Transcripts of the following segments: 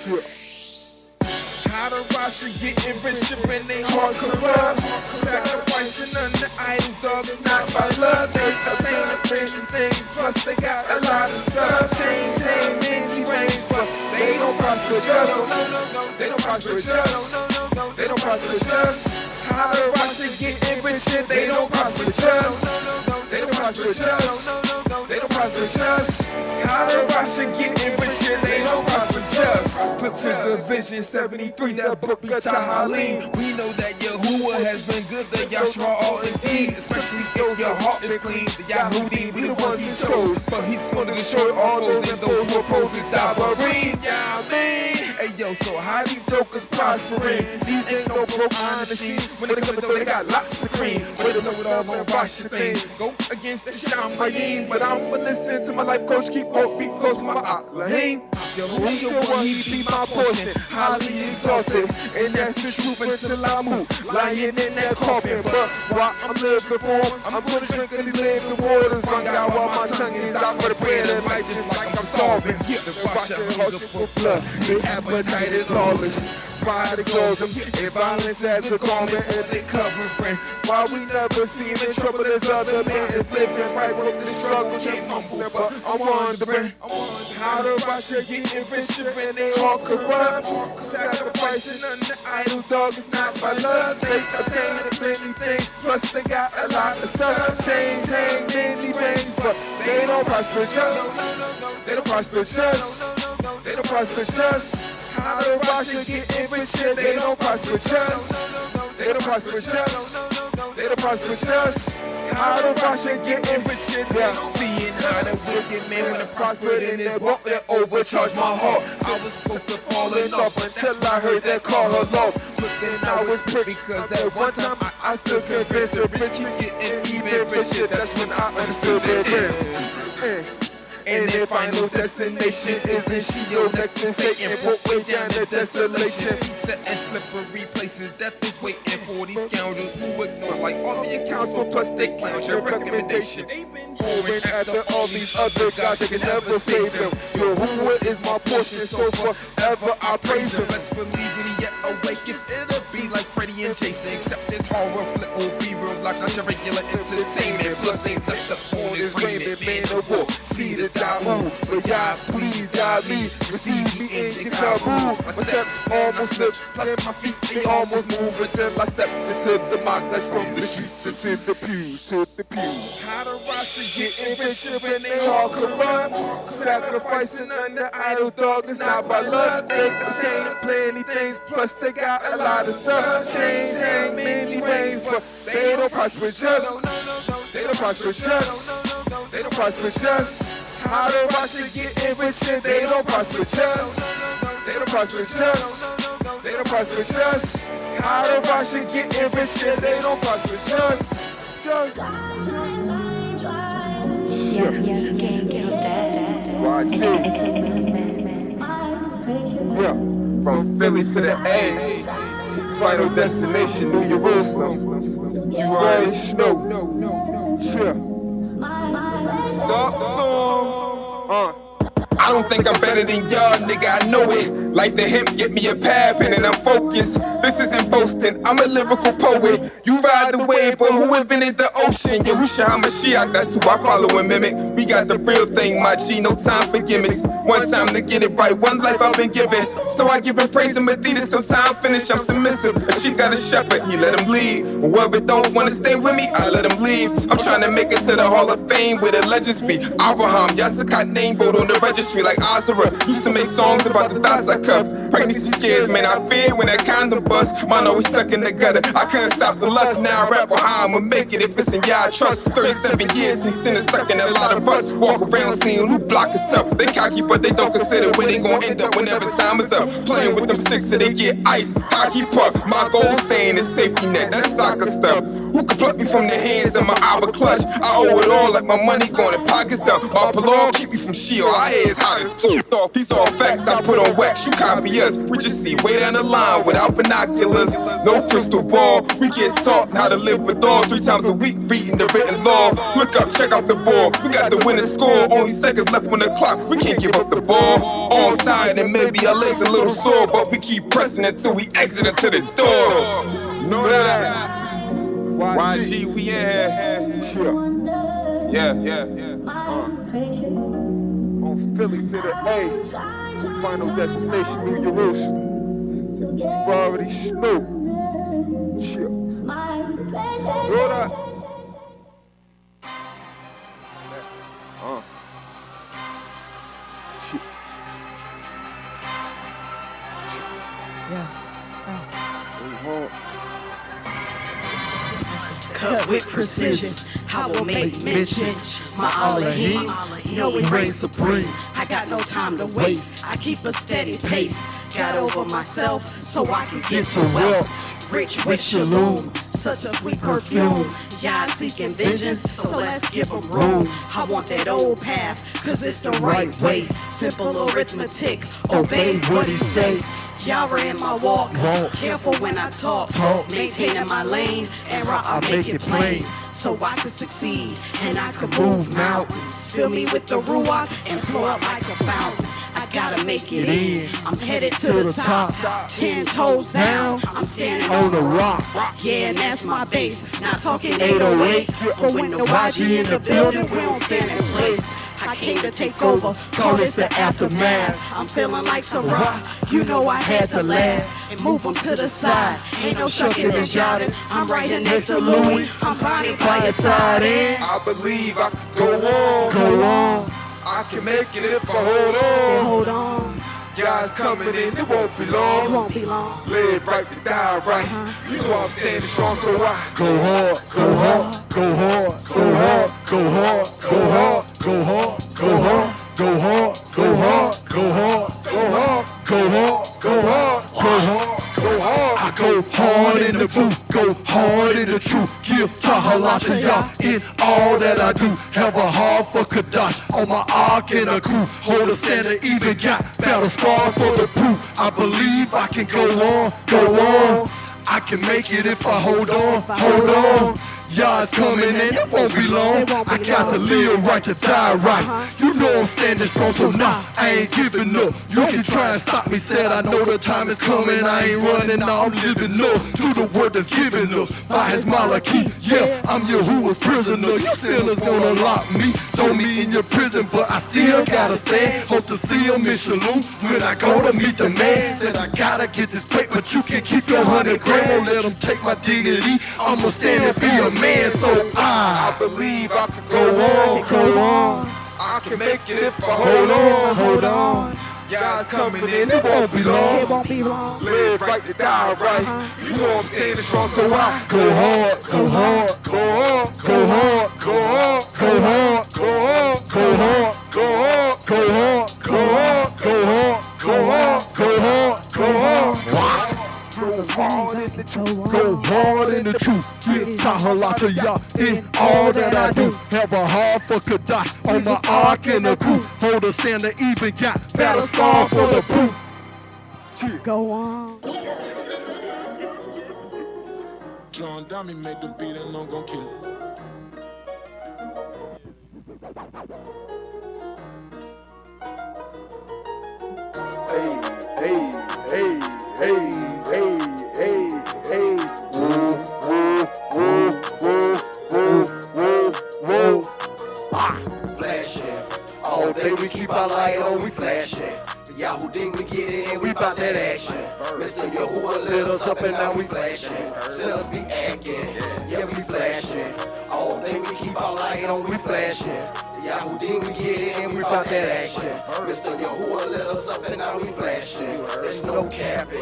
How the Rasha getting richer and they heart corrupt. Sacrificing under idol dogs, not by love. They obtain a thing, plus they got a lot of stuff. Chains hang, many rings, but they don't prosper just. They don't prosper just. They don't prosper just. How the Rasha getting richer, they don't prosper just. They don't prosper just. They don't prosper just. How the Rasha getting richer, they don't prosper just. Flip to the vision 73, that book be Tahalim. We know that Yahuwah has been good, the Yahshua all indeed. Especially if your heart is clean, the Yahudi, we the ones he chose. But he's gonna destroy all those and those who oppose his Dabarim. Yeah, man. Hey yo, so how these jokers prospering? These ain't no broke machines. When they come through, they got lots of cream. Way to know it all on Rasha things. Go against the Shamayim, but I'ma listen to my life coach. Keep hope, be close to my Allahim. Yahushua, he be my portion, highly exalted, and that's the truth until I move, lying in that coffin. But while I'm living for him, I'm gonna drink of these living waters. Run out while my tongue is out for the bread and light, just like I'm starving. The Rasha hunger for blood, the appetite is lawless. Pride exalts them, and violence as a garment, and they covering. Why we never seem in trouble as other men is living right with the struggle, can't humble, but I'm wondering how the Rasha getting richer and they all corrupt. Sacrificing under idol dog is not by love. They obtain many things, plus they got a lot of stuff. Chains hang, many rings, but they don't prosper just. They don't prosper just. They don't prosper just. How the Rasha getting richer, they don't prosper just. They don't prosper just. They don't prosper just. How the Rasha getting richer, they don't. Seeing how the wicked man when I prospered in this walk that overcharged my heart. I was close to falling off until I heard that call her lost. But then I was pretty, cause at one time I still convinced the rich keep getting even richer. That's when I understood it. And their final destination is in Sheol next to Satan. Put way down the desolation. He set in slippery places. Death is waiting for these scoundrels who ignore like all the accounts. So plus they clown your recommendation. Pouring after all these other gods that can never save them. Yahuwah is my portion, so forever I praise him. Let's believe in it yet awake. If it'll be like Freddy and Jason, except this horror flip will be real like not your regular entertainment. Plus they left up on his raiment, man of war. See the Dahu, but Yah, please guide me, receive me in the Kabul. My steps almost slip, plus my feet they almost move until I step into the mock that's from the streets into the pews, to the pews. How the Rasha getting richer and they all corrupt. Sacrificing under idol dogs is not by love. They obtain plenty things, plus they got a lot of stuff. Chains hang, many rings, but they don't prosper just. They don't prosper just. They don't prosper just. How the Rasha getting richer, they don't prosper just. They don't prosper just. They don't prosper just. How the Rasha getting richer, they don't prosper just. Yeah, game till dead. It's a man. Yeah, from Philly to the A, final destination, New Jerusalem. You already know. Sure. I don't think I'm better than y'all, nigga, I know it. Like the hemp, get me a pad pen and I'm focused. This isn't boasting, I'm a lyrical poet. You ride the wave, but who invented the ocean? Yahushua HaMashiach, that's who I follow and mimic. We got the real thing, my G, no time for gimmicks. One time to get it right, one life I've been given. So I give him praise and Adidas till time finish, I'm submissive. A sheep got a shepherd, he let him lead. Whoever don't wanna stay with me, I let him leave. I'm trying to make it to the Hall of Fame where the legends be. Abraham, Yatzakot name wrote on the registry like Azara. Used to make songs about the thoughts I cuff. Pregnancy scares, man, I fear when that condom bust. Mine always stuck in the gutter, I couldn't stop the lust. Now I rap with how I'ma make it if it's in y'all trust. 37 years since sin is stuck in a lot of rust. Walk around seeing new block is tough. They cocky but they don't consider where they gon' end up whenever time is up. Playing with them six so they get ice, hockey puck. My goal stay in the safety net, that's soccer stuff. Who can pluck me from the hands of my hour clutch? I owe it all like my money gone in pockets done. My parole keep me from shield, I hear it's hot and toothed off. These all facts I put on wax. You copy us, we just see way down the line without binoculars. No crystal ball, we get taught how to live with all. 3 times a week, reading the written law. Look up, check out the ball. We got the winning score, only seconds left on the clock. We can't give up the ball. On side and maybe our legs a little sore, but we keep pressing until we exit into the door. Know that? YG, we in here. Sure. Yeah. On Philly to the A, final destination, New Jerusalem. You already snoop. Sure. Know that? Cut with precision, I will make mention. My Elohim, know he reigns supreme. I got no time to waste, I keep a steady pace. Got over myself so I can get to wealth. Rich with shalom, such a sweet perfume. Yah seeking vengeance, so let's give them room. I want that old path, cause it's the right way. Simple arithmetic, obey what he say. Y'all in my walk, careful when I talk. Maintaining my lane, and I make it plain. So I can succeed, and I can move mountains. Fill me with the ruach, and flow up like a fountain. I gotta make it in, I'm headed to the top. 10 toes down, I'm standing on the rock. Yeah, and that's my base, not talking 808. But when the YG in the building, we don't stand in place. I came to take over, call this the aftermath. I'm feeling like Sarah, you know I had to laugh and move them to the side. Ain't no shucking and jotting, I'm right here next to Louis. I'm bonding by your side and I believe I can go on. I can make it if I hold on. Yah's coming in, it won't be long. Live right to die right. You know I'm standing strong, so I go hard, go hard, go hard, go hard, go hard, go hard, go hard, go hard, go hard, go hard, go hard, go hard, go hard, go hard, go hard, go hard. I go hard in the booth, go hard in the truth. Give Tahala to Yah in all that I do. Have a heart for Kadash on my ark and a crew. Hold a standard, even got battle scars for the proof. I believe I can go on, go on. I can make it if I hold on, hold on. Yah's coming in, it won't be long. I got to live right to die right. You know I'm standing strong, so nah, I ain't giving up. You can try and stop me, said I know the time is coming. I ain't running, now I'm living up to the word that's given us by his Malaki. Yeah, I'm Yahuwah's prisoner. You sinners gonna lock me, throw me in your prison, but I still gotta stand. Hope to see him in Shalom when I go to meet the man. Said I gotta get this paper, but you can keep your 100 grand. Won't let him take my dignity. I'ma stand and be a man, so I believe I can go on. I can make it if I hold on. Yah's coming in, it won't be long. Live right to die right. You know I'm standing strong, so I go hard, go hard, go hard, go hard, go hard, go hard, go hard, go hard, go hard, go hard, go hard, go hard, go hard, go hard, go hard. Go hard in the truth, go hard in the truth. Give Tahala to Yah in all that I do. Have a heart for Kadash on my ark and a crew. Hold a standard, even got battle scars for the proof. go on. John Dummy made the beat and I'm gon' kill it. Hey, hey, hey, hey, hey, hey, woo, woo, woo, woo, woo, woo, woo. Flashing. All day we keep our light on, we flashing. Yahoo ding, we get it and we bout that action. Mr. Yahuwah lit us up and now we flashing. Sinners be acting, yeah we flashing. All day we keep our light on, we flashing. Yahoo ding, we get it and we bout that action. Mr. Yahuwah lit us up and now we flashing. There's no capping.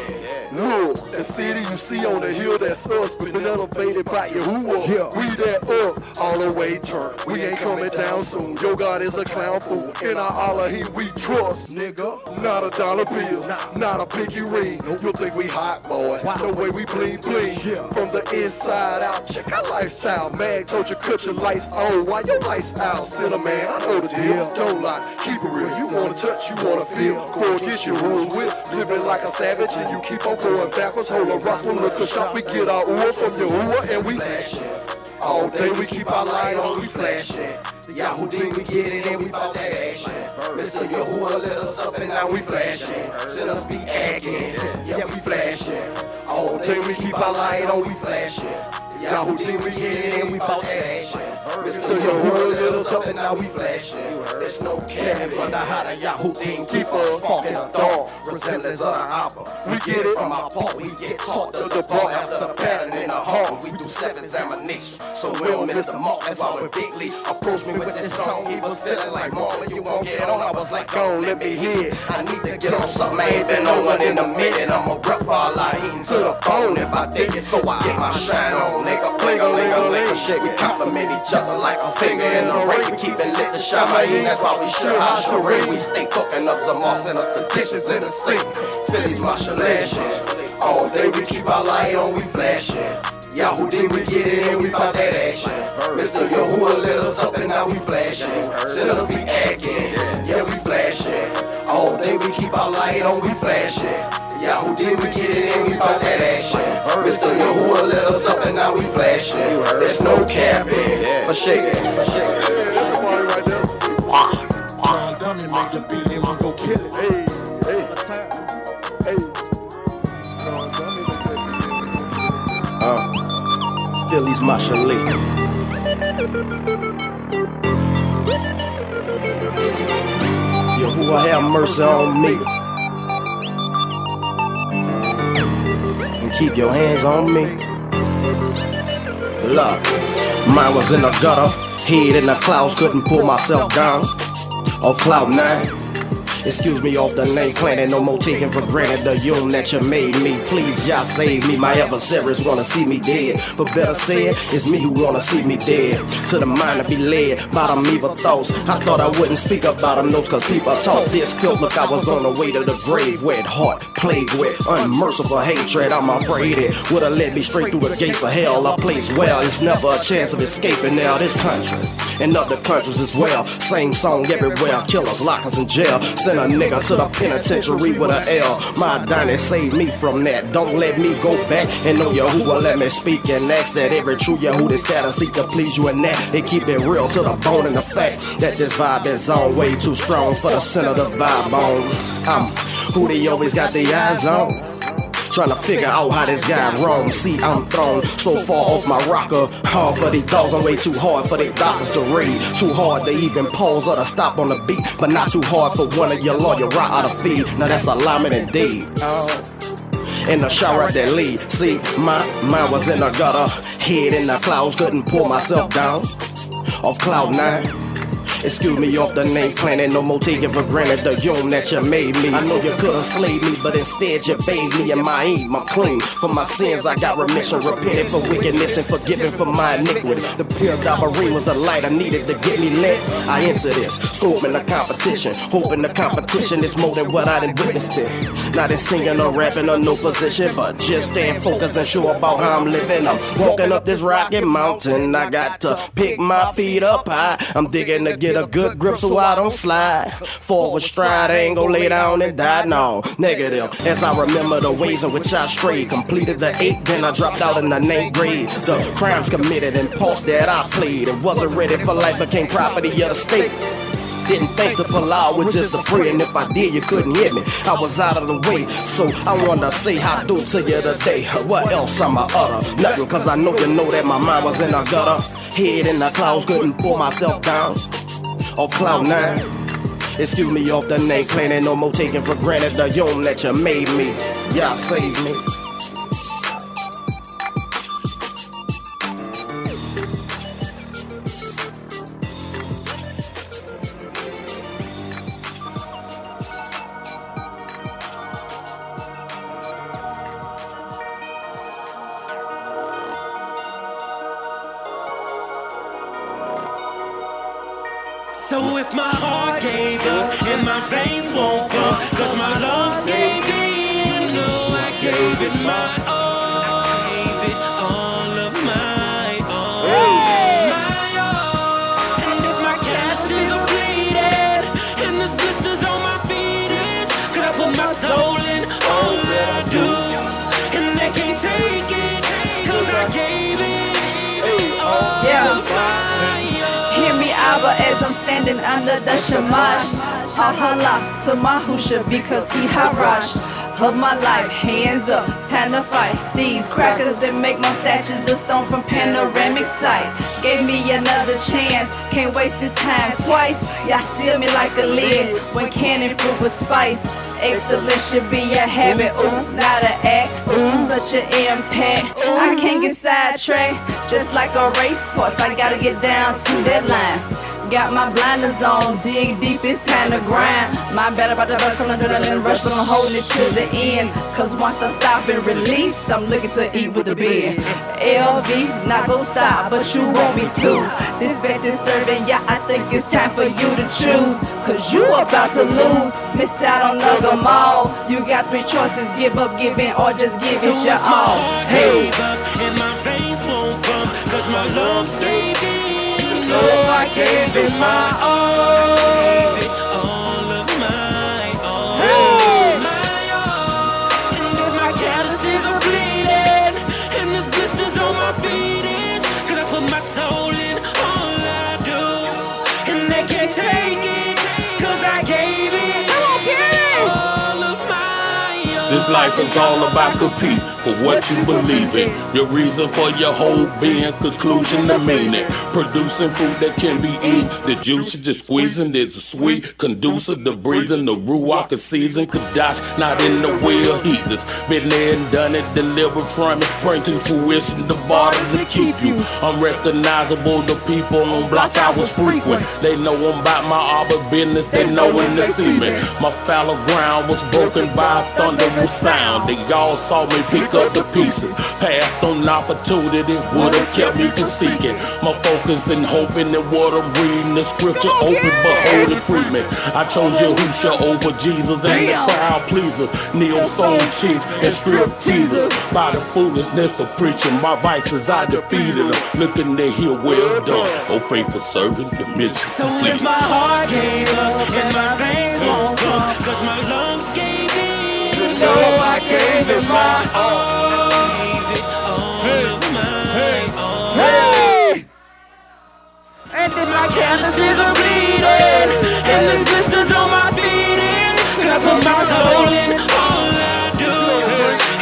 Look, the city you see on the hill, that's us. Been elevated by Yahuwah. We that up, all the way turn. We ain't coming down soon. Your God is a clown fool. In our Elohim we trust, nigga. Not a dollar bill, not a pinky ring. You think we hot, boy? The way we bling bling. From the inside out, check our lifestyle. Mag told you cut your lights on while your lights out. Cinnamon, I know the deal. Don't lie, keep it real. You wanna touch, you wanna feel. Core gets your rules with. Living like a savage and you keep on going backwards. Hold a Russell, look a shop. We get our oil from your ooh and we flashing. All day we keep our light on, we flashing. Yahoo ding, we get it and we bout that action. Mr. Yahuwah lit us up and now we flashing. Send us be acting, yeah we flashing. All day we keep our light on, we flashing. Yahoo ding, we get it and we bout that action. Mr. Yahuwah lit us up and now we flashing. There's no capping, but how the Yahoo ding keep us sparking the dawn. Resemblance of the opera, we get it from our part. We get taught to the bar after the pattern in the heart. We do self-examination, so we don't miss the mark. That's why when Big Lee approached me with this song, he was feeling like, Mama, you gon' get on? I was like, go on, let me hear. I need to get on something, I ain't been on one in a minute. I'm a rough all I eating to the bone if I dig it, so I get my shine on. Nigga, bling-a-ling-a-ling, shit, we compliment each other like a finger in the ring. We keep it lit to shine my ear, that's why we sure high charade. We stay cooking up some more, send us the dishes in the sink. Phillies martial all day we keep our light on, we flashing. Yahoo ding, we get it and we bout that action. Mr. Yahuwah lit us up and now we flashing. Send us be acting, yeah we flashing. All day we keep our light on, we flashing. Yahoo ding, we get it and we bout that action. Mr. Yahuwah lit us up and now we flashing. There's no capping, for shaking, for shaking. That's the party right there. Dummy make the beat and go kill it. Hey, hey, hey. Phillies Marshall Lee. Yahuwah have mercy on me and keep your hands on me. Look, mine was in the gutter, head in the clouds, couldn't pull myself down. Off cloud 9. Excuse me off the name planet, no more taking for granted the union that you made me. Please, y'all save me, my adversaries wanna see me dead. But better said, it's me who wanna see me dead. To the mind to be led by them evil thoughts. I thought I wouldn't speak about them notes cause people talk this filth. Look, I was on the way to the grave, wet heart, plagued with unmerciful hatred. I'm afraid it would've led me straight through the gates of hell. A place well, it's never a chance of escaping now. This country and other countries as well. Same song everywhere, killers, lockers in jail. Send a nigga to the penitentiary with a L. My Donnie saved me from that. Don't let me go back and know Yahuwah let me speak and ask that every true Yahoo that's gotta seek to please you and that. They keep it real to the bone and the fact that this vibe is on way too strong for the center of the vibe on. I'm who they always got their eyes on. Trying to figure out how this guy wrong. See, I'm thrown so far off my rocker. Hard for these dogs, I'm way too hard for these doctors to read. Too hard to even pause or to stop on the beat. But not too hard for one of your lawyer right out of feed. Now that's alignment indeed. In the shower at that lead. See, my mind was in the gutter. Head in the clouds, couldn't pull myself down. Off cloud 9. Excuse me off the name planet, no more taking for granted the union that you made me. I know you could've slayed me, but instead you bathed me in my aim. I'm clean for my sins, I got remission, repented for wickedness and forgiven for my iniquity. The pure Dabarine was the light I needed to get me lit. I enter this, scoping the competition, hoping the competition is more than what I done witnessed it. Not in singing or rapping or no position, but just staying focused and sure about how I'm living. I'm walking up this rocky mountain, I got to pick my feet up high. I'm digging to get a good grip so I don't slide. Forward stride, I ain't gon' lay down and die, no. Negative, as I remember the ways in which I strayed. Completed the 8, then I dropped out in the 9th grade. The crimes committed and parts that I played. And wasn't ready for life, became property of the state. Didn't think to pull out with just a prayer, and if I did, you couldn't hit me. I was out of the way, so I wanna say how do to you today. What else I'ma utter? Nothing, cause I know you know that my mind was in a gutter. Head in the clouds, couldn't pull myself down. Off cloud 9. Excuse me off the name planet, no more taking for granted the union that you made me. Y'all saved me. So if my heart gave up and my veins won't pump, cause my lungs gave in, no, I gave it my all. I gave it all of my all. My all. standing under the shamash. Allah to Mahusha because he harash of my life, hands up, time to fight these crackers that make my statues of stone from panoramic sight. Gave me another chance, can't waste his time twice. Y'all seal me like a lid when canning fruit with spice. Excellence should be a habit, ooh, not an act. Ooh, such an impact. I can't get sidetracked, just like a racehorse. I gotta get down to that line. Got my blinders on, dig deep, it's time to grind. My bad about the bus from the adrenaline rush, but I'm holding it to the end. Cause once I stop and release, I'm looking to eat with the bed. LV, not gon' stop, but you want me to. This bet is serving, yeah, I think it's time for you to choose. Cause you about to lose, miss out on the mall. You got three choices, give up, give in, or just give it your all. Hey, and my veins won't pump, cause my lungs gave in. No, I gave it my all. All of my all. My all. And if my calluses are bleeding, and this blisters on my feet is, cause I put my soul in all I do. And they can't take it, cause I gave it. All of my all. This life is all about compete for what you believe in. Your reason for your whole being, conclusion to meaning. Producing food that can be eaten. The juice is just squeezing. There's a sweet, conducive to breathing. The ruach of season, Kadash, not in the way of heathens. Been there and done it, delivered from it. Bring to fruition the barter to keep you unrecognizable. The people on blocks I was frequent. They know I'm about my arbor business. They know when to see me. My fallow ground was broken by a thunderous sound. They all saw me pick up the pieces. Passed on opportunity, would've kept me from seeking. My focus and hoping and what I'm reading. The scripture open, but hold it free me. I chose Yahusha over Jesus and the crowd pleasers. Neo soul cheats and strip teasers. By the foolishness of preaching, my vices I defeated them. Looking to hear well done. Oh faithful servant, the mission So if my heart gave up and my veins won't pump, cause my lungs gave in. You know I gave it my all. And if my calluses are bleeding, and there's blisters on my feet is, cause I put my soul in all I do.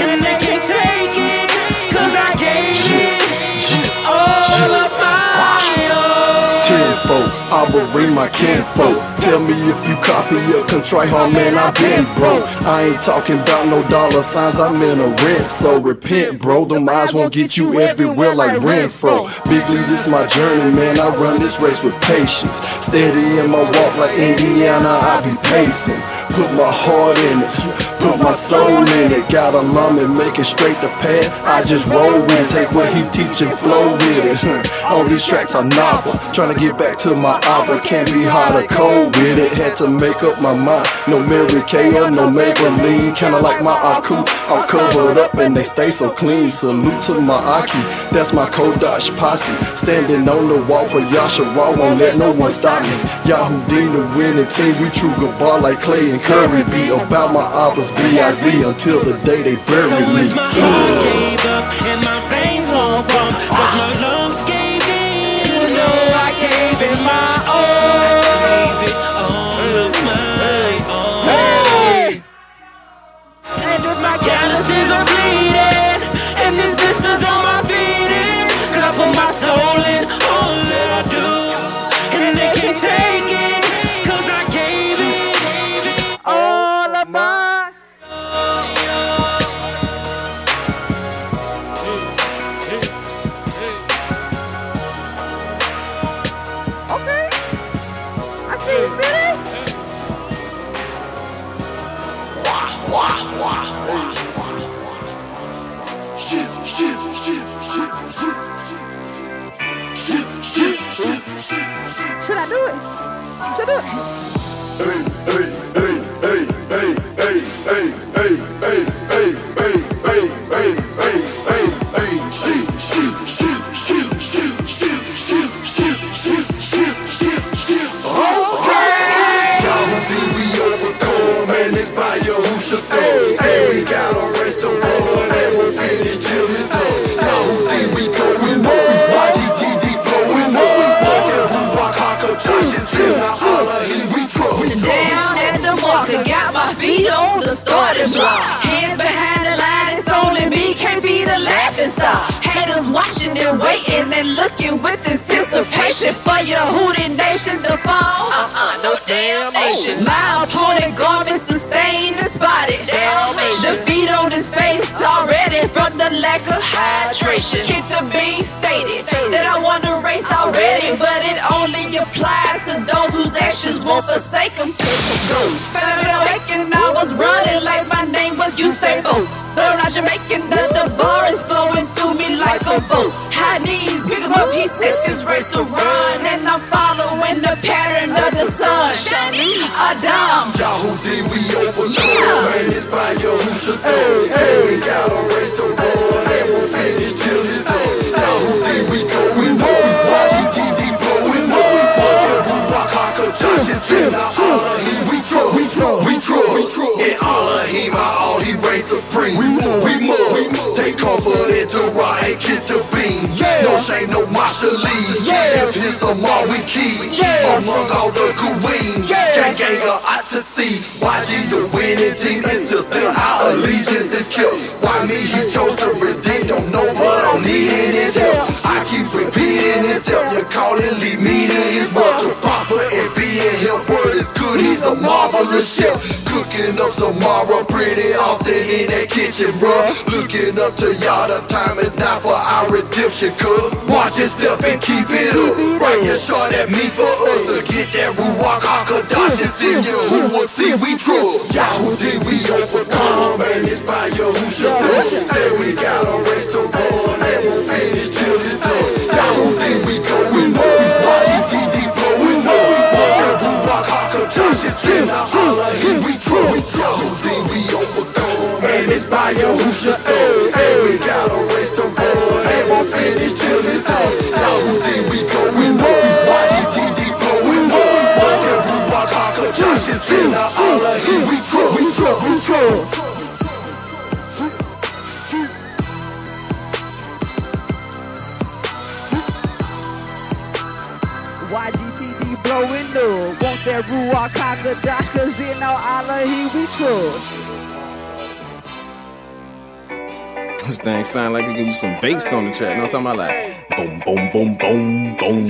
And they can't take it, cause I gave it all of my all. Tenfold, I will bring my kinfolk. Tell me if you copy or contrite, oh man, I been broke. I ain't talking about no dollar signs, I'm in a rent, so repent, bro. Them eyes won't get you everywhere like Renfro. Bigly, this my journey, man. I run this race with patience. Steady in my walk like Indiana, I be pacing. Put my heart in it, put my soul in it. Got a llama making straight the path. I just roll with it, take what he teach and flow with it. On these tracks I novel, trying to get back to my opera. Can't be hot or cold with it. Had to make up my mind. No Mary Kay or no Maybelline. Kinda like my Aku, I'm covered up and they stay so clean. Salute to my Aki, that's my Kodash posse. Standing on the wall for Yashara, won't let no one stop me. Yahudim the winning team, we true good ball like Clay and Curry. Be about my Abba's B.I.Z. until the day they bury So me. if my heart gave up and my veins won't pump, cause my lungs gave in. You know I gave it my all. All of my all. And if my calluses are bleeding, and these blisters on my feet is, cause I put my soul in all that I do. And they can't take it, cause I gave it all of my. Okay, I see you, Billy. Should I do it? Should I do it? Josh and Tim, and looking with anticipation for your hootie nation to fall. No damnation. My opponent garment sustained and spotted. Defeat on his face already from the lack of hydration. Kick the beam stated that I won the race already, but it only applies to those whose actions won't forsake them. Fell awake and I was running like my name was Usain Bolt. But I'm not Jamaican, the bar is flowing through me like a boat. High knees, pick him up, he set this race to run, and I'm following the pattern of the sun. Shining a dime. Yahoo, we overthrow, man, it's by Yahusha throw. Say we got a race to run, and we'll finish till it's done. Yahoo, we going home, YGTV blowing up. Conquer Josh and Sin, our Elohim, we trust. In Elohim, our all he reigns supreme. We must take comfort into Ra and get the beam. No shame, no martial lead. If his Amar, we keep among all the Kuween. Gang out to see. YG the winning team is till our allegiance is killed. Why me? He chose to redeem. Don't know what I'm needing his help. I keep repeating his step. You call it, lead me to his work. To prosper and be in him. Word is good, he's a marvelous chef. Cooking up tomorrow pretty often in that kitchen, bruh. Looking up to y'all, the time is now for our redemption, cuz. Watch your step and keep it up. Right, yeah, sure, that means for us to get that Ruach HaKodesh is in you. Who will see we trust? Yahoo, we overcome, and it's by Yahusha. Say we got a race to run, and we'll finish till it's done. Yahoo, we going up. YGTV blowing up. Ruach HaKodesh is in our Elohim, we trust. Yahoo, we overcome, and it's by Yahusha. Say we got a race to run, and we'll finish till it's done. Yahoo, we going up. YGTV blowing up. Ruach HaKodesh is in our Elohim, we trust. YGTV blowing up. Want that Ruach HaKodesh, cause in our Elohim we trust. This thing sound like it give you some bass on the track. You know what I'm talking about? Like boom, boom, boom, boom, boom,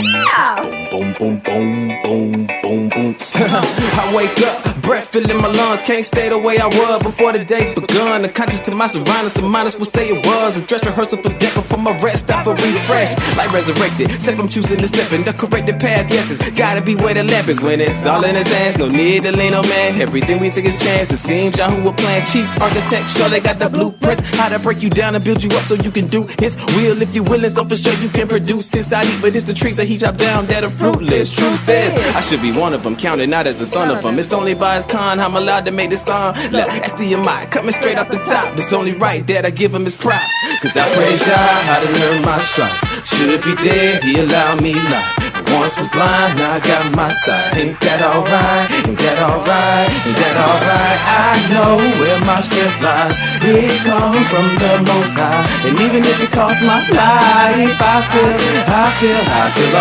boom, boom, boom, boom, boom, boom. I wake up, breath filling my lungs, can't stay the way I was before the day begun. The conscious to my surroundings, some minors will say it was a dress rehearsal for death, before my rest, stop for refresh. Like resurrected, step I'm choosing to step in the corrected path. Yes, it's gotta be where the lamp is when it's all in his hands. No need to lean on man, everything we think is chance. It seems Yahoo will plan chief architect, sure they got the blueprints, how to break you down and build you up so you can do his will if you willing. So for sure you can produce his I eat, but it's the trees that he chopped down that are fruitless. Truth is, I should be one of them, counted not as a son of them. It's only by his con I'm allowed to make this song. Look, SDMI coming straight off the top. It's only right that I give him his props, cause I praise Yah, how to learn my stripes. Should be dead, he allowed me life. Once was blind, now I got my sight. Ain't that alright? Ain't that alright? Ain't that alright? I know where my strength lies. It comes from the Most High. And even if it costs my life, I feel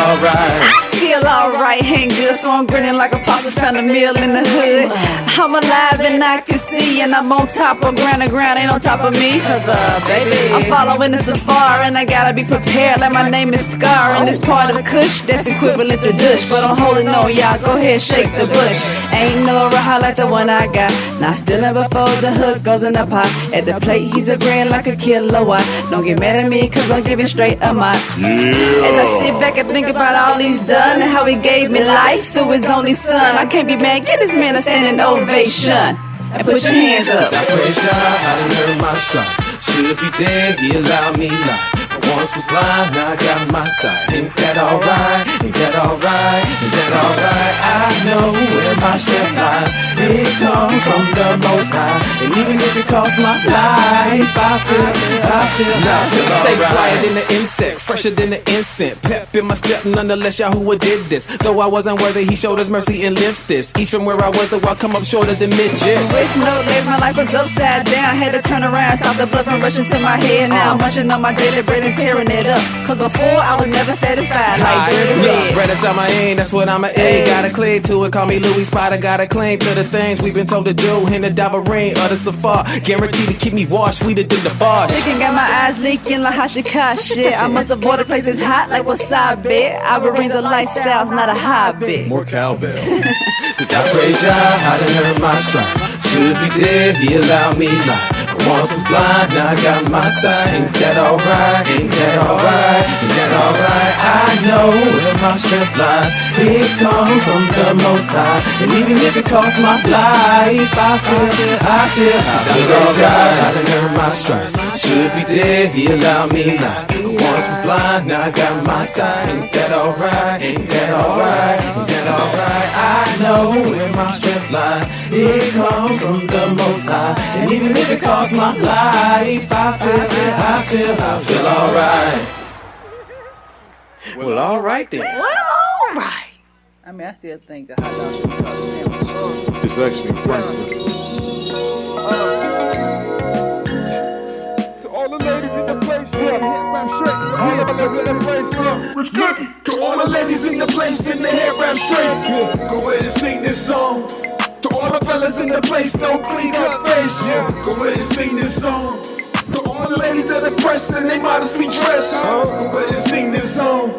alright. I feel alright, ain't good, so I'm grinning like a pasta, found a meal in the hood. I'm alive and I can see, and I'm on top of ground, the ground ain't on top of me. Cause baby, I'm following the safari, and I gotta be prepared like my name is Scar. And this part of Kush, that's equivalent to Dush. But I'm holding on, y'all, go ahead, shake the bush. Ain't no raha like the one I got. Not stealing before the hook goes in the pot. At the plate, he's a grand like a kilowatt. Don't get mad at me, cause I'm giving straight a mop. As I sit back and think about all he's done and how he gave me life through his only son, I can't be mad, get this man a standing ovation. And put your hands up. I praise Yah, how to learn my stripes. Should be dead, he allowed me life. Once was blind, now I got my sight. Ain't that alright? Ain't that alright? Ain't that alright? I know where my strength lies. It comes from the Most High. And even if it costs my life, I feel Stay flyer than the insect, fresher than the incense. Pep in my step, nonetheless, Yahuwah did this. Though I wasn't worthy, he showed us mercy and lived this. Each from where I was, though I come up shorter than midgets. With no legs, my life was upside down. Had to turn around, stop the blood from rushing to my head. Now I'm munching on my daily bread and tearing it up. Cause before I was never satisfied like dirty red. Bread is on my aim, that's what I'ma aim. Gotta cling to it, call me Louis Spotter. Gotta cling to the things we've been told to do in the double ring of the safari. Guaranteed to keep me washed, sweeter than the bars. Thinking Ring got my eyes leaking like Hashikashi. I must avoid a place that's hot like wasabi. Arboretum lifestyle's not a hobby. More cowbell. Cause I praise Yah, I done earned my stripes. Should be dead, he allowed me life. I once was blind, now I got my sight. Ain't that alright? Ain't that alright? Ain't that alright? I know where my strength lies. It comes from the Most High. And even if it costs my life, I feel alright. I done earned my stripes. Should be dead, he allowed me life. I once was blind, now I got my sight. Ain't that alright? Ain't that alright? Ain't that alright? I know where my strength lies. It comes from the Most High. And even if it costs my life, I feel alright. Well, alright then. Well, alright. I mean, I still think the hot dog should be called a sandwich. It's actually Frankfurt. To all the ladies in the place, yeah, hit rap straight. To all the ladies in the place, yeah, Rich Cookie. To all the ladies in the place, in the head rap straight, yeah, go ahead and sing this song. To all my fellas in the place, no clean cut face, yeah, go ahead and sing this song. To all the ladies that are pressed and they modestly dress, go ahead and sing this song.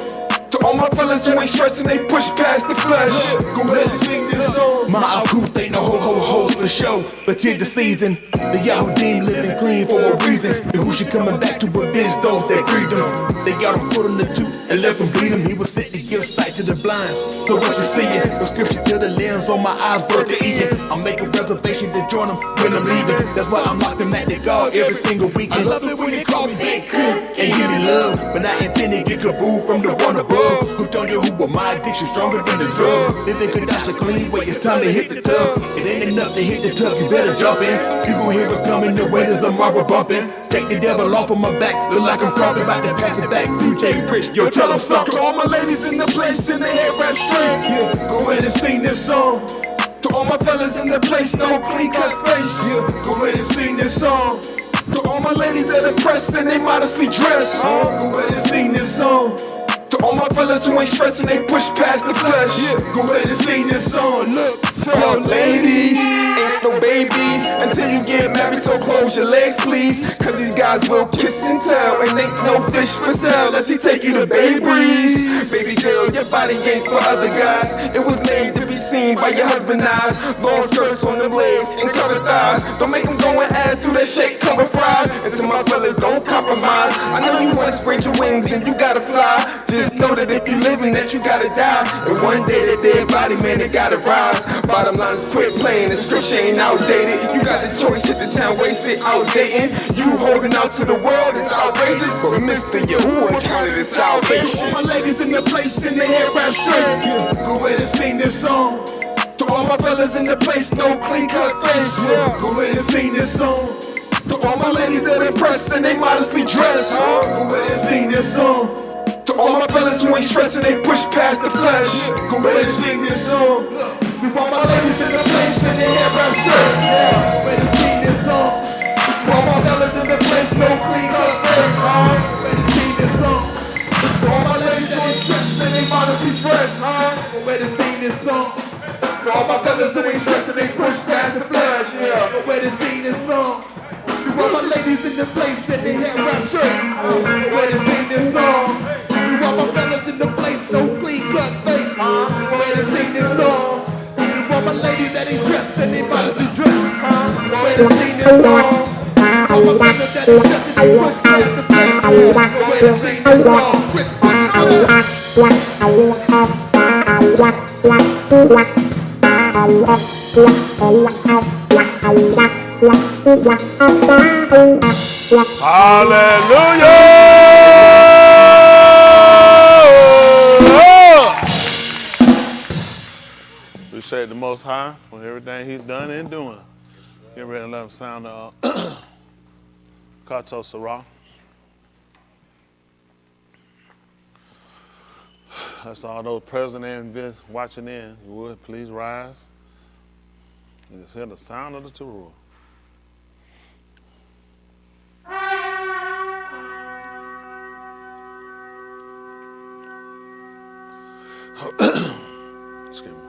To all my fellas who ain't stressing, they push past the flesh, go ahead and sing this song. My Akuth ain't no ho-ho-hos for show, but tis the season. The Yahoo deem living clean for a reason. And who should coming back to avenge those that grieved him? They got him put on the tooth and left him bleed him. He was sent to give sight to the blind. So what you seeing? The scripture till the lens on my eyes birth to eating. I'm making reservation to join them when I'm leaving. That's why I'm locked in at the guard every single weekend. I love it when they call me Big Cool and give me love, but I intend to get kaboo from the one above. Who told you who was my addiction stronger than the drug? They think that's a clean way, it's time to hit the tub. It ain't enough to hit the tub, you better jump in. You gon' hear us coming, the waiters I'm rubber bumping. Take the devil off of my back, look like I'm crawling about to pass it back. DJ Rich, yo, tell them something. To all my ladies in the place, in the head rap straight, yeah, go ahead and sing this song. To all my fellas in the place, no clean cut face, yeah, go ahead and sing this song. To all my ladies that are pressed and they modestly dress, go ahead and sing this song. To all my fellas who ain't stressing, they push past the flesh, yeah, go ahead and sing this song. Look, yo, ladies, ain't no babies until you get married, so close your legs, please. Cause these guys will kiss and tell, and ain't no fish for sale unless he take you to Bay Breeze. Baby girl, your body ain't for other guys. It was made to be seen by your husband's eyes. Long skirts on the legs and covered thighs. Don't make them go and add to that shake, cover fries. And to my fellas, don't compromise. I know you wanna spread your wings and you gotta fly. Just know that if you living, that you gotta die. And one day that dead body, man, it gotta rise. Bottom line is quit playing, the scripture ain't outdated. You got the choice, hit the town, wasted, outdating. You holding out to the world is outrageous, but Mr. Yahuwah counted as salvation. All my ladies in the place, in the head rap straight, yeah, go ahead and sing this song. To all my fellas in the place, no clean cut face, yeah, go ahead and sing this song. To all my ladies that are pressed and they modestly dress, go ahead and sing this song. To all my fellas who ain't stressing, they push past the flesh, go ahead and sing this song. To all my ladies in the place, in the head rap straight, yeah, go ahead and sing this song. To all my fellas in the place, no clean cut face, go ahead and sing this song. To all my ladies that ain't stressed and they modestly dress, go ahead and sing this song. To all my fellas who ain't stressing, they push past the flesh, yeah, go ahead and sing this song. To all my ladies in the place, in the head rap straight, go ahead and sing this song. To all my fellas in the place, no clean cut face, go ahead and sing this song. To all my ladies that ain't dressed and they modestly dressed, go ahead and sing this song. All my fellas that ain't dressed and they push past the flesh, go ahead and sing this song. Hallelujah! Appreciate the Most High for everything He's done and doing. Get ready to let him sound the Kato Sarah. That's all those present and watching in. You would please rise and just hear the sound of the Teruah. Excuse me.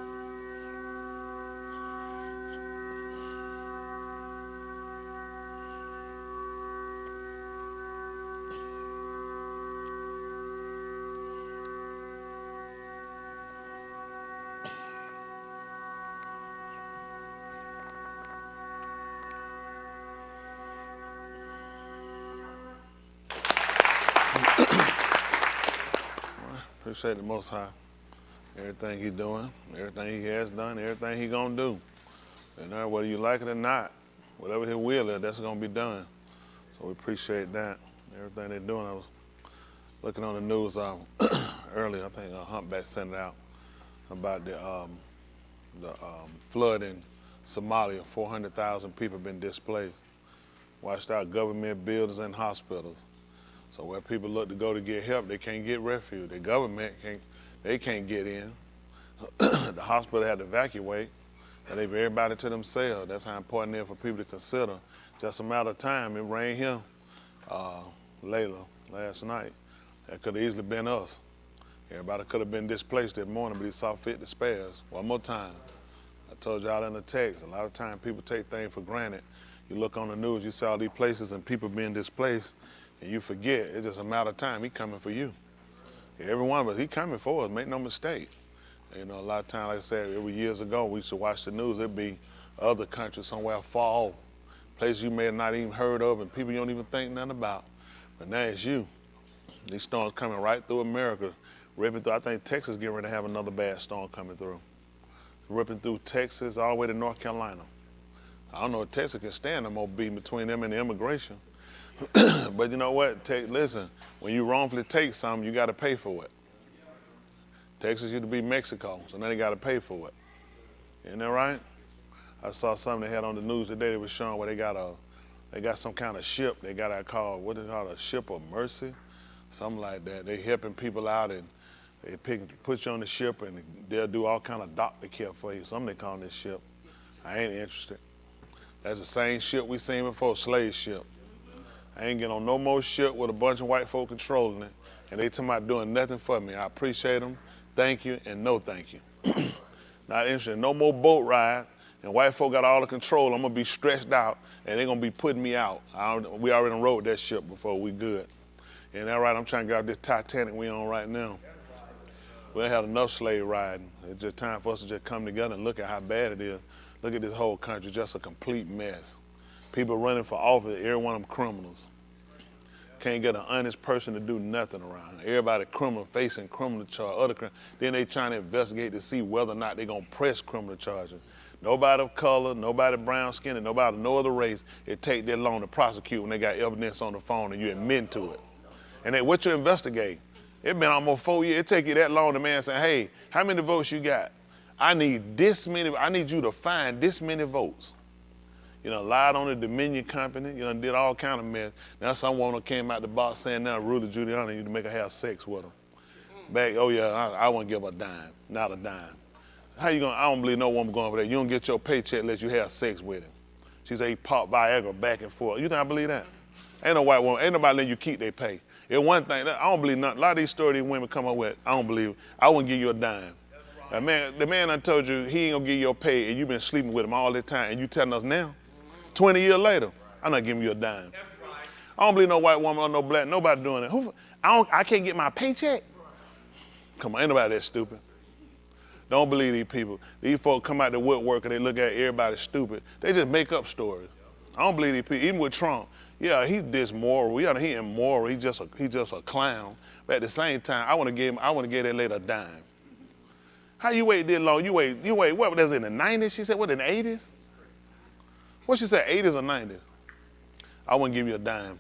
Appreciate the Most High. Everything He doing, everything He has done, everything He gonna do. And whether you like it or not, whatever His will is, that's gonna be done. So we appreciate that. Everything they're doing. I was looking on the news earlier. I think Humpback sent it out about the flood in Somalia. 400,000 people have been displaced. Washed out government buildings and hospitals. So where people look to go to get help, they can't get refuge. The government can't get in. The hospital had to evacuate and leave everybody to themselves. That's how important it is for people to consider. Just a matter of time. It rained here, Layla, last night. That could have easily been us. Everybody could have been displaced that morning, but He saw fit to spare us. One more time. I told y'all in the text, a lot of times people take things for granted. You look on the news, you see all these places and people being displaced, and you forget, it's just a matter of time. He coming for you. Every one of us, He coming for us, make no mistake. You know, a lot of times, like I said, every years ago, we used to watch the news, it'd be other countries somewhere far off, places you may have not even heard of and people you don't even think nothing about. But now it's you. These storms coming right through America, ripping through. I think Texas getting ready to have another bad storm coming through. Ripping through Texas all the way to North Carolina. I don't know if Texas can stand no more beating between them and the immigration. But you know what? Listen, when you wrongfully take something, you got to pay for it. Texas used to be Mexico, so now they got to pay for it. Isn't that right? I saw something they had on the news today that was showing where they got some kind of ship. They got a called, what is it called, a ship of mercy? Something like that. They helping people out and they put you on the ship and they'll do all kind of doctor care for you. Something they call this ship. I ain't interested. That's the same ship we seen before, slave ship. I ain't get on no more ship with a bunch of white folk controlling it, and they talking about doing nothing for me. I appreciate them, thank you, and no thank you. Not interested in no more boat ride, and white folk got all the control. I'm gonna be stretched out, and they're gonna be putting me out. We already rode that ship before, we good. And that right, I'm trying to get out this Titanic we on right now. We ain't had enough slave riding. It's just time for us to just come together and look at how bad it is. Look at this whole country, just a complete mess. People running for office, every one of them criminals. Can't get an honest person to do nothing around. Everybody criminal, facing criminal charge, then they trying to investigate to see whether or not they gonna press criminal charges. Nobody of color, nobody brown skin, and nobody of no other race, it take that long to prosecute when they got evidence on the phone and you admit to it. And then what you investigate? It been almost 4 years. It take you that long, the man saying, hey, how many votes you got? I need this many, I need you to find this many votes. You know, lied on the Dominion Company, you know, did all kind of mess. Now someone came out the box saying now Rudy Giuliani, you to make her have sex with him. Back, oh yeah, I won't give a dime, not a dime. How you gonna, I don't believe no woman going for that. You don't get your paycheck unless you have sex with him. She said he popped Viagra back and forth. You think I believe that? Ain't no white woman, ain't nobody letting you keep their pay. It's one thing, I don't believe nothing. A lot of these stories these women come up with, I don't believe it. I wouldn't give you a dime. The man done told you he ain't gonna give you your pay and you've been sleeping with him all that time and you telling us now? 20 years later, I'm not giving you a dime. I don't believe no white woman or no black, nobody doing it. I can't get my paycheck? Come on, ain't nobody that stupid. Don't believe these people. These folks come out the woodwork and they look at everybody stupid. They just make up stories. I don't believe these people, even with Trump. Yeah, he's dismoral. Yeah, he immoral. He just a clown. But at the same time, I want to give that lady a dime. How you wait this long? You wait, what was it, in the 90s? She said, what, in the 80s? What she said, 80s or 90s? I wouldn't give you a dime.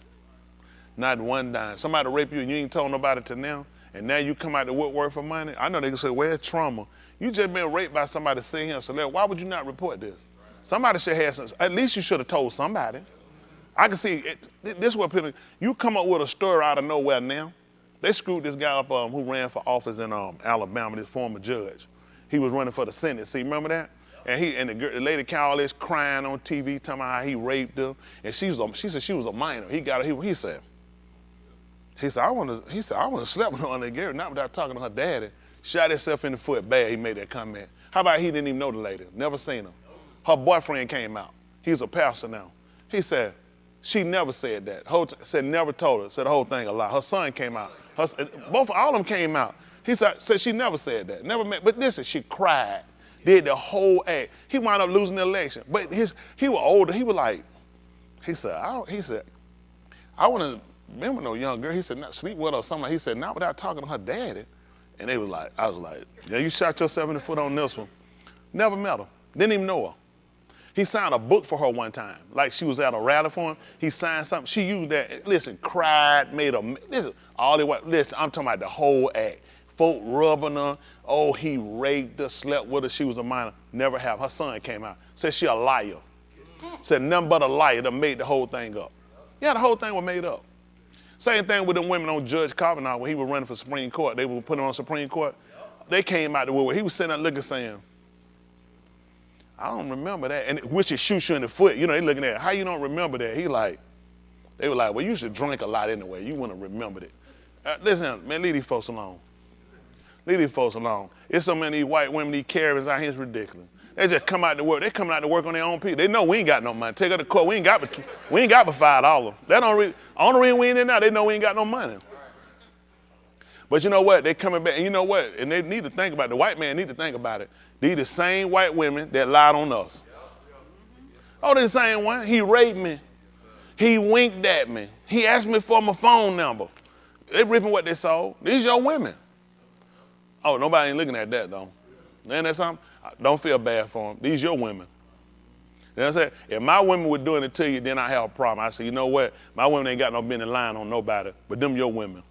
Not one dime. Somebody rape you and you ain't told nobody till now, and now you come out to woodwork for money? I know they can say, where's trauma? You just been raped by somebody sitting here, so why would you not report this? Somebody should have some, at least you should have told somebody. I can see, this is what people, you come up with a story out of nowhere now. They screwed this guy up who ran for office in Alabama, this former judge. He was running for the Senate, see, remember that? And the lady called this crying on TV, talking about how he raped her, and she said she was a minor. He said, I want to sleep with her on that Gary, not without talking to her daddy. Shot himself in the foot bad, he made that comment. How about he didn't even know the lady, never seen her. Her boyfriend came out. He's a pastor now. He said, she never said that. Said never told her, said the whole thing a lie. Her son came out. All of them came out. He said she never said that, never met, but listen, she cried. Did the whole act. He wound up losing the election. But he was older. He was like, he said, I want to remember no young girl. He said, not sleep with her or something. He said, not without talking to her daddy. And they was like, I was like, yeah, you shot yourself in the foot on this one. Never met her. Didn't even know her. He signed a book for her one time. Like she was at a rally for him. He signed something. She used that. Listen, cried, made a, listen, all they want. Listen, I'm talking about the whole act. Folk rubbing her. Oh, he raped her, slept with her. She was a minor. Never have. Her son came out. Said she a liar. Said nothing but a liar that made the whole thing up. Yeah, the whole thing was made up. Same thing with them women on Judge Kavanaugh when he was running for Supreme Court. They were putting on Supreme Court. They came out the woodwork. He was sitting there looking, saying, I don't remember that. And which is shoot you in the foot. You know, they looking at it. How you don't remember that? He like, they were like, well, you should drink a lot anyway. You wouldn't have remembered it. Listen, man, leave these folks alone. Leave these folks alone. It's so many white women, these Karens out here, it's ridiculous. They just come out to work. They coming out to work on their own people. They know we ain't got no money. Take her to court. We ain't got but $5. That don't really, only reason we ain't there now, they know we ain't got no money. But you know what? They coming back, and you know what? And they need to think about it. The white man need to think about it. These the same white women that lied on us. Oh, they the same one. He raped me. He winked at me. He asked me for my phone number. They ripping what they sold. These your women. Oh, nobody ain't looking at that though. Ain't that something? Don't feel bad for them. These your women. You know what I'm saying? If my women were doing it to you, then I have a problem. I say, you know what? My women ain't got no business lying on nobody, but them your women.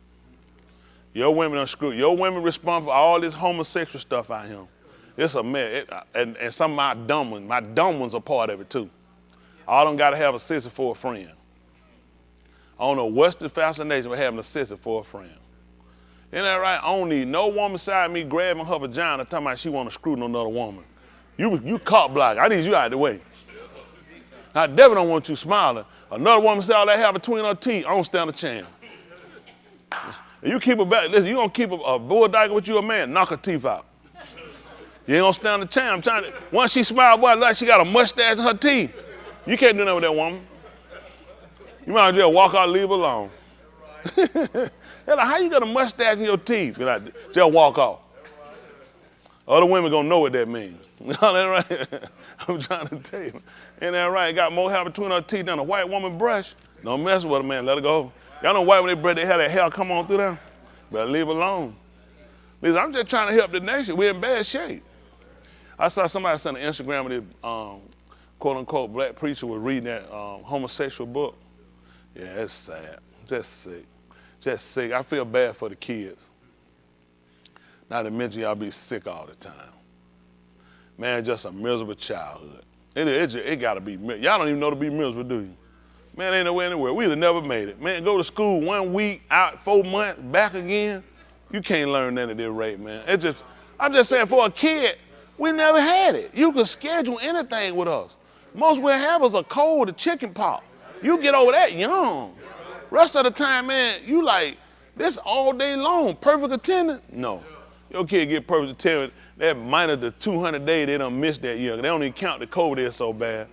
Your women are screwed. Your women responsible for all this homosexual stuff out here. It's a mess. And some of my dumb ones are part of it too. All of them got to have a sister for a friend. I don't know what's the fascination with having a sister for a friend. Isn't that right? I don't need no woman beside me grabbing her vagina talking about she want to screw another woman. You caught block. I need you out of the way. I definitely don't want you smiling. Another woman say all that hair between her teeth, I don't stand a chance. You keep her back. Listen, you gonna keep a bulldog with you a man, knock her teeth out. You ain't gonna stand a chance. I'm trying to, once she smile, boy, like she got a mustache in her teeth. You can't do nothing with that woman. You might as well walk out and leave her alone. They're like, how you got a mustache in your teeth? Be like, just walk off. Other women gonna know what that means. Ain't that right? I'm trying to tell you. Ain't that right? Got more hair between her teeth than a white woman brush. Don't mess with her, man. Let her go. Y'all know white when they brush, they have that hair come on through there. Better leave her alone. Listen, I'm just trying to help the nation. We're in bad shape. I saw somebody send an Instagram of this quote-unquote black preacher was reading that homosexual book. Yeah, it's sad. Just sick. Just sick. I feel bad for the kids. Not to mention y'all be sick all the time. Man, just a miserable childhood. It gotta be, y'all don't even know to be miserable, do you? Man, ain't nowhere anywhere. We'd have never made it. Man, go to school 1 week, out 4 months, back again. You can't learn none of this rate, man. I'm just saying for a kid, we never had it. You could schedule anything with us. Most we'll have is a cold, a chicken pox. You get over that young. Rest of the time, man, you like, this all day long, perfect attendance? No. Your kid get perfect attendance, that minus the 200 days they done missed that year. They don't even count the COVID, they're so bad.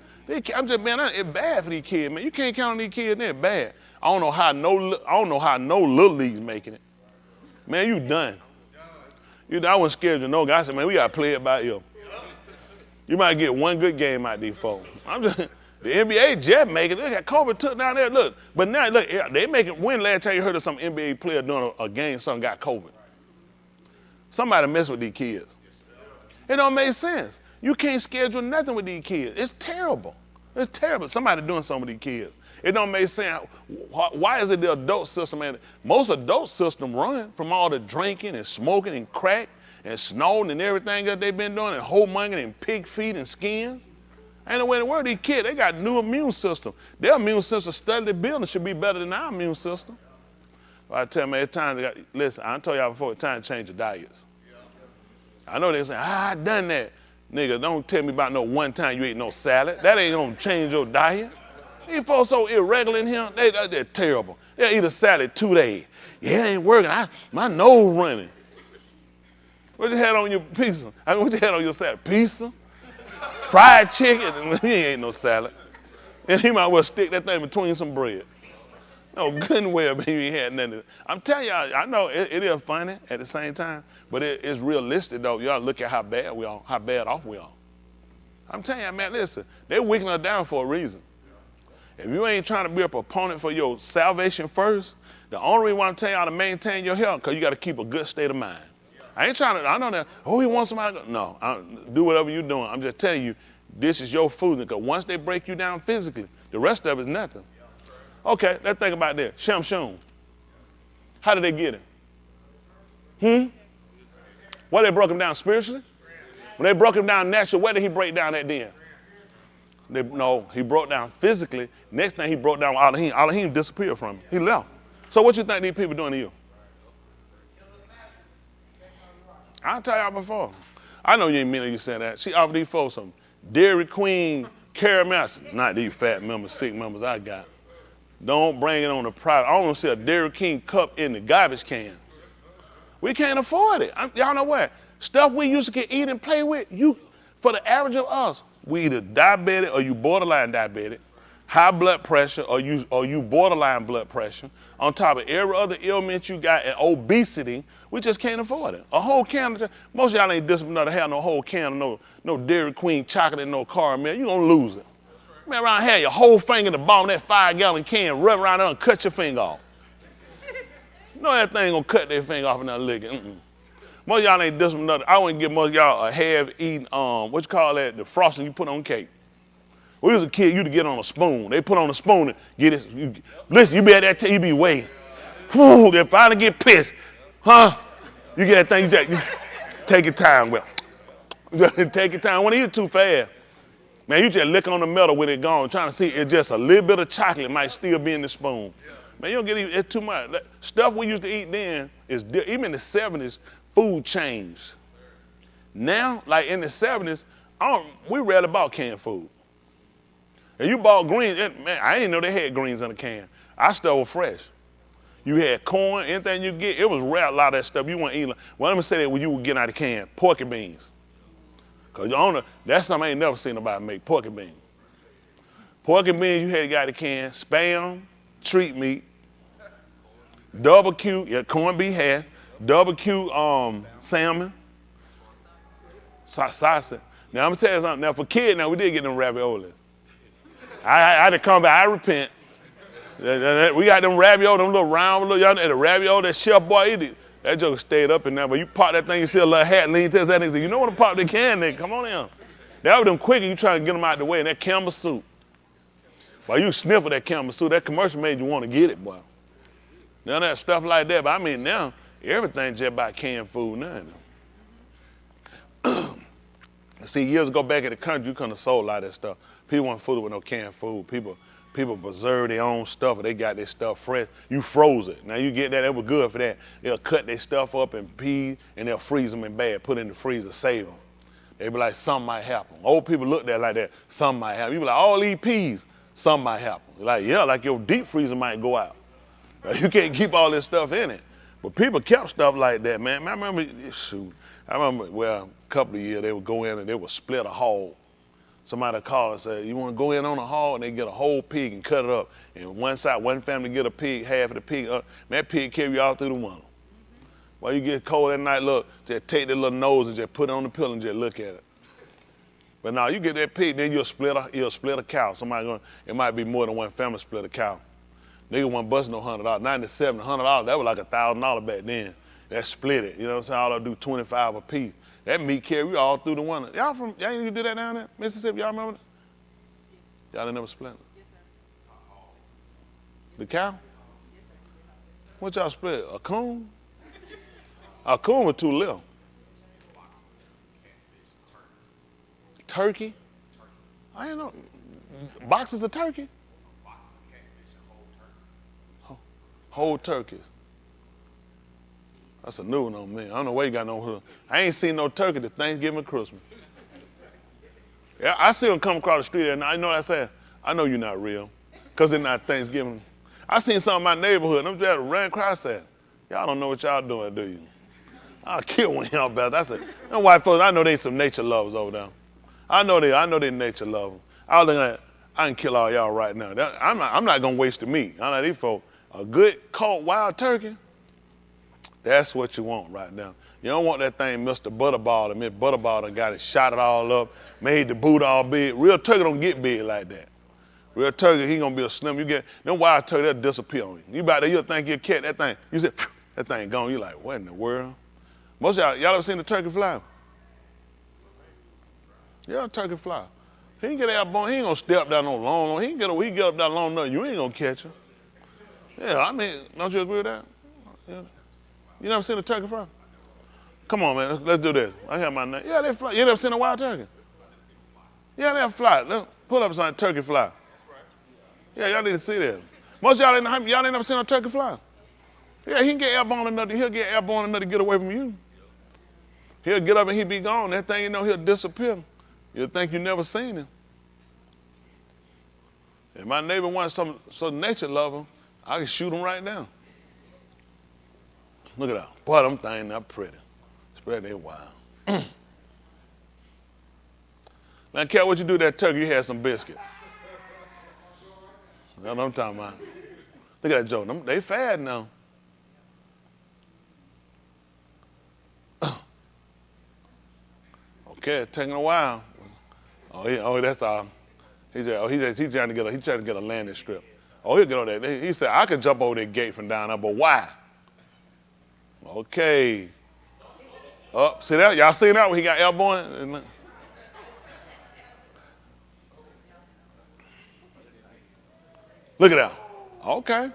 I'm just, man, it's bad for these kids, man. You can't count on these kids, they're bad. I don't know how no little league's making it. Man, you done. I wasn't scared to know. I said, man, we gotta play it by ear. You might get one good game out of these folks. The NBA just making it. They got COVID took down there. Look, but now look, they making. When last time you heard of some NBA player doing a game, something got COVID? Somebody mess with these kids. It don't make sense. You can't schedule nothing with these kids. It's terrible. It's terrible. Somebody doing something with these kids. It don't make sense. Why is it the adult system? Man, most adult system run from all the drinking and smoking and crack and snorting and everything that they've been doing and whoremongering and pig feet and skins. Ain't no way in the world these kids, they got new immune system. Their immune system study building should be better than our immune system. I tell them, it's time to, listen, I told y'all before, it's time to change the diets. I know they say, I done that. Nigga, don't tell me about no one time you ate no salad. That ain't gonna change your diet. These folks so irregular in here, they're terrible. They'll eat a salad 2 days. Yeah, it ain't working, my nose running. What you had on your pizza? What you had on your salad? Pizza? Fried chicken? He ain't no salad. And he might well stick that thing between some bread. No, good and well, baby, he had nothing. I'm telling y'all, I know it is funny at the same time, but it's realistic though. Y'all look at how bad we are, how bad off we are. I'm telling y'all, man, listen, they're weakening us down for a reason. If you ain't trying to be a proponent for your salvation first, the only reason why I'm telling y'all to maintain your health, because you got to keep a good state of mind. I ain't trying to, I know that, oh, he wants somebody to go. No, do whatever you're doing. I'm just telling you, this is your food. Because once they break you down physically, the rest of it is nothing. Okay, let's think about this. Samson. How did they get him? Well, they broke him down spiritually? When they broke him down naturally, where did he break down at then? No, he broke down physically. Next thing he broke down with Elohim. Elohim disappeared from him. He left. So what you think these people doing to you? I'll tell y'all before. I know you ain't mean that you said that. She offered these folks some Dairy Queen caramel. Not these fat members, sick members I got. Don't bring it on the private. I don't want to see a Dairy King cup in the garbage can. We can't afford it. Y'all know what? Stuff we used to get eat and play with, for the average of us, we either diabetic or you borderline diabetic, high blood pressure or you borderline blood pressure, on top of every other ailment you got and obesity, we just can't afford it. A whole can of, most of y'all ain't disciplined enough to have no whole can of no Dairy Queen chocolate and no caramel. You gonna lose it. Man, around here, your whole finger in the bottom of that 5-gallon can, rub around there and cut your finger off. You know that thing gonna cut their finger off and not lick it. Most of y'all ain't disciplined enough. I wouldn't give most of y'all a half-eaten, what you call that, the frosting you put on cake. When we was a kid, you to get on a spoon. They put on a spoon and get it. Listen, you be at that table, you be waiting. Whew, they finally get pissed. Huh? You get that thing, you take your time with it. Take your time. When you eat too fast, man, you just lick on the metal when it gone, trying to see if just a little bit of chocolate might still be in the spoon. Man, you don't get it's too much. Stuff we used to eat then is even in the 70s, food changed. Now, like in the 70s, we rarely bought canned food. And you bought greens, man, I didn't know they had greens in a can. I stole fresh. You had corn, anything you get, it was rare, a lot of that stuff you weren't eating. Well, let me say that when you were getting out of the can, pork and beans. Because that's something I ain't never seen nobody make, pork and beans. Pork and beans, you had to get out of the can, spam, treat meat, double Q, corned beef hash, double Q salmon, sausage. Now, I'm going to tell you something. Now, for kids, we did get them raviolis. I had to come back. I repent. We got them ravioli, them little round, y'all know the ravioli, that chef boy eat it. That joke stayed up in there, but you pop that thing, you see a little hat, lean to that thing, say, you know what to pop the can, nigga, come on in. That was them quick, you trying to get them out the way, and that Campbell soup. While you sniffle that Campbell soup, that commercial made you want to get it, boy. None of that stuff like that, but I mean now, everything just about canned food now. See, years ago back in the country, you couldn't have sold a lot of that stuff. People want food with no canned food. People preserve their own stuff, or they got their stuff fresh. You froze it. Now you get that, was good for that. They'll cut their stuff up in peas, and they'll freeze them in bag, put it in the freezer, save them. They be like, something might happen. Old people look at it like that, something might happen. You be like, all these peas, something might happen. Like, yeah, like your deep freezer might go out. You can't keep all this stuff in it. But people kept stuff like that, man. I remember, a couple of years, they would go in and they would split a hog. Somebody called and said, you want to go in on a hog? And they get a whole pig and cut it up. And one side, one family get a pig, half of the pig up. Man, that pig carry you all through the winter. While you get cold at night, look, just take that little nose and just put it on the pillow and just look at it. But now you get that pig, then you'll split a cow. It might be more than one family split a cow. Nigga wasn't busting no $100. $97, $100, that was like $1,000 back then. That split it, you know what I'm saying? All I'll do 25 a piece. That meat carry you all through the winter. Y'all ain't do that down there, Mississippi? Y'all remember that? Y'all ain't never split it? The cow? What y'all split? A coon? A coon was too little. Turkey? I didn't know. Boxes of turkey? Whole turkeys. That's a new one on me. I don't know where you got no hood. I ain't seen no turkey to Thanksgiving or Christmas. Yeah, I see them come across the street and I know what I said. I know you're not real, because it's not Thanksgiving. I seen some in my neighborhood, and I'm just ran across that. Y'all don't know what y'all doing, do you? I'll kill one of y'all bad. I said, them white folks, I know they some nature lovers over there. I know they nature lovers. I was looking at, I can kill all y'all right now. I'm not gonna waste the meat. I know these folks. A good caught wild turkey, that's what you want right now. You don't want that thing Mr. Butterball, and Miss Butterball done got it, shot it all up, made the boot all big. Real turkey don't get big like that. Real turkey, he gonna be a slim. You get, them wild turkey, they'll disappear on you. You about there, you'll think you'll catch that thing. You say, that thing gone. You like, what in the world? Most of y'all ever seen a turkey fly? Yeah, a turkey fly. He ain't get airborne. He ain't gonna step down no long. He get up that long enough. You ain't gonna catch him. Yeah, I mean, don't you agree with that? Yeah. You never seen a turkey fly? Come on, man. Let's do this. I have my name. Yeah, they fly. You never seen a wild turkey? Yeah, they fly. Look, pull up something, turkey fly. Yeah, y'all need to see that. Most of y'all ain't never seen a turkey fly. Yeah, he can get airborne enough. He'll get airborne enough to get away from you. He'll get up and he'll be gone. That thing, you know, he'll disappear. You'll think you never seen him. If my neighbor wants some nature lover, I can shoot him right now. Look at that. Boy, them things are pretty. Spread they wild. Now, Cat, what you do to that turkey? You had some biscuit. That's what I'm talking about. Look at that Joe. They fad now. Okay, it's taking a while. Oh, that's all. He's trying to get a landing strip. Oh, he'll get on that. He said, I could jump over that gate from down there, but why? Okay. Up, see that? Y'all seen that when he got airborne? Look at that. Okay.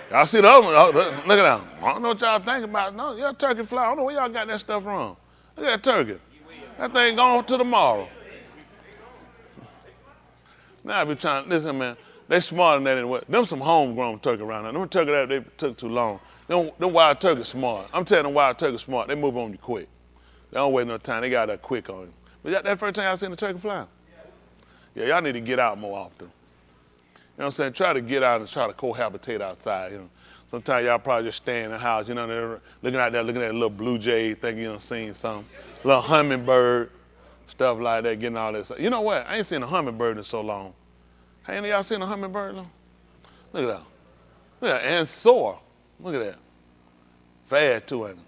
Y'all see the other one? Oh, look at that. I don't know what y'all think about. No, yeah, turkey fly. I don't know where y'all got that stuff from. Look at that turkey. That thing gone to tomorrow. Now I be trying, listen, man, they smarter than that anyway. Them some homegrown turkey around there. Them turkey that they took too long. Them wild turkeys smart. I'm telling them wild turkeys smart. They move on you quick. They don't wait no time. They got that quick on you. But that first time y'all seen the turkey fly? Yeah, y'all need to get out more often. You know what I'm saying? Try to get out and try to cohabitate outside. You know, sometimes y'all probably just stay in the house. You know, they're looking out there, looking at a little blue jay, thinking you done seen something. Little hummingbird, stuff like that, getting all this. You know what? I ain't seen a hummingbird in so long. Hey, any of y'all seen a hummingbird? Look at that. Look at that. And soar. Look at that. Fad too, ain't it?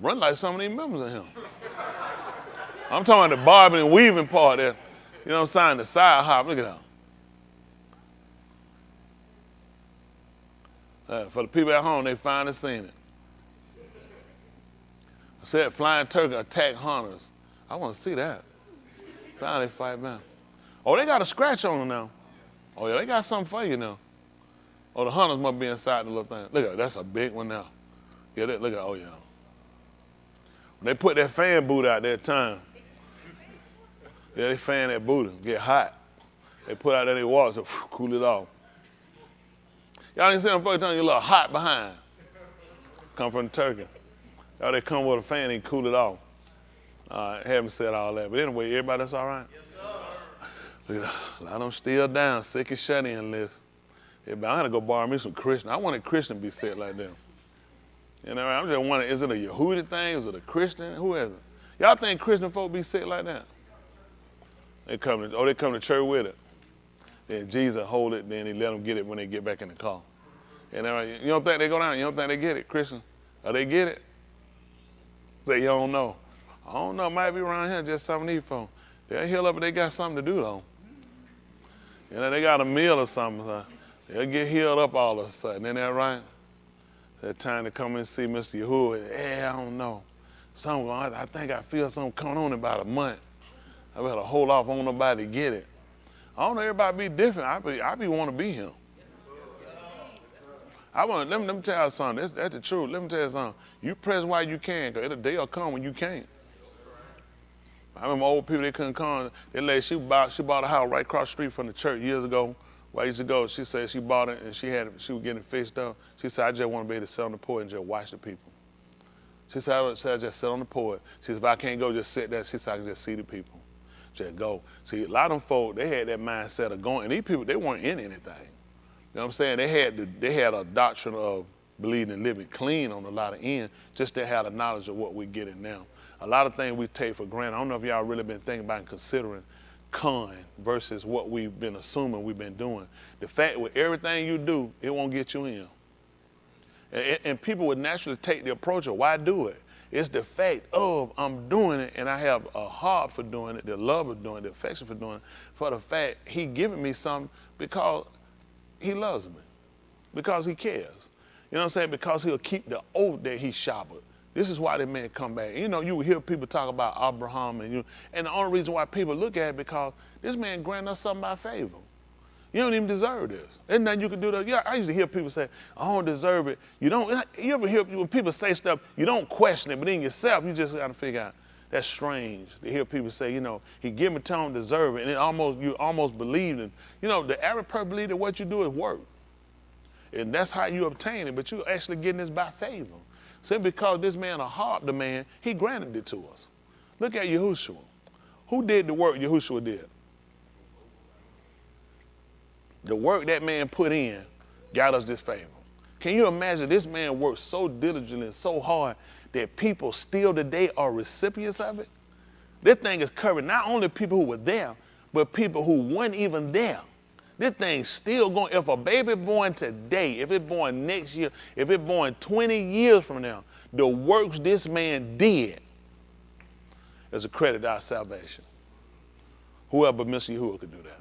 Run like some of these members of him. I'm talking about the bobbing and weaving part there. You know what I'm saying? The side hop. Look at that. For the people at home, they finally seen it. I said flying turkey attack hunters. I want to see that. Finally fight back. Oh, they got a scratch on them now. Oh, yeah, they got something for you now. Oh, the hunters must be inside the little thing. Look at that. That's a big one now. Yeah, look at that. Oh, yeah. When they put that fan boot out that time, yeah, they fan that boot, get hot. They put out there, they walk, so cool it off. Y'all didn't see them folks telling you a little hot behind. Come from the turkey. Y'all, they come with a fan and cool it off. Haven't said all that. But anyway, everybody that's all right? Yes, sir. Look at that. A lot of them still down, sick and shut-in list. Yeah, but I'm going to go borrow me some Christian. I wanted Christian to be sick like them. You know, I'm just wondering, is it a Yehudi thing? Is it a Christian? Who is it? Y'all think Christian folk be sick like that? They come to church with it. Then Jesus hold it, then he let them get it when they get back in the car. And you don't think they go down? You don't think they get it, Christian? Or they get it? Say you don't know. I don't know, might be around here just some of these folks. They'll heal up and they got something to do though. You know, they got a meal or something. So they'll get healed up all of a sudden. Isn't that right? That time to come and see Mr. Yahuwah. Yeah, I don't know. I think I feel something coming on in about a month. I better hold off on nobody to get it. I don't know, everybody be different. I be want to be him. Let me tell you something. That's the truth. Let me tell you something. You press while you can, because the day will come when you can't. I remember old people, they couldn't come. That lady, she bought a house right across the street from the church years ago. Where I used to go, she said she bought it and she was getting it fixed up. She said, I just want to be able to sit on the porch and just watch the people. She said, I just sit on the porch. She said, if I can't go, just sit there. She said, I can just see the people. Just go. See, a lot of them folk, they had that mindset of going, and these people, they weren't in anything. You know what I'm saying? They had a doctrine of believing and living clean on a lot of ends, just to have the knowledge of what we're getting now. A lot of things we take for granted. I don't know if y'all really been thinking about and considering con versus what we've been assuming we've been doing. The fact with everything you do, it won't get you in. And people would naturally take the approach of why do it? It's the fact of I'm doing it and I have a heart for doing it, the love of doing it, the affection for doing it, for the fact he giving me something because he loves me, because he cares. You know what I'm saying? Because he'll keep the oath that he shobbered. This is why that man come back. You know, you will hear people talk about Abraham and the only reason why people look at it because this man granted us something by favor. You don't even deserve this. There's nothing you can do. Yeah, I usually hear people say, I don't deserve it. You ever hear when people say stuff, you don't question it, but in yourself, you just got to figure out, that's strange to hear people say, you know, he give me time to deserve it, and you almost believe it. You know, the average person believes that what you do is work. And that's how you obtain it, but you're actually getting this by favor. Simply because this man a hard the man, he granted it to us. Look at Yahushua. Who did the work Yahushua did? The work that man put in got us this favor. Can you imagine this man worked so diligently and so hard that people still today are recipients of it? This thing is covering not only people who were there, but people who weren't even there. This thing's still going. If a baby born today, if it's born next year, if it's born 20 years from now, the works this man did is a credit to our salvation. Whoever but Mr. Yahuwah could do that.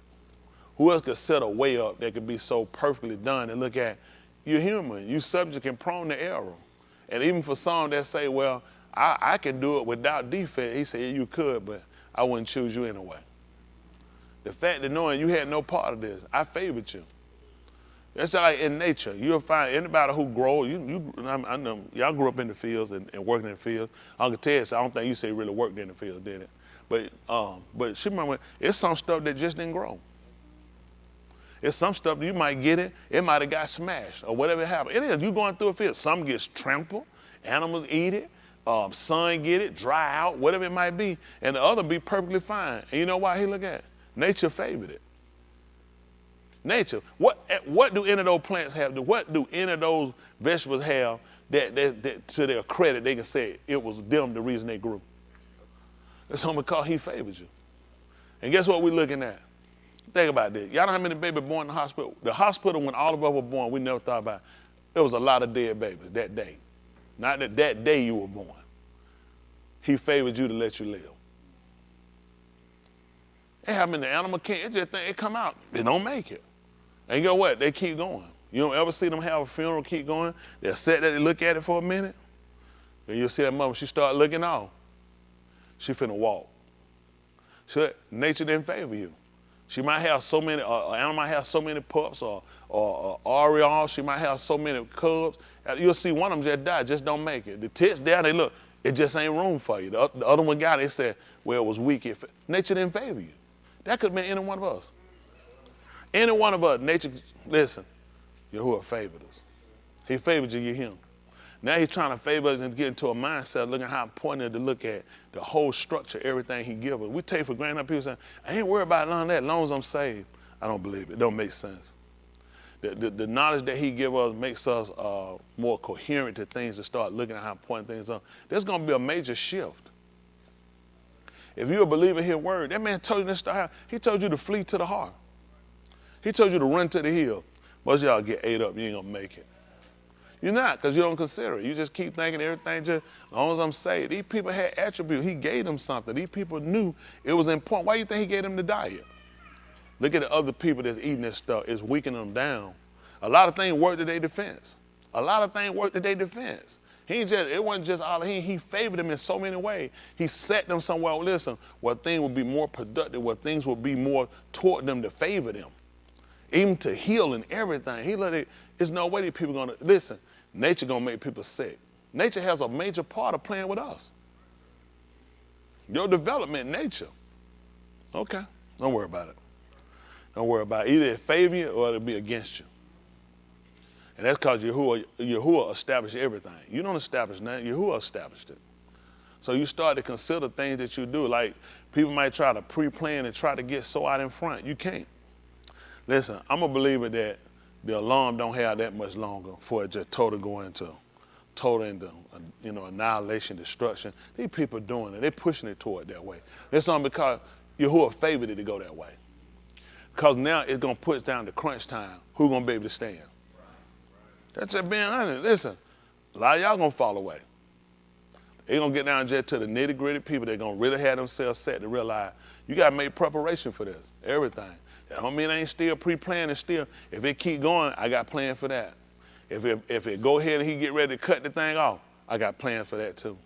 Who else could set a way up that could be so perfectly done and look at, you're human, you're subject and prone to error. And even for some that say, well, I can do it without defect, he said, yeah, you could, but I wouldn't choose you anyway. The fact that knowing you had no part of this, I favored you. That's just like in nature. You'll find anybody who grows, I know y'all grew up in the fields and working in the fields. Uncle Ted said, I don't think you say really worked in the fields, did it? But she remember, it's some stuff that just didn't grow. It's some stuff you might get it might have got smashed or whatever happened. It is, you going through a field, some gets trampled, animals eat it, sun get it, dry out, whatever it might be, and the other be perfectly fine. And you know why he look at it? Nature favored it. Nature. What do any of those plants have? What do any of those vegetables have that to their credit they can say it was them the reason they grew? It's only because he favored you. And guess what we're looking at? Think about this. Y'all know how many babies born in the hospital? The hospital, when all of us were born, we never thought about it. There was a lot of dead babies that day. Not that day you were born. He favored you to let you live. It happened in the animal kingdom. It just think it come out. They don't make it. And you know what? They keep going. You don't ever see them have a funeral, keep going. They'll sit there, they look at it for a minute. Then you'll see that mother, she start looking off. She finna walk. Nature didn't favor you. She might have so many, an animal might have so many pups or Oriole. She might have so many cubs. You'll see one of them just die, just don't make it. The tits there, they look, it just ain't room for you. The other one got it, they said, well, it was weak. Nature didn't favor you. That could have been any one of us. Any one of us, nature, listen, Yahuwah favored us. He favored you, you're him. Now he's trying to favor us and get into a mindset, looking how important it is to look at the whole structure, everything he gives us. We take for granted, people saying, I ain't worried about none of that as long as I'm saved. I don't believe it. It don't make sense. The knowledge that he gives us makes us more coherent to things to start looking at how important things are. There's going to be a major shift. If you're a believer in his word, that man told you this stuff. He told you to flee to the heart. He told you to run to the hill. Most of y'all get ate up, you ain't going to make it. You're not, because you don't consider it. You just keep thinking everything just, as long as I'm saved. These people had attributes. He gave them something. These people knew it was important. Why do you think he gave them the diet? Look at the other people that's eating this stuff. It's weakening them down. A lot of things work to their defense. A lot of things work to their defense. It wasn't just all he favored them in so many ways. He set them somewhere, listen, where things would be more productive, where things would be more toward them to favor them. Even to heal and everything. There's no way these people gonna, listen, nature gonna make people sick. Nature has a major part of playing with us. Your development, nature. Okay, don't worry about it. Don't worry about it. Either it favor you or it'll be against you. And that's because Yahuwah established everything. You don't establish nothing, Yahuwah established it. So you start to consider things that you do, like people might try to pre-plan and try to get so out in front. You can't. Listen, I'm a believer that the alarm don't have that much longer for it just go into annihilation, destruction. These people are doing it. They're pushing it toward that way. It's only because Yahuwah favored it to go that way. Because now it's going to put down the crunch time. Who's going to be able to stand? That's just being honest. Listen, a lot of y'all going to fall away. They're going to get down just to the nitty-gritty people. They're going to really have themselves set to realize you got to make preparation for this, everything. That don't mean I ain't still pre-planned and still, if it keep going, I got planned for that. If it go ahead and he get ready to cut the thing off, I got plans for that too.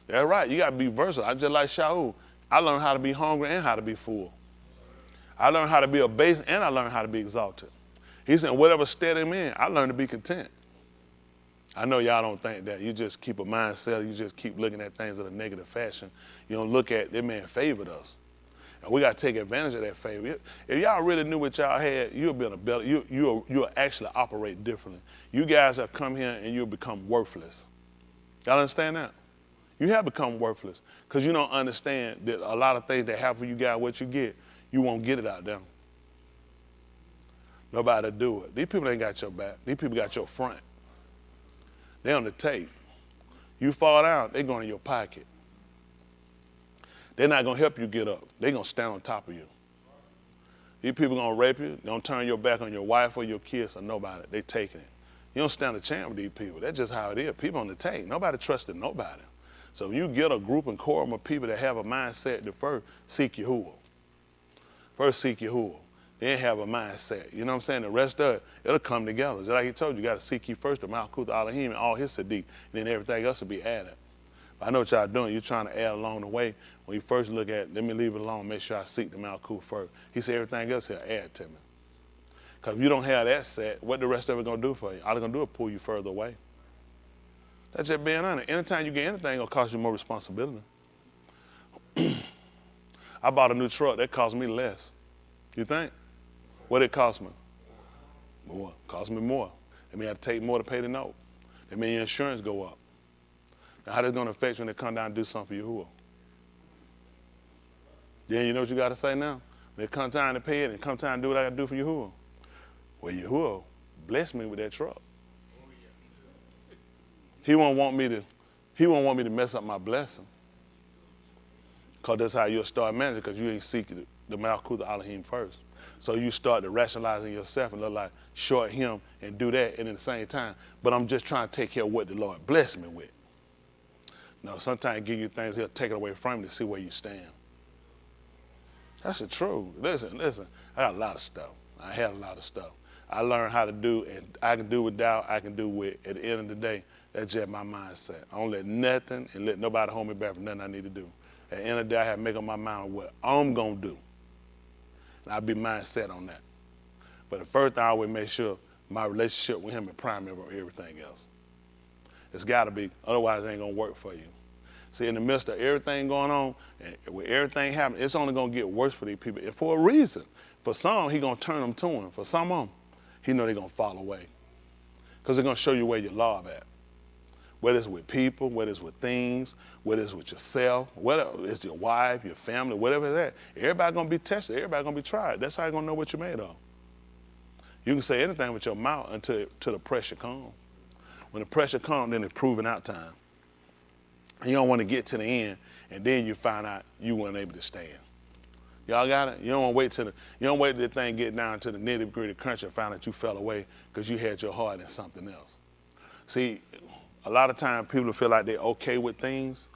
That's right, you gotta be versatile. I just like Shaul. I learned how to be hungry and how to be full. I learned how to be abased and I learned how to be exalted. He said, whatever state I'm in, I learned to be content. I know y'all don't think that. You just keep a mindset, you just keep looking at things in a negative fashion. You don't look at, that man favored us. And we got to take advantage of that favor. If y'all really knew what y'all had, you'll be in a better, you'll actually operate differently. You guys have come here and you'll become worthless. Y'all understand that? You have become worthless because you don't understand that a lot of things that happen for you guys, what you get, you won't get it out there. Nobody do it. These people ain't got your back. These people got your front. They on the tape. You fall down, they going in your pocket. They're not gonna help you get up. They're gonna stand on top of you. These people gonna rape you, don't turn your back on your wife or your kids or nobody. They taking it. You don't stand a chance with these people. That's just how it is. People on the tape. Nobody trusted nobody. So if you get a group and quorum of people that have a mindset to first seek Yahuwah. First seek Yahuwah. Then have a mindset. You know what I'm saying? The rest of it, it'll come together. Just like he told you, you got to seek ye first the Malkuth Elohim and all his Sadiq, and then everything else will be added. But I know what y'all doing. You're trying to add along the way. When you first look at, let me leave it alone, make sure I seek the Malkuth first. He said everything else he'll add to me. Because if you don't have that set, what the rest of it going to do for you? All they're going to do is pull you further away. That's just being honest. Anytime you get anything, it's going to cost you more responsibility. I bought a new truck. That cost me less. You think? What it cost me? More. Cost me more. That means I have to take more to pay the note. That means your insurance go up. Now, how that's going to affect you when they come down and do something for Yahuwah? Then you know what you got to say now? When it come time to pay it and come time to do what I got to do for Yahuwah. Well, Yahuwah bless me with that truck. He won't want me to mess up my blessing. Because that's how you'll start managing, because you ain't seeking the Malkuth Elohim first. So you start to rationalizing yourself and look like short him and do that, and at the same time, but I'm just trying to take care of what the Lord blessed me with. No, sometimes he give you things, he'll take it away from you to see where you stand. That's the truth. Listen, I got a lot of stuff. I had a lot of stuff. I learned how to do, and I can do without, I can do with. At the end of the day, that's just my mindset. I don't let nothing and let nobody hold me back from nothing I need to do. At the end of the day, I have to make up my mind on what I'm going to do. And I'll be mindset on that. But the first thing I always make sure my relationship with him is primary over everything else. It's got to be, otherwise it ain't going to work for you. See, in the midst of everything going on, and with everything happening, it's only going to get worse for these people, and for a reason. For some, he's going to turn them to him. For some of them, he know they're going to fall away. Because they're going to show you where your love at. Whether it's with people, whether it's with things, whether it's with yourself, whether it's your wife, your family, whatever it's at. Everybody going to be tested. Everybody going to be tried. That's how you're going to know what you're made of. You can say anything with your mouth until the pressure comes. When the pressure comes, then it's proving out time. And you don't want to get to the end, and then you find out you weren't able to stand. Y'all got it? You don't wait till the thing get down to the nitty-gritty crunch and find out you fell away because you had your heart in something else. See, a lot of times people feel like they're okay with things.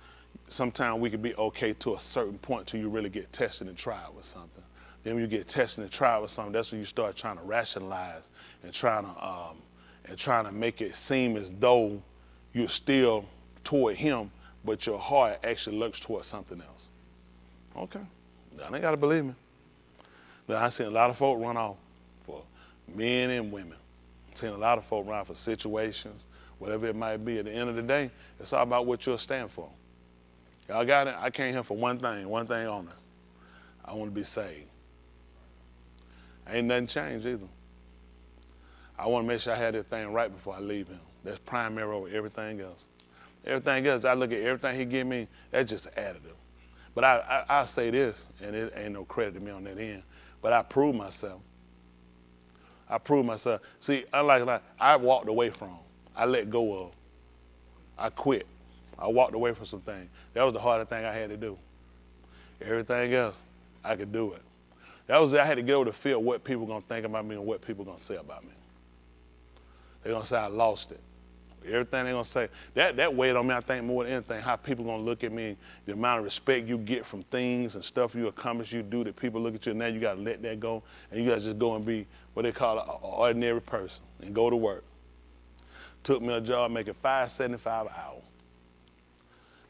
Sometimes we can be okay to a certain point till you really get tested and tried with something. Then when you get tested and tried with something, that's when you start trying to rationalize and trying to make it seem as though you're still toward him, but your heart actually looks towards something else. Okay, y'all ain't gotta believe me. But I've seen a lot of folk run off for men and women. I've seen a lot of folk run off for situations, whatever it might be. At the end of the day, it's all about what you'll stand for. Y'all got it? I came here for one thing only. I want to be saved. Ain't nothing changed either. I want to make sure I have this thing right before I leave him. That's primary over everything else. Everything else, I look at everything he give me, that's just additive. But I say this, and it ain't no credit to me on that end, but I prove myself. See, unlike that, I walked away from, I let go of, I quit. I walked away from some things. That was the hardest thing I had to do. Everything else, I could do it. I had to get over the fear of what people gonna think about me and what people gonna say about me. They're gonna say I lost it. Everything they're gonna say, that weighed on me, I think, more than anything, how people gonna look at me, the amount of respect you get from things and stuff you accomplish, you do, that people look at you, and now you gotta let that go, and you gotta just go and be what they call an ordinary person and go to work. Took me a job making $5.75 an hour.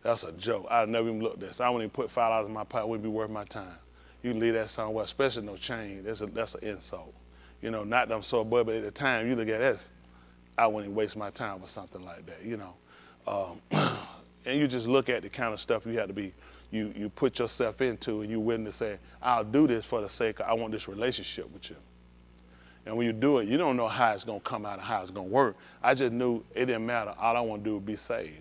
That's a joke. I never even looked at this. I wouldn't even put $5 in my pocket. It wouldn't be worth my time. You can leave that somewhere, especially no change. That's an insult. You know, not that I'm so above, but at the time you look at this, I wouldn't even waste my time with something like that, you know. And you just look at the kind of stuff you have to be, you put yourself into, and you're willing to say, I'll do this for the sake of, I want this relationship with you. And when you do it, you don't know how it's going to come out and how it's going to work. I just knew it didn't matter. All I want to do is be saved.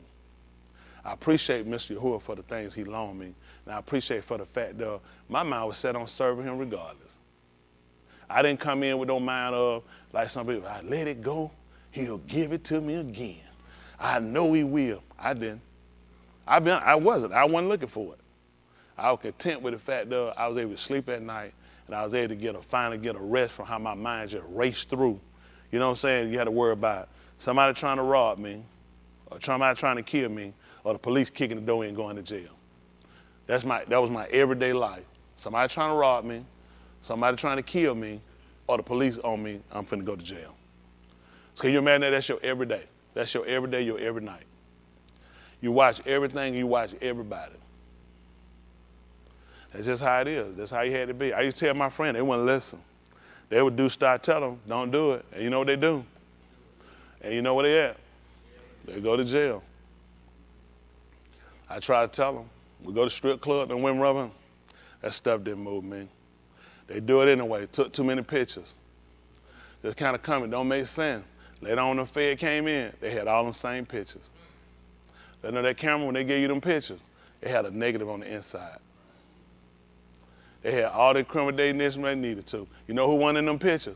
I appreciate Mr. Yahuwah for the things he loaned me. And I appreciate for the fact that my mind was set on serving him regardless. I didn't come in with no mind of, like some people, I let it go, he'll give it to me again. I know he will. I didn't. I wasn't looking for it. I was content with the fact that I was able to sleep at night, and I was able to finally get a rest from how my mind just raced through. You know what I'm saying? You had to worry about somebody trying to rob me, or somebody trying to kill me, or the police kicking the door in and going to jail. That was my everyday life. Somebody trying to rob me, somebody trying to kill me, or the police on me, I'm finna go to jail. So can you imagine that? That's your everyday. That's your everyday, your every night. You watch everything, you watch everybody. That's just how it is. That's how you had to be. I used to tell my friend, they wouldn't listen. They would start telling them, don't do it. And you know what they do? And you know where they at? They go to jail. I try to tell them, we go to strip club and women rubbing. That stuff didn't move me. They do it anyway. Took too many pictures. Just kind of coming, don't make sense. Later on, the Fed came in, they had all them same pictures. They know that camera, when they gave you them pictures, they had a negative on the inside. They had all the incrimination they needed to. You know who won in them pictures?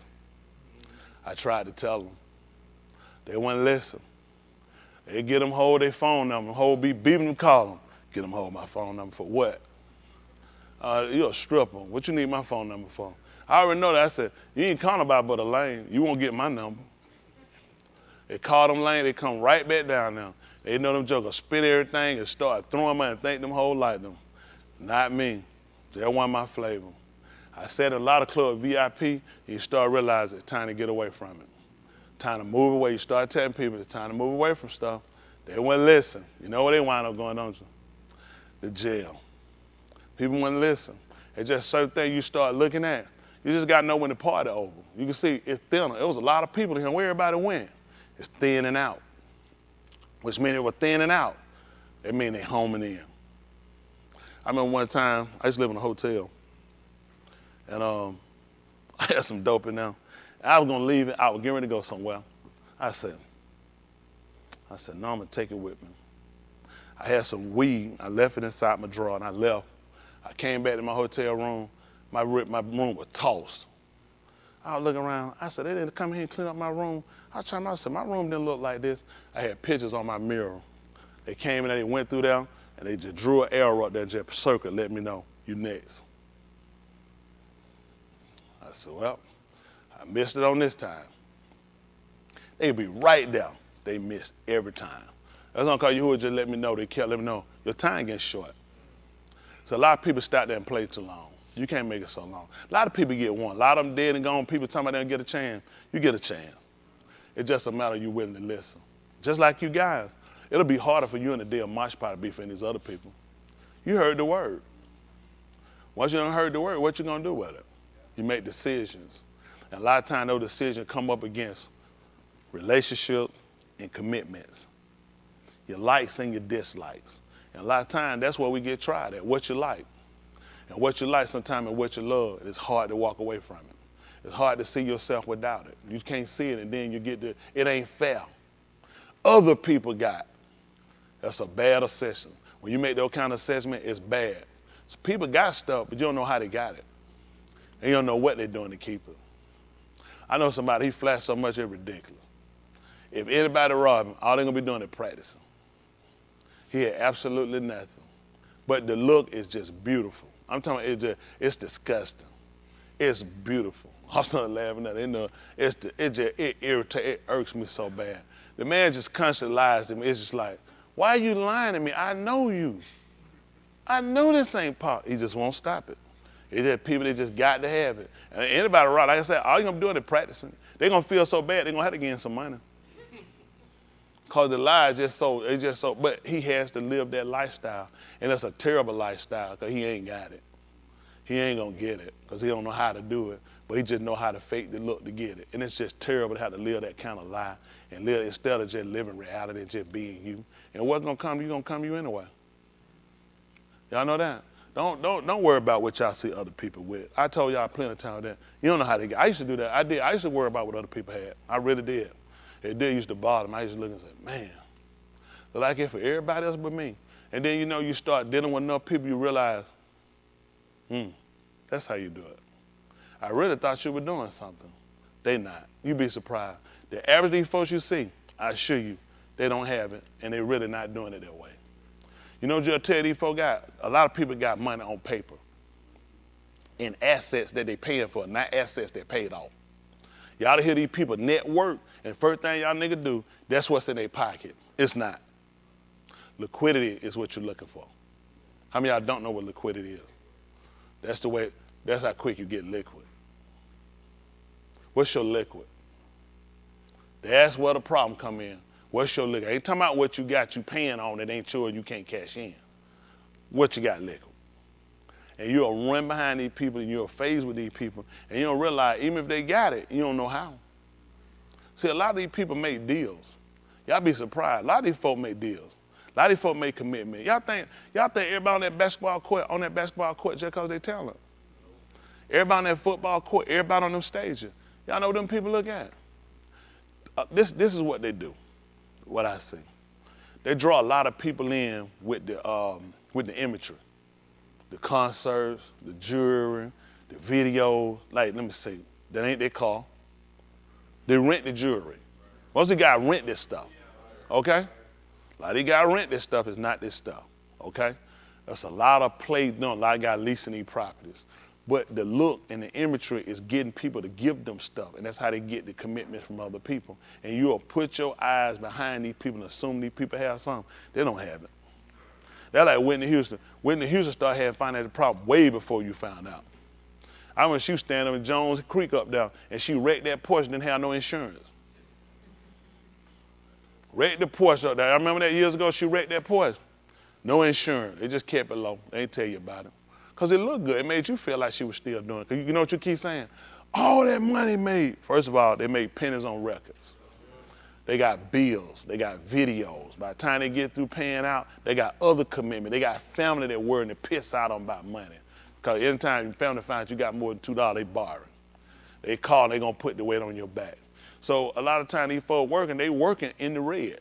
I tried to tell them. They wouldn't listen. They get them hold their phone number, beep them, call them. Get them hold my phone number for what? You're a stripper. What you need my phone number for? I already know that. I said, you ain't calling about but a lane. You won't get my number. They call them lane, they come right back down now. They know them jokers spit everything and start throwing them and think them whole like them. Not me. That wasn't my flavor. I said in a lot of club VIP, you start realizing it's time to get away from it. Time to move away. You start telling people it's time to move away from stuff. They wouldn't listen. You know where they wind up going, don't you? The jail. People wouldn't listen. It's just certain things you start looking at. You just got to know when the party over. You can see it's thinner. It was a lot of people here. Where everybody went? It's thinning out. Which means it was thinning out. It means they homing in. I remember one time, I used to live in a hotel. And I had some dope in there. And I was going to leave it. I was getting ready to go somewhere. I said, no, I'm going to take it with me. I had some weed. I left it inside my drawer, and I left. I came back to my hotel room. My room was tossed. I was looking around. I said, they didn't come here and clean up my room. I said, my room didn't look like this. I had pictures on my mirror. They came in there, they went through there, and they just drew an arrow up there, just circle, let me know, you next. I said, well, I missed it on this time. They'd be right there. They missed every time. That's not because Yahuwah just let me know. They kept letting me know, your time getting short. So a lot of people stop there and play too long. You can't make it so long. A lot of people get one. A lot of them dead and gone. People talking about they don't get a chance. You get a chance. It's just a matter of you willing to listen. Just like you guys. It'll be harder for you in the day of mosh pot to be for these other people. You heard the word. Once you done heard the word, what you gonna do with it? You make decisions. And a lot of times those decisions come up against relationships and commitments. Your likes and your dislikes. And a lot of times that's where we get tried at, what you like. And what you like sometimes and what you love, it's hard to walk away from it. It's hard to see yourself without it. You can't see it, and then you get to, it ain't fair. Other people got. That's a bad assessment. When you make that kind of assessment, it's bad. So people got stuff, but you don't know how they got it. And you don't know what they're doing to keep it. I know somebody, he flashed so much, it's ridiculous. If anybody robbed him, all they're going to be doing is practicing. He had absolutely nothing. But the look is just beautiful. I'm talking about it's disgusting. It's beautiful. I'm not laughing at it. You know, it irritates, it irks me so bad. The man just constantly lies to me. It's just like, why are you lying to me? I know you. I know this ain't pop. He just won't stop it. It's just people that just got to have it. And anybody rob, like I said, all you're going to be doing is practicing. They're going to feel so bad, they're going to have to gain some money. Cause the lie is just so, but he has to live that lifestyle. And it's a terrible lifestyle because he ain't got it. He ain't gonna get it because he don't know how to do it, but he just know how to fake the look to get it. And it's just terrible to have to live that kind of lie and live instead of just living reality and just being you. And what's gonna come to you gonna come to you anyway. Y'all know that? Don't worry about what y'all see other people with. I told y'all plenty of times that you don't know how they get. I used to do that. I used to worry about what other people had. I really did. It did used to bother me. I used to look and say, man, look like it for everybody else but me. And then you start dealing with enough people, you realize, that's how you do it. I really thought you were doing something. They not. You'd be surprised. The average these folks you see, I assure you, they don't have it, and they're really not doing it that way. You know what you'll tell these folks got? A lot of people got money on paper in assets that they paying for, not assets that paid off. Y'all to hear these people net worth, and first thing y'all niggas do, that's what's in their pocket. It's not. Liquidity is what you're looking for. How many of y'all don't know what liquidity is? That's how quick you get liquid. What's your liquid? That's where the problem come in. What's your liquid? I ain't talking about what you got you paying on that ain't sure you can't cash in. What you got liquid? And you'll run behind these people and you'll phase with these people and you don't realize even if they got it, you don't know how. See, a lot of these people make deals. Y'all be surprised. A lot of these folk make deals. A lot of these folk make commitment. Y'all think everybody on that basketball court just because they talent. Everybody on that football court, everybody on them stages. Y'all know what them people look at? This is what they do, what I see. They draw a lot of people in with the imagery. The concerts, the jewelry, the videos. Like, let me see, that ain't their car. They rent the jewelry. Most of the guys rent this stuff, okay? A lot of these guys rent this stuff, it's not this stuff, okay? That's a lot of play done, a lot of guys leasing these properties. But the look and the imagery is getting people to give them stuff, and that's how they get the commitment from other people. And you'll put your eyes behind these people and assume these people have something. They don't have it. They're like Whitney Houston. Whitney Houston started having financial problems way before you found out. I remember she was standing up in Jones Creek up there, and she wrecked that Porsche, didn't have no insurance. Wrecked the Porsche up there. I remember that years ago, she wrecked that Porsche. No insurance. They just kept it low. They ain't tell you about it. Because it looked good. It made you feel like she was still doing it. Because you know what you keep saying? All that money made. First of all, they made pennies on records. They got bills. They got videos. By the time they get through paying out, they got other commitment. They got family that worrying to piss out on about money. Because anytime your family finds you got more than $2, they borrowing. They call and they going to put the weight on your back. So a lot of times these folks working, they working in the red.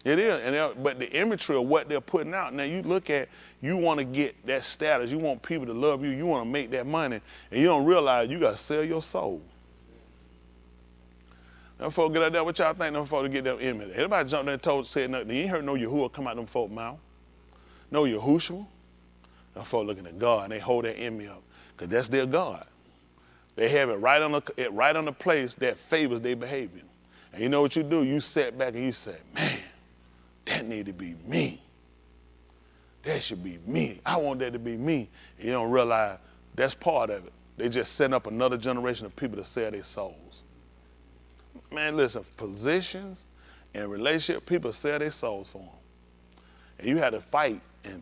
It is, but the imagery of what they're putting out, now you look at, you want to get that status, you want people to love you, you want to make that money, and you don't realize you got to sell your soul. Them folks get out there, what y'all think them folks to get them image? Everybody jumped there and said nothing. You ain't heard no Yahuwah come out them folks' mouth. No Yahushua. Them folks looking at God, and they hold that image up, because that's their God. They have it right on the place that favors their behavior. And you know what you do? You sit back and you say, man, that need to be me. That should be me. I want that to be me. And you don't realize that's part of it. They just setting up another generation of people to sell their souls. Man, listen, positions and relationship, people sell their souls for them. And you had to fight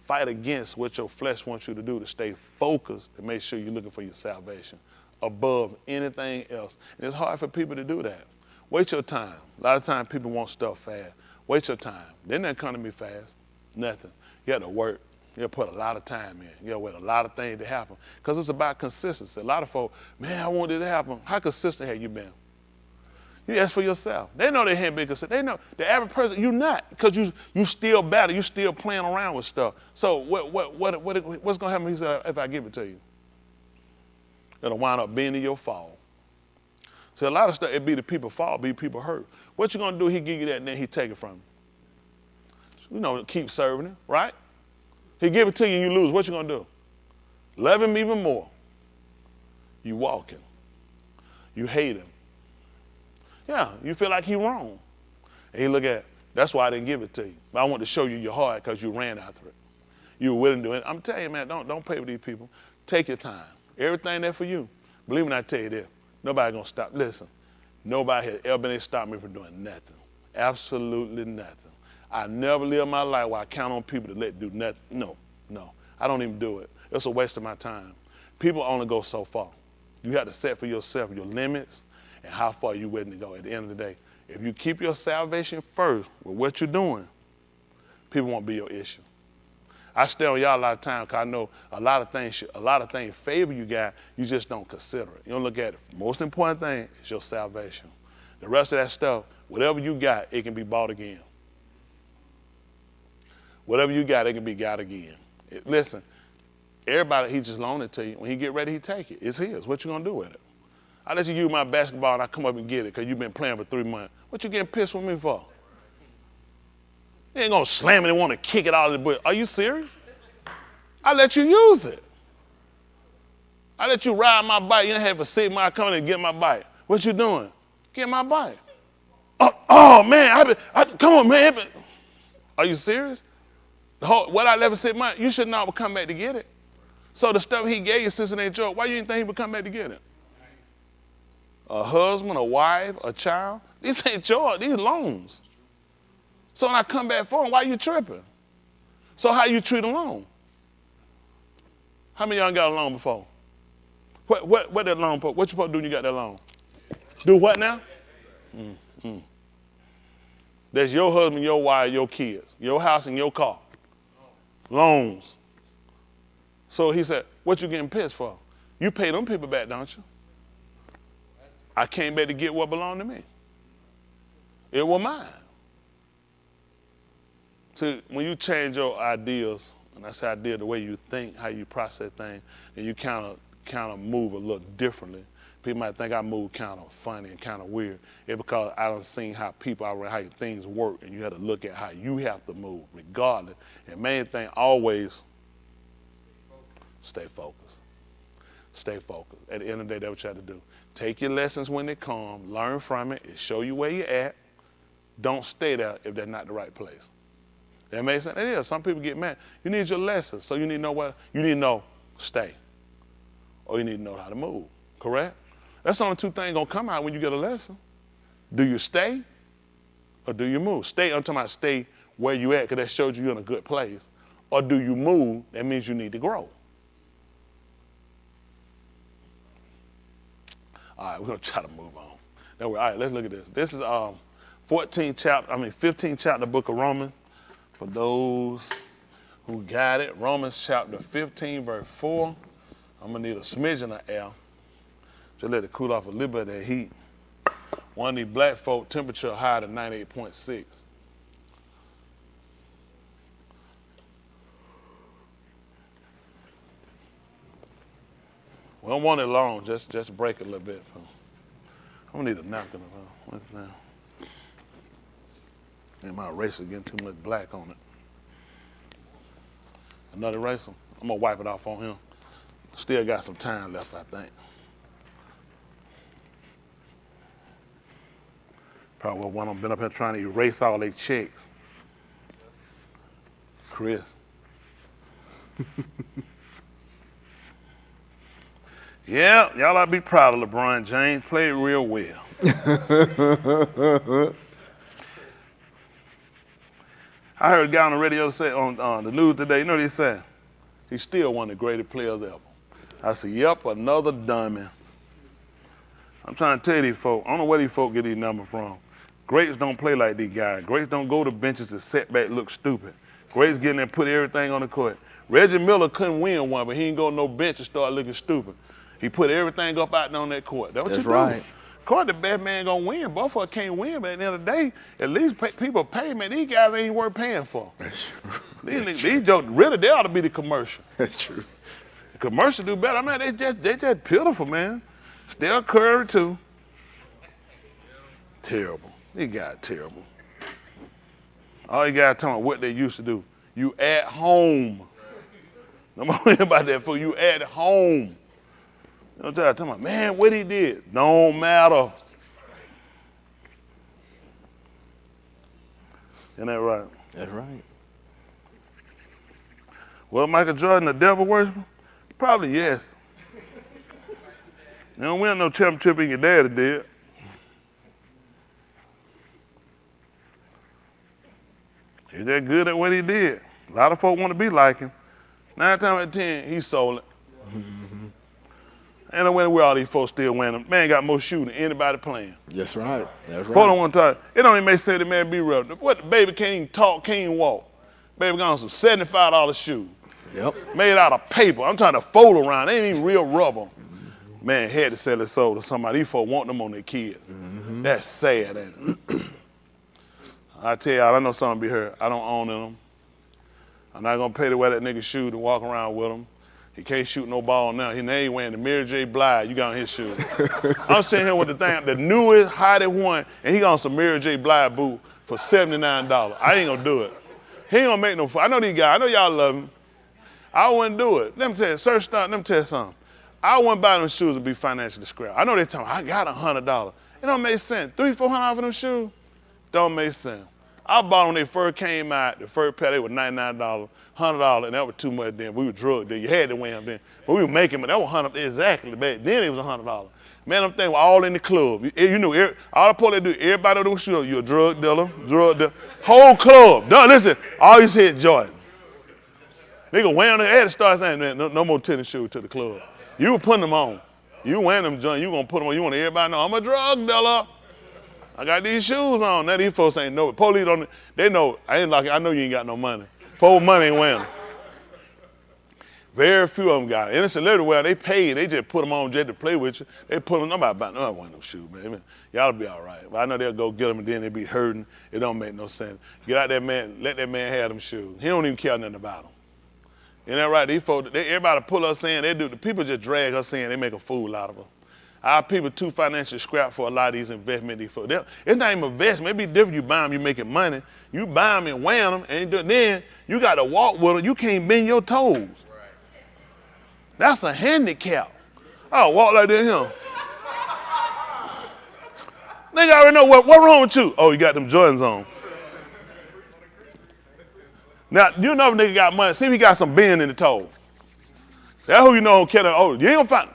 against what your flesh wants you to do to stay focused, to make sure you're looking for your salvation above anything else. And it's hard for people to do that. Wait your time. A lot of times people want stuff fast. Wait your time. Then that come to me fast. Nothing. You have to work. You have to put a lot of time in. You have to wait a lot of things to happen. Because it's about consistency. A lot of folks, man, I want this to happen. How consistent have you been? You ask for yourself. They know they haven't been consistent. They know the average person, you're not, because you still battle. You still playing around with stuff. So what's going to happen, he said, if I give it to you? It'll wind up being your fault. So a lot of stuff, it be the people fault, be people hurt. What you gonna do? He give you that, and then he take it from you. You know, keep serving him, right? He give it to you, and you lose. What you gonna do? Love him even more. You walking. You hate him. Yeah, you feel like he wrong. And he look at, that's why I didn't give it to you. But I want to show you your heart because you ran after it. You were willing to do it. I'm telling you, man, don't play with these people. Take your time. Everything there for you. Believe me when I tell you this. Nobody gonna stop. Listen, nobody has ever been able to stop me from doing nothing. Absolutely nothing. I never live my life where I count on people to let do nothing. No. I don't even do it. It's a waste of my time. People only go so far. You have to set for yourself your limits and how far you're willing to go at the end of the day. If you keep your salvation first with what you're doing, people won't be your issue. I stay on y'all a lot of time because I know a lot of things favor you guys, you just don't consider it. You don't look at it. The most important thing is your salvation. The rest of that stuff, whatever you got, it can be bought again. Whatever you got, it can be got again. Listen, everybody, he just loaned it to you. When he get ready, he take it. It's his. What you gonna do with it? I let you use my basketball and I come up and get it because you've been playing for 3 months. What you getting pissed with me for? You ain't gonna slam it and want to kick it out of the bush. Are you serious? I let you use it. I let you ride my bike. You ain't have a seat when I come in and get my bike. What you doing? Get my bike. Oh man, come on, man. Are you serious? What I left sit my, you should not would come back to get it. So the stuff he gave you, since it ain't yours, why you didn't think he would come back to get it? A husband, a wife, a child. These ain't yours, these loans. So when I come back for him, why you tripping? So how you treat a loan? How many of y'all got a loan before? What that loan for? What you supposed to do when you got that loan? Do what now? That's your husband, your wife, your kids, your house and your car. Loans. So he said, what you getting pissed for? You pay them people back, don't you? I came back to get what belonged to me. It was mine. See, when you change your ideas, and that's how I did the way you think, how you process things, and you kind of move a little differently. People might think I move kind of funny and kind of weird. It's because I done seen how how things work, and you have to look at how you have to move regardless. And main thing, always stay focused. Stay focused. At the end of the day, that's what you have to do. Take your lessons when they come, learn from it, show you where you're at. Don't stay there if that's not the right place. That makes sense? It is. Some people get mad. You need your lessons, so you need to know what, you need to know stay. Or you need to know how to move, correct? That's the only two things gonna come out when you get a lesson. Do you stay or do you move? Stay, I'm talking about stay where you at, because that shows you're in a good place. Or do you move? That means you need to grow. All right, we're gonna try to move on. All right, let's look at this. This is 15th chapter book of Romans. For those who got it, Romans chapter 15, verse 4. I'm gonna need a smidgen of air. Just let it cool off a little bit of that heat. One of these black folk, temperature high to 98.6. We don't want it long, just break it a little bit. I'm gonna need a napkin. What's now? And my eraser getting too much black on it. Another eraser? I'm gonna wipe it off on him. Still got some time left, I think. Probably one of them been up here trying to erase all their checks. Chris. Yeah, y'all ought to be proud of LeBron James. Played real well. I heard a guy on the radio say on the news today, you know what he said? He's still one of the greatest players ever. I said, yep, another dummy. I'm trying to tell you these folks, I don't know where these folks get these numbers from. Greats don't play like these guys. Greats don't go to benches to set back, look stupid. Greats get in there and put everything on the court. Reggie Miller couldn't win one, but he didn't go to no bench and start looking stupid. He put everything up out there on that court. That's what you do. Right. Of course, the best man gonna win. Both of us can't win, but at the end of the day, at least people pay, man. These guys ain't worth paying for. That's true. These jokes, really, they ought to be the commercial. That's true. The commercial do better. I mean, they just pitiful, man. Steph Curry too. Terrible. These guys terrible. All you guys talking about what they used to do. You at home. Nobody about that fool. You at home. You know what I'm talking about? Man, what he did don't matter. Isn't that right? That's right. Well, Michael Jordan, the devil worshiper? Probably yes. You don't win no championship and your daddy did. He's that good at what he did. A lot of folk want to be like him. 9 times out of 10, he sold it. And I wonder where all these folks still wearing them. Man got more shoes than anybody playing. That's right. That's right. Hold on one time. It don't even make sense that man be real. What, the baby can't even talk, can't even walk. Baby got on some $75 shoes. Yep. Made out of paper. I'm trying to fold around. They ain't even real rubber. Man had to sell his soul to somebody. These folks want them on their kids. That's sad, ain't it? I tell y'all, I know something be hurt. I don't own them. I'm not gonna pay to wear that nigga shoe to walk around with him. He can't shoot no ball now. He ain't wearing the Mary J. Blige. You got on his shoes. I'm sitting here with the thing, the newest, hottest one, and he got on some Mary J. Blige boot for $79. I ain't gonna do it. He ain't gonna make no fun. I know these guys. I know y'all love him. I wouldn't do it. Let me tell you, search stuff. Let me tell you something. I wouldn't buy them shoes to be financially scrapped. I know they tell me, I got $100. It don't make sense. $300-$400 for them shoes don't make sense. I bought them when they first came out. The first pair, they were $99, $100, and that was too much then. We were drugged then. You had to wear them then. But we were making them. That was $100 exactly. Back then it was $100. Man, them things were all in the club. You knew, all the police do, everybody do shoes. You're a drug dealer. Whole club. No, listen, all you said Jordan. Nigga wearing them, they had to start saying, man, no more tennis shoes to the club. You were putting them on. You wearing them, John, you gonna put them on. You want everybody to know, I'm a drug dealer. I got these shoes on. Now these folks ain't know it. Police don't, they know, I know you ain't got no money. Poor money ain't wearing them. Very few of them got it. And it's a little well, they paid, they just put them on just to play with you. They put them, nobody about, no, I want them shoes, man. Y'all be all right. But I know they'll go get them and then they be hurting. It don't make no sense. Get out that man, let that man have them shoes. He don't even care nothing about them. Isn't that right? These folks, everybody pull us in, they do, the people just drag us in, they make a fool out of us. Our people too financially scrapped for a lot of these investments. It's not even investment. It be different. You buy them, you making money. You buy them and wear them, and then you got to walk with them. You can't bend your toes. That's a handicap. I'll walk like this here. Nigga already know what wrong with you. Oh, you got them Jordans on. Now, you know if nigga got money. See if he got some bend in the toe. That's who you know don't care. Oh, you ain't gonna find.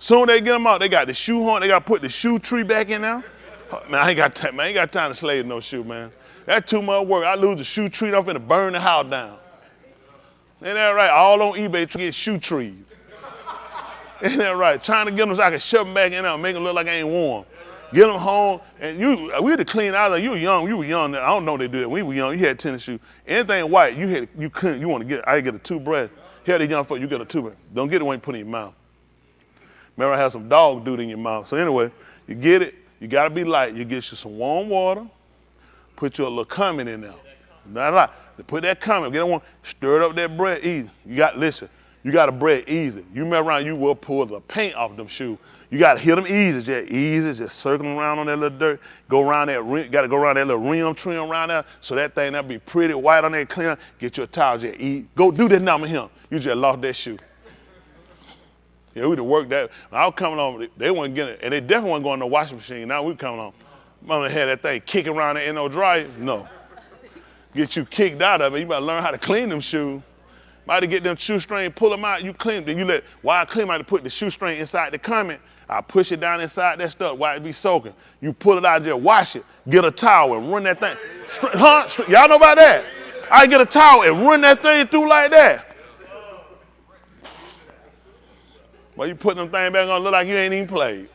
Soon they get them out, they got the shoe horn, they got to put the shoe tree back in now. Man, I ain't got time to slave no shoe, man. That's too much work. I lose the shoe tree, I'm finna burn the house down. Ain't that right? All on eBay to get shoe trees. Ain't that right? Trying to get them so I can shove them back in there and make them look like I ain't warm. Get them home, and we had to clean out. Like, you were young. I don't know they do that. When we were young, you had tennis shoes. Anything white, you want to get, I get a toothbrush. Here they young folks, you get a toothbrush. Don't get it when you put it in your mouth. Remember, I have some dog dude in your mouth. So anyway, you get it, you gotta be light. You get you some warm water, put your little comment in there. Not a lot. Put that comment, get one, stir it up that bread easy. You gotta bread easy. You remember around, you will pull the paint off them shoes. You gotta hit them easy, just circling around on that little dirt. Go around that rim, gotta go around that little rim trim around there, so that thing that'll be pretty white on that clean. Get your towel, just easy. Go do this now with him. You just lost that shoe. Yeah, we'd have worked that. When I was coming on, they weren't getting it, and they definitely weren't going to the washing machine. Now we coming on. Mama had that thing kicking around there in no dryer. No. Get you kicked out of it. You better learn how to clean them shoes. Might get them shoestring, pull them out, you clean them. Then while I clean, I might put the shoestring inside the comment. I push it down inside that stuff while it be soaking. You pull it out, just wash it. Get a towel and run that thing. Y'all know about that? I get a towel and run that thing through like that. Well, you put them things back on, look like you ain't even played.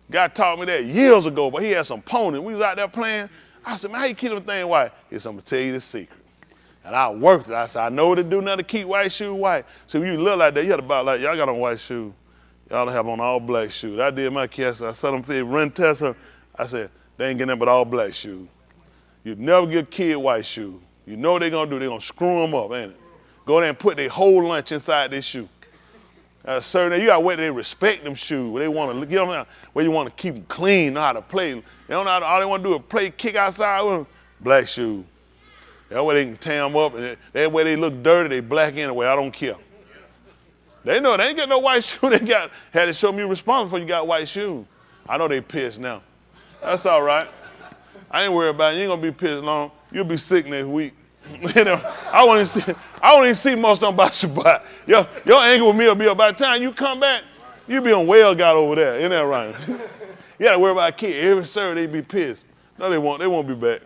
Guy taught me that years ago, but he had some pony. We was out there playing. I said, man, how you keep them things white? He said, I'm gonna tell you the secret. And I worked it. I said, I know what to do now to keep white shoes white. So when you look like that, you had about like, y'all got on white shoes. Y'all have on all black shoes. I did my cast. I saw them fit, run test her. I said, they ain't getting nothing but all black shoes. You never give a kid white shoes. You know what they're gonna do. They're gonna screw them up, ain't it? Go there and put their whole lunch inside this shoe. Sir, you got where they respect them shoes. Where they want to get them out, where you want to keep them clean, know how to play. They don't know all they want to do is play, kick outside with them. Black shoes. That way they can tear them up, and that way they look dirty, they black anyway. I don't care. They know they ain't got no white shoe. They had to show me responsible before you got white shoes. I know they pissed now. That's all right. I ain't worried about it. You ain't gonna be pissed long. You'll be sick next week. You know, I won't even see most of them about you, but your anger with me will be by the time you come back, you be on well got over there. Isn't that right? You gotta worry about a kid. Every Saturday they be pissed. No, they won't. They won't be back.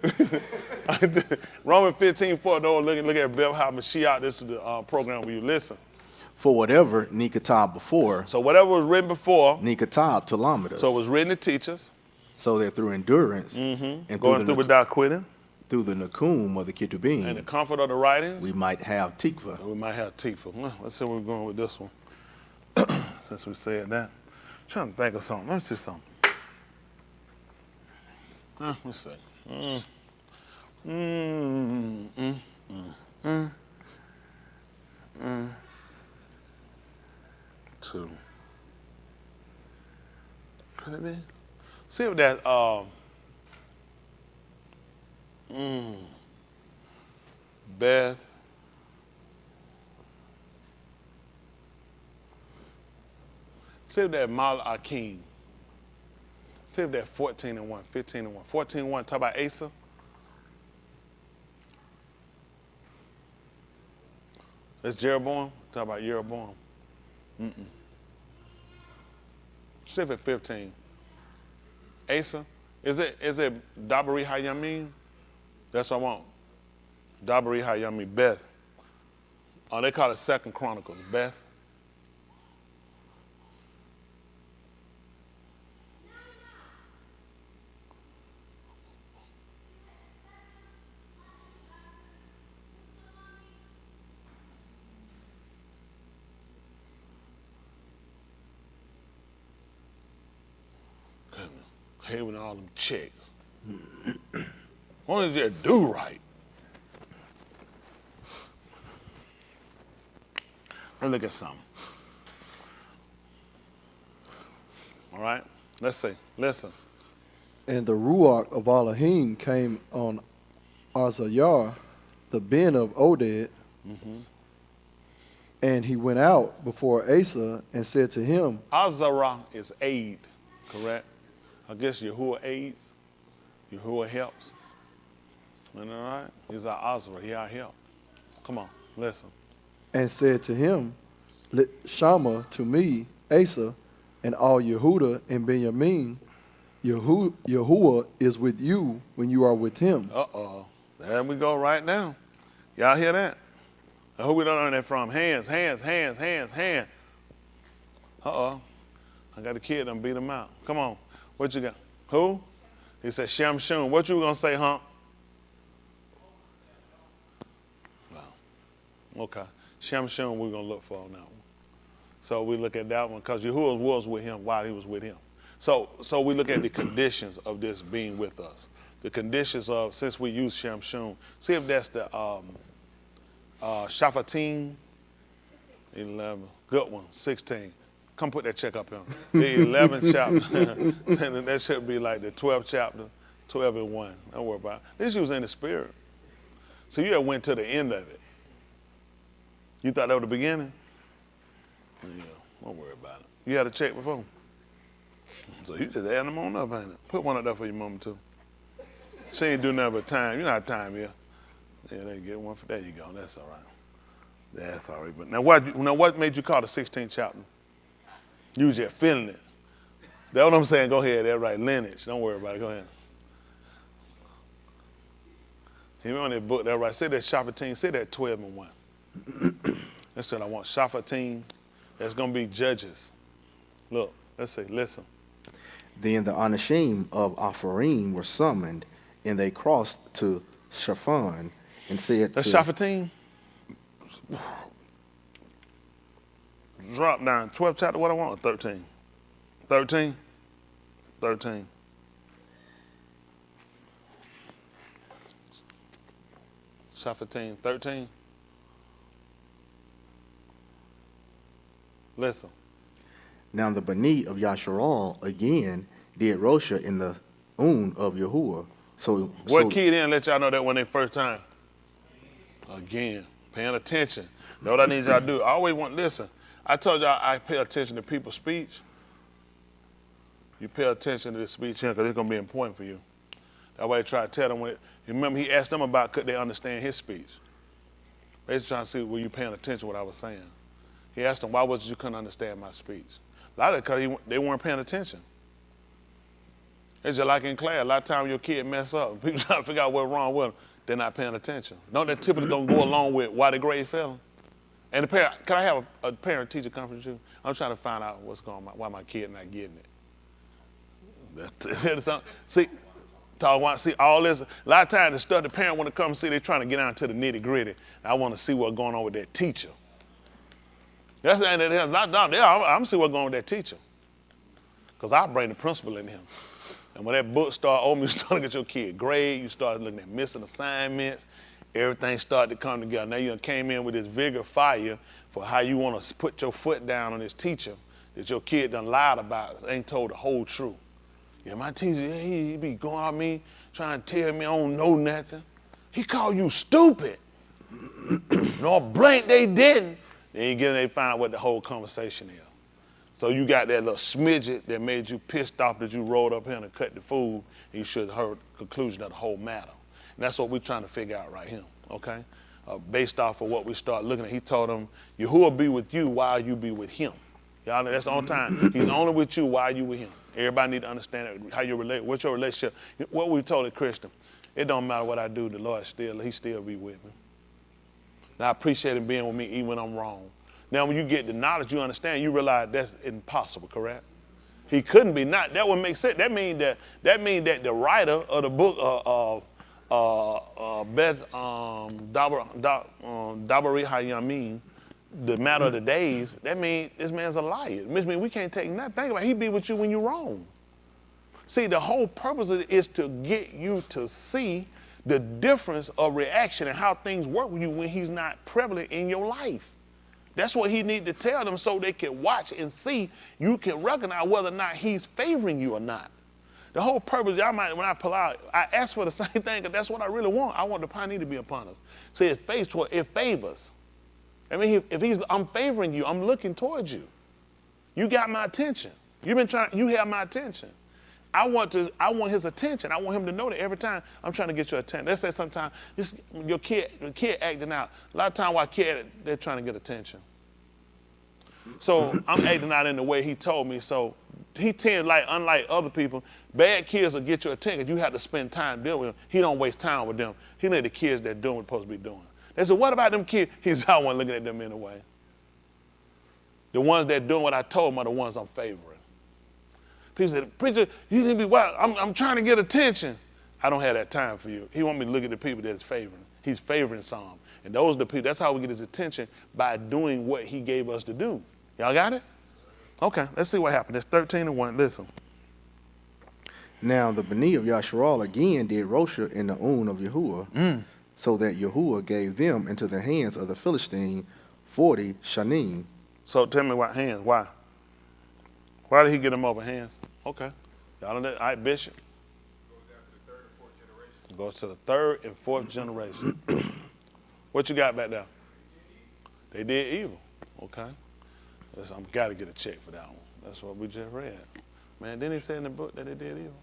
Romans 15:4. No, look at Beth how Mashiach. This is the program where you listen. For whatever Nikatab before. So whatever was written before. Nikatab Talamadus. So it was written to teach us. So that through endurance and going through without quitting. Through the Nakum of the Ketubim. And the comfort of the writings. We might have Tikva. We might have Tikva. Well, let's see where we're going with this one. Since we said that. I'm trying to think of something. Let me see something. Let's see. Two. Could it be? See if that Beth. See if that Mal Akeem. See if that 14:1, 15:1. 14:1, talk about Asa. That's Jeroboam. Talk about Jeroboam. See if it's 15. Asa. Is it Dabari Hayamim? That's what I want. Dabari Hayamim. Beth. Oh, they call it 2nd Chronicles. Beth. Having all them checks. Why don't you just do right? Let's look at something. All right? Let's see. Listen. And the Ruach of Elohim came on Azariah, the ben of Oded, and he went out before Asa and said to him, Azariah is aid, correct? I guess Yahuwah aids, Yahuwah helps. Isn't that right? He's our Azra, he our help. Come on, listen. And said to him, Let Shama to me, Asa, and all Yehuda and Benjamin, Yahuwah is with you when you are with him. There we go right now. Y'all hear that? And who we don't learn that from? Hands. I got a kid, I'm beat him out. Come on. What you got? Who? He said Shamshun. What you gonna say, huh? Wow. Okay. Shamshun we're gonna look for on that one. So we look at that one because Yahuwah was with him while he was with him. So we look at the conditions of this being with us. The conditions of, since we use Shamshun, see if that's the Shafatim 11. Good one, 16. Come put that check up here. The 11th chapter. That should be like the 12th chapter, 12 and 1. Don't worry about it. This was in the spirit. So you had went to the end of it. You thought that was the beginning? Yeah, don't worry about it. You had a check before. So you just add them on up, ain't it? Put one up there for your mama too. She ain't do nothing but time. You know how time is. Yeah, they get one for, there you go. That's all right. That's all right. But now what made you call the 16th chapter? You was just feeling it. That's what I'm saying. Go ahead. That's right. Lineage. Don't worry about it. Go ahead. You remember that book? That's right. Say that Shafatim. Say that 12 and 1. That's what I want. Shafatim. That's going to be judges. Look. Let's see. Listen. Then the Anashim of Apharim were summoned, and they crossed to Shaphan and said that's to... That's Shafatim? Drop down. 12th chapter, what I want? 13. 13? 13. Shafatim, 13. Listen. Now the Bani of Yasharal again did Rosha in the Un of Yahuwah. What key didn't let y'all know that when they first time? Again, paying attention. Know what I need y'all to do? I always want, listen. I told y'all I pay attention to people's speech. You pay attention to this speech here because it's going to be important for you. That way I try to tell them. Remember, he asked them about could they understand his speech. Basically trying to see were you paying attention to what I was saying. He asked them, why was it you couldn't understand my speech? A lot of it because they weren't paying attention. It's just like in class. A lot of times your kid mess up. People trying to figure out what's wrong with them. They're not paying attention. No, they're typically going to go along with why the grade failing. And the parent, can I have a parent-teacher conference too? I'm trying to find out what's going on, why my kid not getting it. See, all this. A lot of times the stuff the parent want to come see, they're trying to get down to the nitty-gritty. I want to see what's going on with that teacher. That's the end of it. I'm see what's going on with that teacher. Because I bring the principal in him. And when that book start open, you start looking at your kid grade, you start looking at missing assignments, everything started to come together. Now you done came in with this vigor fire for how you want to put your foot down on this teacher that your kid done lied about, ain't told the whole truth. Yeah, my teacher, he be going at me, trying to tell me I don't know nothing. He called you stupid. No, blank they didn't. Then they find out what the whole conversation is. So you got that little smidget that made you pissed off that you rolled up here and cut the food, and you should have heard the conclusion of the whole matter. And that's what we're trying to figure out right here, okay? Based off of what we start looking at. He told them, Yahuwah be with you while you be with him. Y'all know that's the only time. He's only with you while you with him. Everybody need to understand how you relate. What's your relationship? What we told the Christian, it don't matter what I do, the Lord he still be with me. And I appreciate him being with me even when I'm wrong. Now, when you get the knowledge, you understand, you realize that's impossible, correct? He couldn't be not. That would make sense. That means that the writer of the book Dabari Hayamin, the matter of the days, that means this man's a liar. It means we can't take nothing. Think about it. He be with you when you're wrong. See, the whole purpose of it is to get you to see the difference of reaction and how things work with you when he's not prevalent in your life. That's what he need to tell them so they can watch and see. You can recognize whether or not he's favoring you or not. The whole purpose, y'all might, when I pull out, I ask for the same thing because that's what I really want. I want the pioneer to be upon us. See, it favors. I mean, I'm favoring you. I'm looking towards you. You got my attention. You have my attention. I want his attention. I want him to know that every time I'm trying to get your attention. Let's say sometimes your kid acting out. A lot of times while they're trying to get attention. So I'm acting out in the way he told me. So he tends, unlike other people, bad kids will get your attention. You have to spend time dealing with them. He don't waste time with them. He let the kids that doing what they're supposed to be doing. They said, what about them kids? He's I wasn't looking at them in a way. The ones that doing what I told them are the ones I'm favoring. People said, preacher, you didn't be wild. I'm trying to get attention. I don't have that time for you. He want me to look at the people that's favoring. He's favoring some. And those are the people, that's how we get his attention, by doing what he gave us to do. Y'all got it? Okay, let's see what happened. It's 13-1. Listen. Now the Bani of Yasharal again did Rosha in the own of Yahuwah, so that Yahuwah gave them into the hands of the Philistine 40 shanim. So tell me what hands, why? Why did he get them over hands? Okay. Y'all know that? All right, Bishop. Goes to the third and fourth generation. What you got back there? They did evil. Okay. I've got to get a check for that one. That's what we just read. Man, didn't he say in the book that they did evil?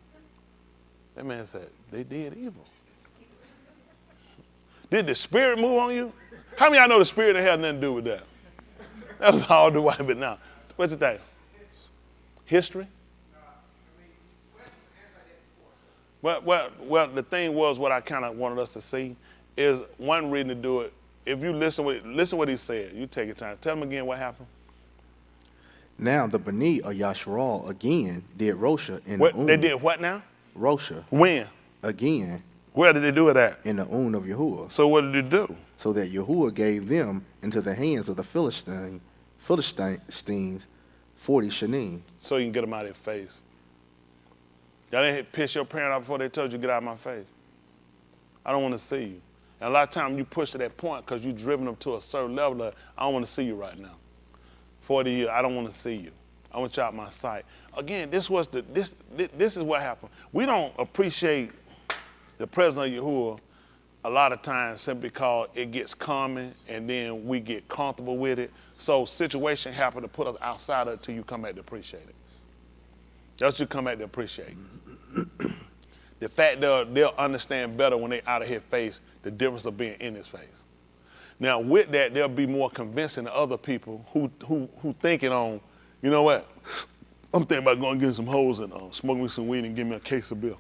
That man said, they did evil. Did the spirit move on you? How many of y'all know the spirit didn't have nothing to do with that? That was all the way, but now, what's the thing? History? Well, the thing was, what I kind of wanted us to see is one reason to do it. If you listen what he said, you take your time. Tell him again what happened. Now the Bani of Yasharal again did Rosha in what, the they did what now? Rosha. When? Again. Where did they do it at? In the own of Yahuwah. So what did he do? So that Yahuwah gave them into the hands of the Philistines 40 shanim. So you can get them out of their face. Y'all didn't piss your parent off before they told you to get out of my face. I don't want to see you. And a lot of times you push to that point because you've driven them to a certain level of, I don't want to see you right now. 40 years, I don't want to see you. I want you out of my sight. Again, this is what happened. We don't appreciate the presence of Yahuwah a lot of times simply because it gets common and then we get comfortable with it. So situation happen to put us outside of it till you come back to appreciate it. That's what you come back to appreciate. The fact that they'll understand better when they're out of his face the difference of being in his face. Now with that, they'll be more convincing to other people who thinking on, you know what? I'm thinking about going to get some hoes and smoke me some weed and give me a case of beer.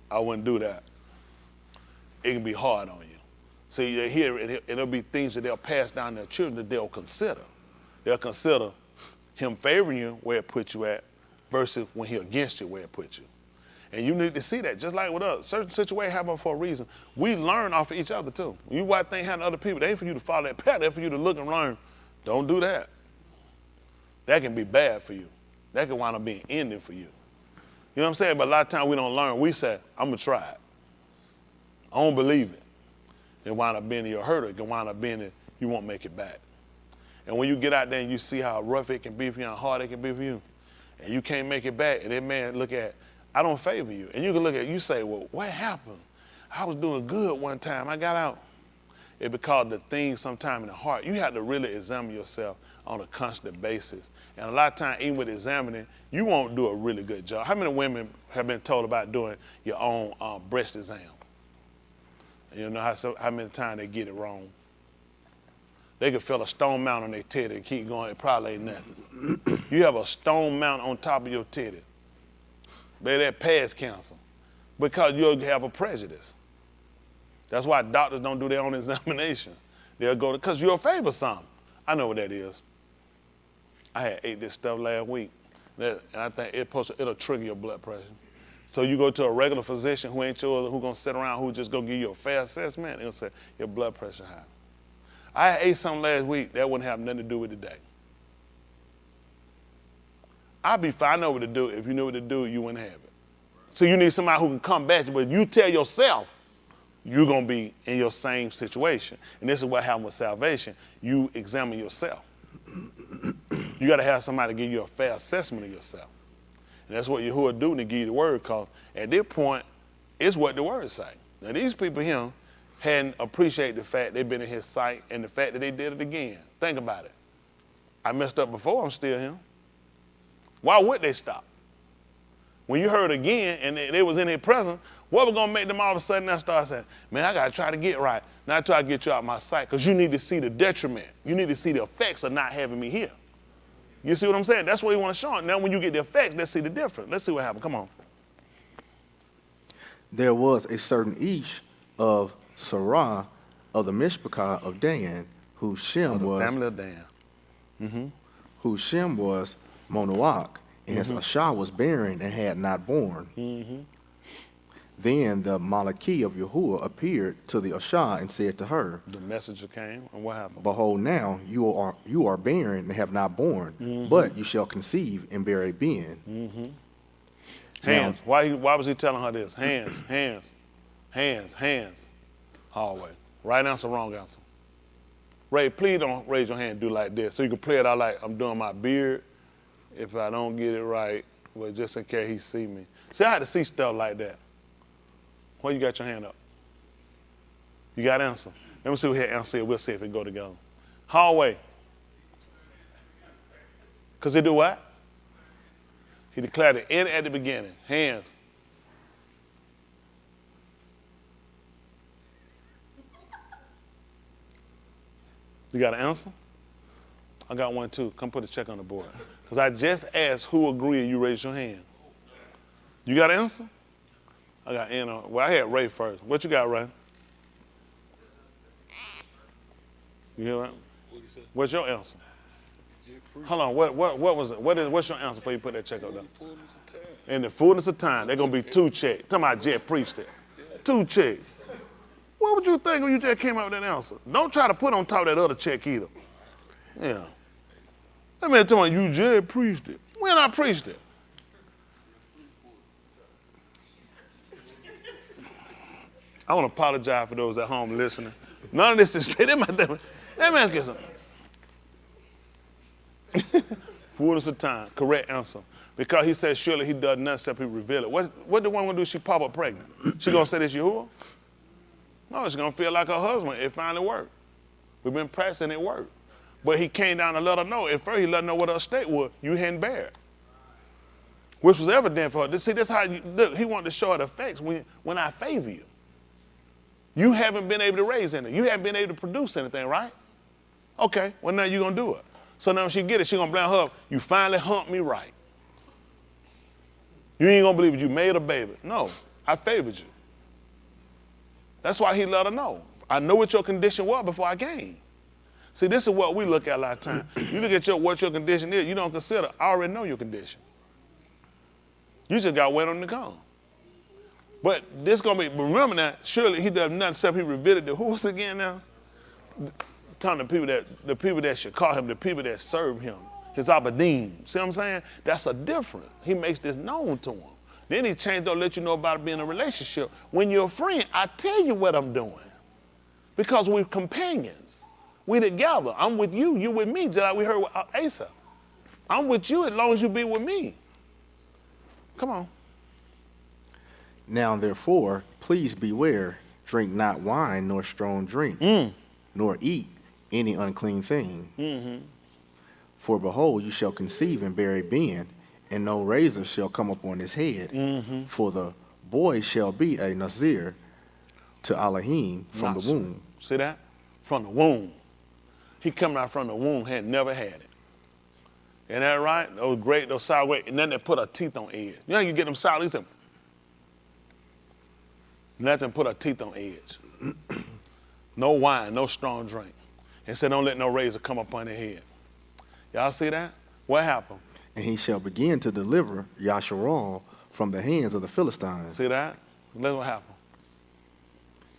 I wouldn't do that. It can be hard on you. See, they hear it, and it'll be things that they'll pass down to their children that they'll consider. They'll consider him favoring you where it put you at versus when he against you where it put you. And you need to see that, just like with us. Certain situations happen for a reason. We learn off of each other too. You watch things happen to other people, they ain't for you to follow that pattern, they're for you to look and learn. Don't do that. That can be bad for you. That can wind up being ending for you. You know what I'm saying? But a lot of times we don't learn. We say, I'm gonna try it. I don't believe it. It wind up being your hurt. It can wind up being that you won't make it back. And when you get out there and you see how rough it can be for you, how hard it can be for you, and you can't make it back, and that man look at, I don't favor you. And you can look at, you say, well, what happened? I was doing good one time, I got out. It's because the things sometime in the heart, you have to really examine yourself on a constant basis. And a lot of times, even with examining, you won't do a really good job. How many women have been told about doing your own breast exam? You know how many times they get it wrong. They could feel a stone mount on their titty and keep going, it probably ain't nothing. You have a stone mount on top of your titty. Baby, that past cancer. Because you'll have a prejudice. That's why doctors don't do their own examination. They'll go, because you're a favor something. I know what that is. I had ate this stuff last week, and I think it'll trigger your blood pressure. So you go to a regular physician who ain't yours, who gonna sit around, who just gonna give you a fair assessment, they'll say, your blood pressure high. I ate something last week, that wouldn't have nothing to do with today. I'd be fine, I know what to do. If you knew what to do, you wouldn't have it. So you need somebody who can come back to you, but you tell yourself, you're gonna be in your same situation. And this is what happens with salvation. You examine yourself. You gotta have somebody give you a fair assessment of yourself. And that's what Yahuwah do to give you the word, because at this point, it's what the word say. Now these people here hadn't appreciated the fact they've been in his sight and the fact that they did it again. Think about it. I messed up before, I'm still here. Why would they stop? When you heard again and they was in their presence, what was gonna make them all of a sudden now start saying, man, I gotta try to get right. Now I try to get you out of my sight, because you need to see the detriment. You need to see the effects of not having me here. You see what I'm saying? That's what he want to show them. Now when you get the effects, let's see the difference. Let's see what happened. Come on. There was a certain Ish of Sarah of the Mishpachah of Dan, whose Shem was family of Dan. Mm-hmm. Whose Shem was Monoach, and his Ashah was barren and had not born. Mm-hmm. Then the Malachi of Yahuwah appeared to the Ashah and said to her, the messenger came, and what happened? Behold, now you are barren and have not born, but you shall conceive and bear a being. Mm-hmm. Hands. Now, why was he telling her this? Hands, hands, hands, hands. Hallway. Right answer, wrong answer. Ray, please don't raise your hand and do like this. So you can play it out like I'm doing my beard. If I don't get it right, well, just in case he see me. See, I had to see stuff like that. Why you got your hand up? You got answer. Let me see what he answer. We'll see if it go together. Hallway. Because he do what? He declared the end at the beginning. Hands. You got an answer? I got one too. Come put a check on the board. Because I just asked who agreed, you raise your hand. You got an answer? I got Anna. Well, I had Ray first. What you got, Ray? You hear that? What's your answer? Hold on. What was it? What's your answer before you put that check up there? In the fullness of time, they're gonna be 2 checks. Talking about Jet preached it. 2 checks. What would you think when you just came out with that answer? Don't try to put on top of that other check either. Yeah. That man telling you just preached it. When I preached it? I want to apologize for those at home listening. None of this is that man's getting fullness of time. Correct answer. Because he said surely he does nothing except he reveal it. What the one gonna do? She pop up pregnant. She gonna say this Yahuwah? No, she's gonna feel like her husband. It finally worked. We've been pressing it worked. But he came down and let her know. At first he let her know what her state was. You hadn't bear it. Which was evident for her. See, that's how look, he wanted to show her the effects when I favor you. You haven't been able to raise anything. You haven't been able to produce anything, right? Okay, well now you're gonna do it. So now when she get it, she gonna blame her, you finally humped me right. You ain't gonna believe it. You made a baby. No, I favored you. That's why he let her know. I know what your condition was before I came. See, this is what we look at a lot of times. You look at what your condition is, you don't consider, I already know your condition. You just got to wait on it to come. But this gonna be, remember now, surely he does nothing except he revealed it to who's again now? Telling the people that should call him, the people that serve him, his abadim. See what I'm saying? That's a difference. He makes this known to him. Then he changed to let you know about being in a relationship. When you're a friend, I tell you what I'm doing. Because we're companions. We together. I'm with you, you with me, just like we heard with Asa. I'm with you as long as you be with me. Come on. Now therefore, please beware, drink not wine nor strong drink, nor eat any unclean thing. For behold, you shall conceive and bear a being, and no razor shall come upon his head. For the boy shall be a Nazir to Elohim from the womb. See that? From the womb. He coming out from the womb, had never had it. Isn't that right? Those great, those sour grapes, and then they put her teeth on edge. You know you get them sour, he said, nothing put her teeth on edge. No wine, no strong drink. And said, don't let no razor come upon their head. Y'all see that? What happened? And he shall begin to deliver Yasharal from the hands of the Philistines. See that? Look what happened.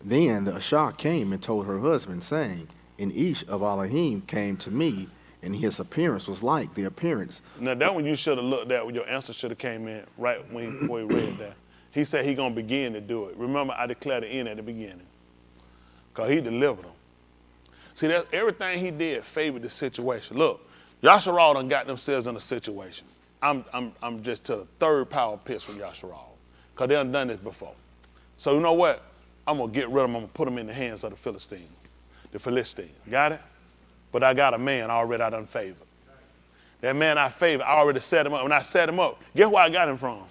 Then the Ashah came and told her husband, saying, and Ish of Elohim came to me, and his appearance was like the appearance. Now that one you should have looked at, your answer should have came in right before you read that. He said he gonna begin to do it. Remember, I declared the end at the beginning. Because he delivered them. See, that everything he did favored the situation. Look, Yasharal done got themselves in a situation. I'm just to the third power pitch from Yasharal. Because they done this before. So you know what? I'm gonna get rid of them, I'm gonna put them in the hands of the Philistines. The Philistines, got it? But I got a man already I done favored. That man I favored, I already set him up. When I set him up, guess where I got him from?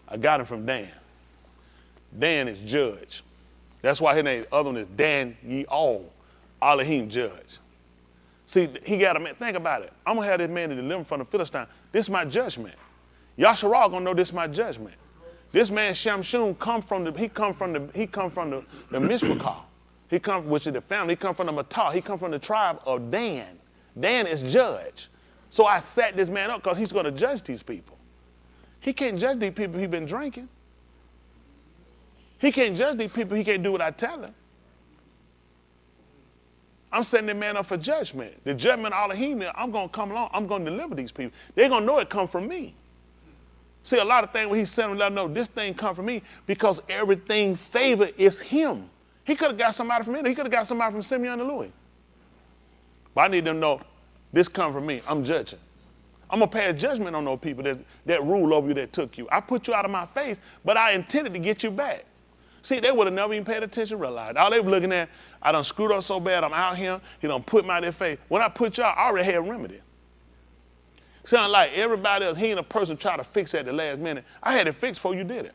I got him from Dan. Dan is judge. That's why his name, other one is Dan Ye All, Elohim judge. See, he got a man, think about it. I'm gonna have this man to deliver from the Philistine. This is my judgment. Yasharal gonna know this is my judgment. This man Shamshun come from the Mishpachah. He come, which is the family. He come from the Matah. He come from the tribe of Dan. Dan is judge. So I set this man up because he's going to judge these people. He can't judge these people he's been drinking. He can't judge these people. He can't do what I tell him. I'm setting the man up for judgment. The judgment of Elohim, I'm going to come along. I'm going to deliver these people. They're going to know it come from me. See, a lot of things when he said, let them know this thing come from me because everything favor is him. He could have got somebody from here. He could have got somebody from Simeon and Louis. But I need them to know this come from me. I'm judging. I'm going to pass judgment on those people that rule over you, that took you. I put you out of my face, but I intended to get you back. See, they would have never even paid attention, realized. All they were looking at, I done screwed up so bad, I'm out here. He done put me out of their face. When I put you out, I already had a remedy. Sound like everybody else, he ain't a person try to fix it at the last minute. I had it fixed before you did it.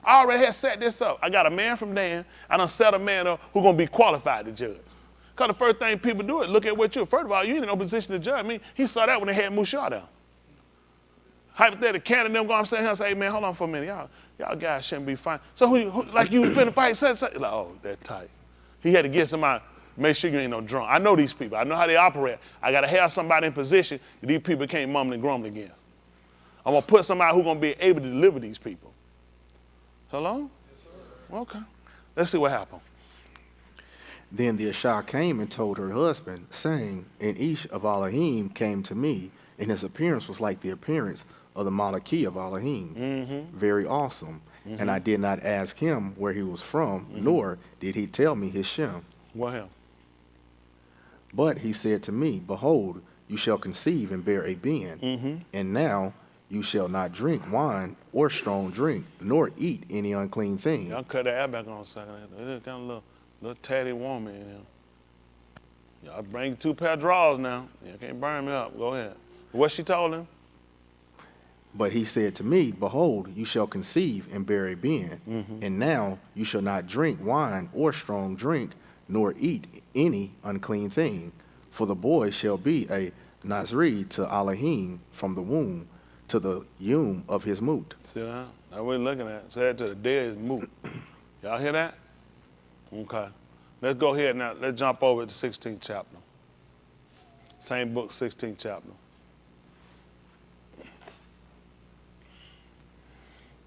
I already had set this up. I got a man from Dan. I done set a man up who's going to be qualified to judge. Because the first thing people do is look at what you, first of all, you ain't in no position to judge. I mean, he saw that when they had Mushah down. Hypothetically, Cannon them go, I'm saying, say, hey, man, hold on for a minute. Y'all guys shouldn't be fighting. So who like you finna fight, like, oh, that tight. He had to get somebody, make sure you ain't no drunk. I know these people. I know how they operate. I got to have somebody in position that these people can't mumble and grumble against. I'm going to put somebody who's going to be able to deliver these people. Hello? Yes, sir. Okay. Let's see what happened. Then the Ashah came and told her husband, saying, and Ish of Elohim came to me, and his appearance was like the appearance of the Malachi of Elohim. Very awesome. And I did not ask him where he was from, nor did he tell me his Shem. What him? But he said to me, behold, you shall conceive and bear a being. And now you shall not drink wine or strong drink, nor eat any unclean thing. Y'all cut the air back on a second. There's kind of a little tatty woman in here. Y'all bring 2 pair of drawers now. You can't burn me up. Go ahead. What she told him? But he said to me, behold, you shall conceive and bear a being. And now you shall not drink wine or strong drink, nor eat any unclean thing. For the boy shall be a Nazri to Elohim from the womb, to the Yom of his moot. See that? That's what we're looking at. Said to the dead is moot. Y'all hear that? Okay. Let's go ahead now. Let's jump over to the 16th chapter. Same book, 16th chapter.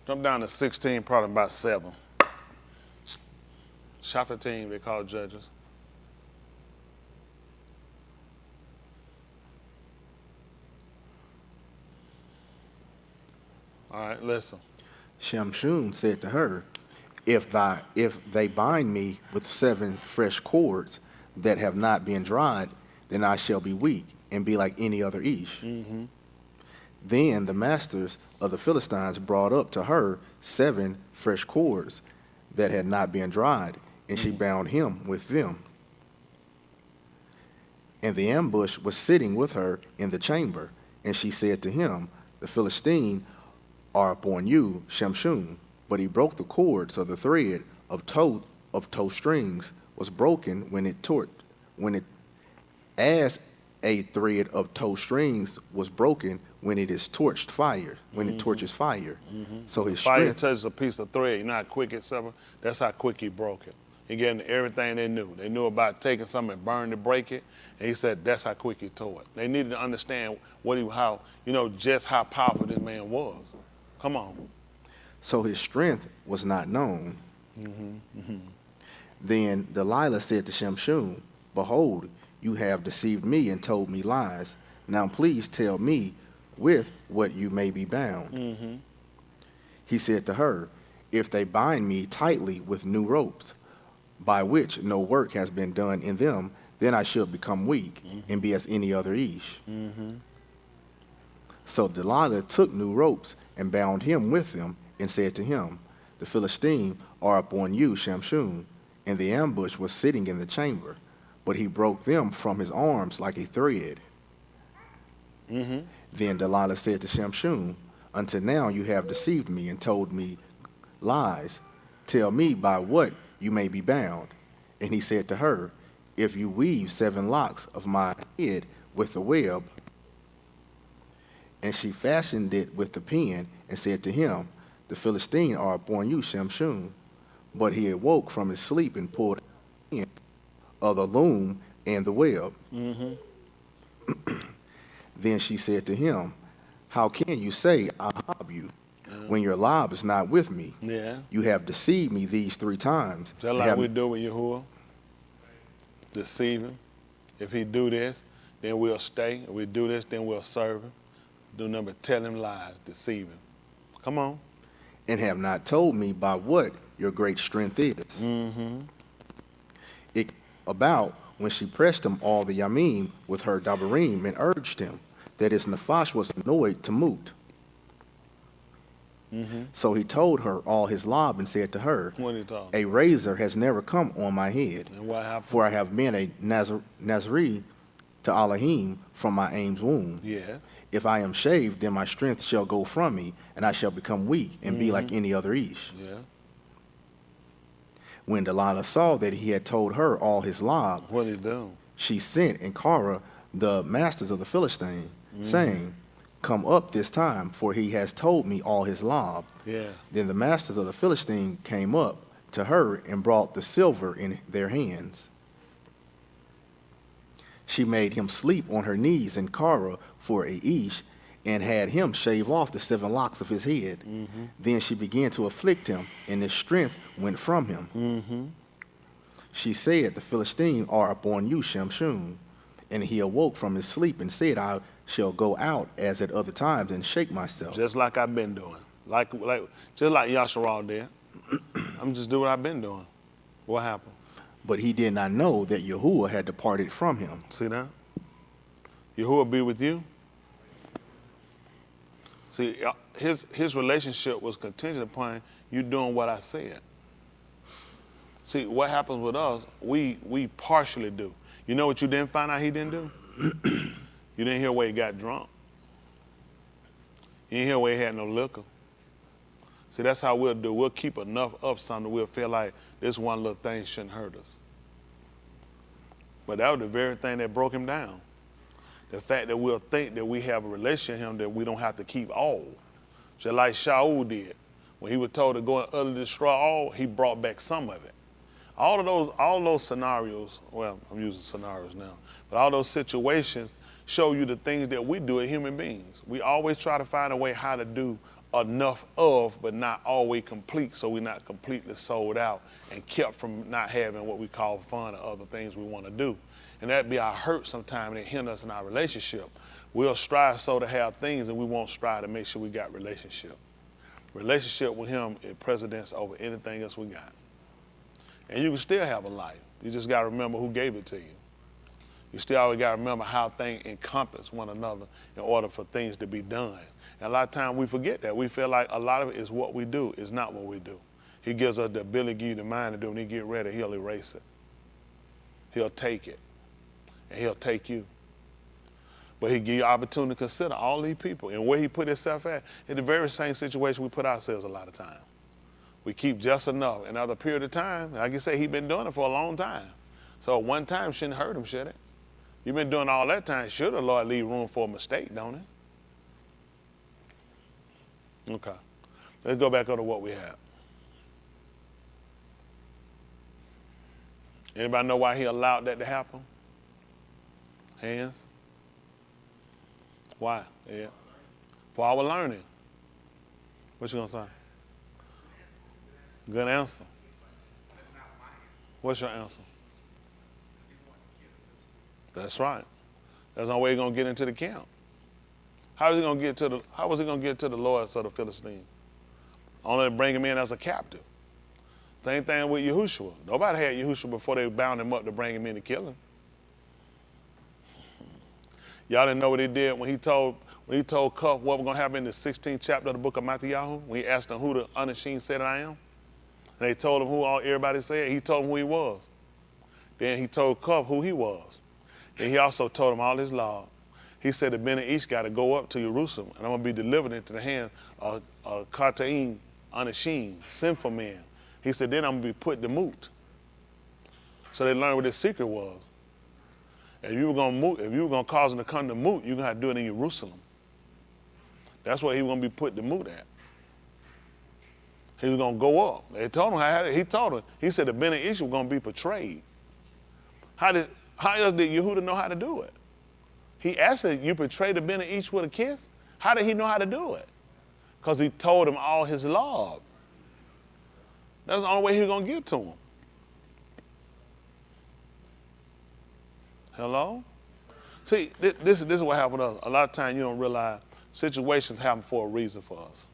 Jump down to 16, probably about 7. Shaphatim, they call judges. All right, listen. Shamshun said to her, if they bind me with 7 fresh cords that have not been dried, then I shall be weak and be like any other Ish. Mm-hmm. Then the masters of the Philistines brought up to her 7 fresh cords that had not been dried, and she bound him with them. And the ambush was sitting with her in the chamber, and she said to him, the Philistine are upon you, Shamshun. But he broke the cords, so the thread of toe strings was broken when it as a thread of toe strings was broken when it is torched fire, when it torches fire. Mm-hmm. So his fire strength touches a piece of thread. You know how quick it severed? That's how quick he broke it. He gave them everything they knew. They knew about taking something and burning to break it, and he said that's how quick he tore it. They needed to understand just how powerful this man was. Come on. So his strength was not known. Mm-hmm. Mm-hmm. Then Delilah said to Shamshun, behold, you have deceived me and told me lies. Now please tell me with what you may be bound. Mm-hmm. He said to her, if they bind me tightly with new ropes, by which no work has been done in them, then I shall become weak and be as any other Ish. Mm-hmm. So Delilah took new ropes and bound him with them and said to him, the Philistine are upon you, Shamshun. And the ambush was sitting in the chamber, but he broke them from his arms like a thread. Mm-hmm. Then Delilah said to Shamshun, until now you have deceived me and told me lies. Tell me by what you may be bound. And he said to her, if you weave 7 locks of my head with the web. And she fastened it with the pin and said to him, the Philistine are upon you, Shamshun. But he awoke from his sleep and pulled in of the loom and the web. Mm-hmm. Then she said to him, how can you say I rob you when your lob is not with me? Yeah. You have deceived me these 3 times. Just like we do with Yahuwah. Deceive him. If he do this, then we'll stay. If we do this, then we'll serve him. Do number, tell him lies, deceive him. Come on. And have not told me by what your great strength is. Mm-hmm. It about when she pressed him all the Yamim with her Dabarim and urged him that his Nephash was annoyed to moot. Mm-hmm. So he told her all his lob and said to her, What he told? a razor has never come on my head, And what happened? for I have been a Nazarene to Elohim from my aim's womb. Yes. If I am shaved, then my strength shall go from me, and I shall become weak and be like any other Ish. Yeah. When Delilah saw that he had told her all his lob, What did he do? she sent and Korah, the masters of the Philistine, saying, come up this time, for he has told me all his lob. Yeah. Then the masters of the Philistine came up to her and brought the silver in their hands. She made him sleep on her knees in Korah for a Ish, and had him shave off the 7 locks of his head. Mm-hmm. Then she began to afflict him, and his strength went from him. Mm-hmm. She said, the Philistine are upon you, Shamshun. And he awoke from his sleep and said, I shall go out as at other times and shake myself. Just like I've been doing. Just like Yasharal did. I'm just doing what I've been doing. What happened? But he did not know that Yahuwah had departed from him. See that? Yahuwah be with you. See, his relationship was contingent upon you doing what I said. See, what happens with us, we partially do. You know what you didn't find out he didn't do? You didn't hear where he got drunk. You didn't hear where he had no liquor. See, that's how we'll do. We'll keep enough up something we'll feel like this one little thing shouldn't hurt us. But that was the very thing that broke him down. The fact that we'll think that we have a relationship with him that we don't have to keep all. Just like Shaul did. When he was told to go and utterly destroy all, he brought back some of it. All those scenarios, well, I'm using scenarios now, but all those situations show you the things that we do as human beings. We always try to find a way how to do enough of, but not always complete, so we're not completely sold out and kept from not having what we call fun or other things we want to do. And that'd be our hurt sometimes, and it hinder us in our relationship. We'll strive so to have things, and we won't strive to make sure we got relationship. Relationship with him is precedence over anything else we got. And you can still have a life. You just got to remember who gave it to you. You still always got to remember how things encompass one another in order for things to be done. And a lot of times we forget that. We feel like a lot of it is what we do. It's not what we do. He gives us the ability to give you the mind to do. When he get ready, he'll erase it. He'll take it. And he'll take you. But he give you opportunity to consider all these people and where he put himself at in the very same situation we put ourselves a lot of times. We keep just enough. And after a period of time, like you say, he's been doing it for a long time. So one time shouldn't hurt him, should it? You've been doing all that time. Should the Lord leave room for a mistake, don't it? Okay. Let's go back over to what we have. Anybody know why he allowed that to happen? Hands? Why? Yeah. For our learning. What you gonna say? Good answer. What's your answer? That's right. That's the only way he's gonna get into the camp. How was he gonna get to the lords of the Philistines? Only to bring him in as a captive. Same thing with Yahushua. Nobody had Yahushua before they bound him up to bring him in to kill him. Y'all didn't know what he did when he told Cuff what was gonna happen in the 16th chapter of the book of Matthew, when he asked them who the Anashim said that I am. And they told him who everybody said. He told them who he was. Then he told Cuff who he was. And he also told him all his law. He said the men each got to go up to Jerusalem, and I'm going to be delivered into the hands of Kataim, Anashim, sinful men. He said, then I'm going to be put to moot. So they learned what his secret was. If you were going to cause them to come to moot, you're going to have to do it in Jerusalem. That's where he was going to be put to moot at. He was going to go up. They told him he said the Ben Ish was going to be betrayed. How else did Yehuda know how to do it? He asked him, you betrayed the Ben Ish with a kiss? How did he know how to do it? Because he told him all his law. That's the only way he was going to get to him. Hello? See, this is what happened to us. A lot of times you don't realize situations happen for a reason for us.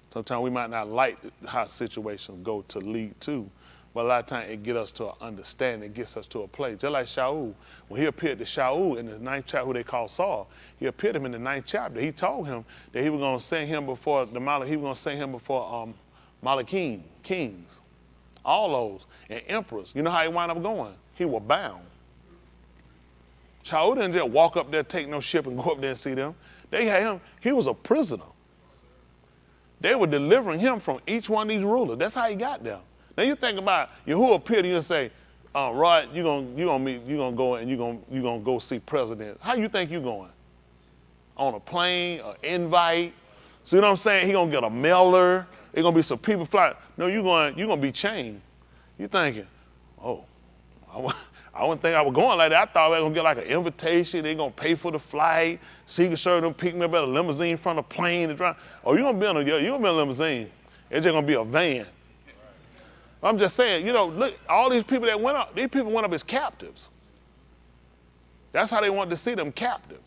Sometimes we might not like how situations go to lead to, but a lot of times it gets us to an understanding, it gets us to a place. Just like Shaul, when he appeared to Shaul in the 9th chapter, who they call Saul, he appeared to him in the 9th chapter. He told him that he was going to send him before Malachim, kings, all those, and emperors. You know how he wound up going? He was bound. Shaul didn't just walk up there, take no ship, and go up there and see them. They had him, he was a prisoner. They were delivering him from each one of these rulers. That's how he got there. Now you think about Yahuwah appeared to you and say, Rod, you're gonna go and you're gonna go see president. How you think you going? On a plane, an invite? See what I'm saying? He gonna get a mailer. There's gonna be some people flying. No, you're gonna be chained. You thinking, oh, I wouldn't think I was going like that. I thought I was gonna get like an invitation. They gonna pay for the flight. Secret Service them pick me up at a limousine in front of a plane to drive. Oh, you're gonna be in a limousine. It's just gonna be a van. I'm just saying, look, all these people that went up, these people went up as captives. That's how they wanted to see them captives.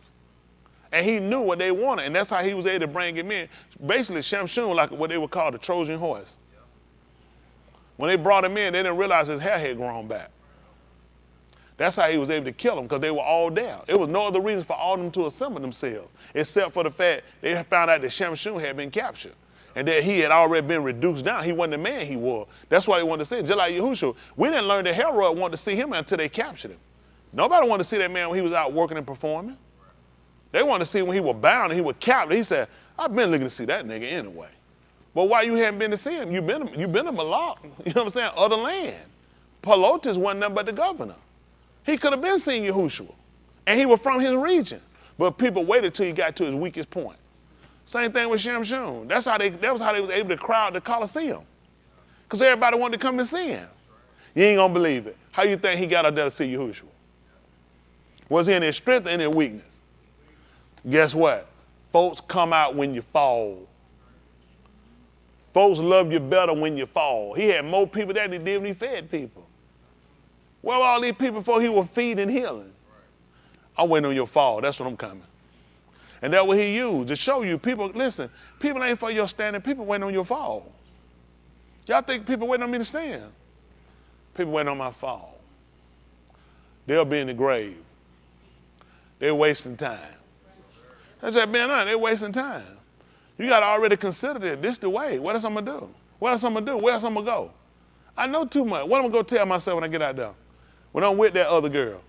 And he knew what they wanted, and that's how he was able to bring him in. Basically, Samson was like what they would call the Trojan horse. When they brought him in, they didn't realize his hair had grown back. That's how he was able to kill them, because they were all there. It was no other reason for all of them to assemble themselves, except for the fact they found out that Samson had been captured and that he had already been reduced down. He wasn't the man he was. That's why they wanted to see him. Just like Yahushua, we didn't learn that Herod wanted to see him until they captured him. Nobody wanted to see that man when he was out working and performing. They wanted to see when he was bound and he was captured. He said, I've been looking to see that nigga anyway. But why you haven't been to see him? You've been to Malak, you know what I'm saying, other land. Pelotus wasn't nothing but the governor. He could have been seeing Yahushua, and he was from his region. But people waited till he got to his weakest point. Same thing with Samson. That was how they was able to crowd the Colosseum. Because everybody wanted to come to see him. You ain't gonna believe it. How you think he got out there to see Yahushua? Was he in his strength or in his weakness? Guess what? Folks come out when you fall. Folks love you better when you fall. He had more people that he did when he fed people. Where were all these people before he was feeding and healing? I'm waiting on your fall. That's what I'm coming. And that's what he used to show you. People, listen, people ain't for your standing. People waiting on your fall. Y'all think people waiting on me to stand? People waiting on my fall. They'll be in the grave. They're wasting time. That's just being honest. They're wasting time. You got to already consider that this the way. What else I'm going to do? What else I'm going to do? Where else I'm going to go? I know too much. What am I going to tell myself when I get out there? When I'm with that other girl?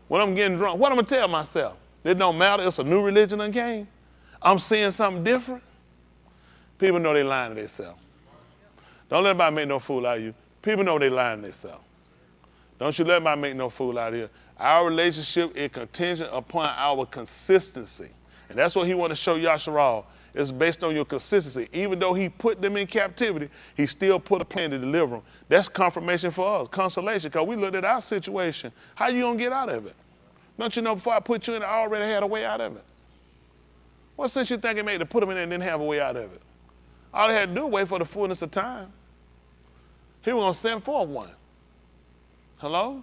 When I'm getting drunk? What am I going to tell myself? It don't matter. It's a new religion that came. I'm seeing something different. People know they lying to themselves. Don't let anybody make no fool out of you. People know they lying to themselves. Don't you let anybody make no fool out of you. Our relationship is contingent upon our consistency. And that's what he want to show Yasharal. It's based on your consistency. Even though he put them in captivity, he still put a plan to deliver them. That's confirmation for us, consolation, because we looked at our situation. How you going to get out of it? Don't you know before I put you in, I already had a way out of it? What sense you think it made to put them in there and didn't have a way out of it? All they had to do was wait for the fullness of time. He was going to send forth one. Hello?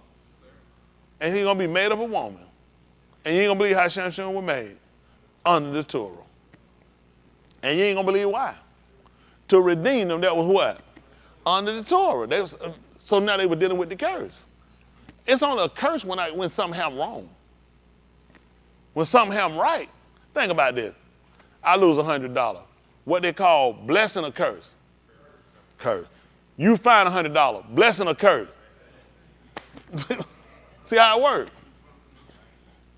And he's going to be made of a woman. And you ain't going to believe how Samson was made. Under the Torah. And you ain't going to believe why. To redeem them, that was what? Under the Torah. So now they were dealing with the curse. It's only a curse when something happens wrong. When something happens right. Think about this. I lose $100. What they call blessing or curse? Curse. You find $100. Blessing or curse? See how it works?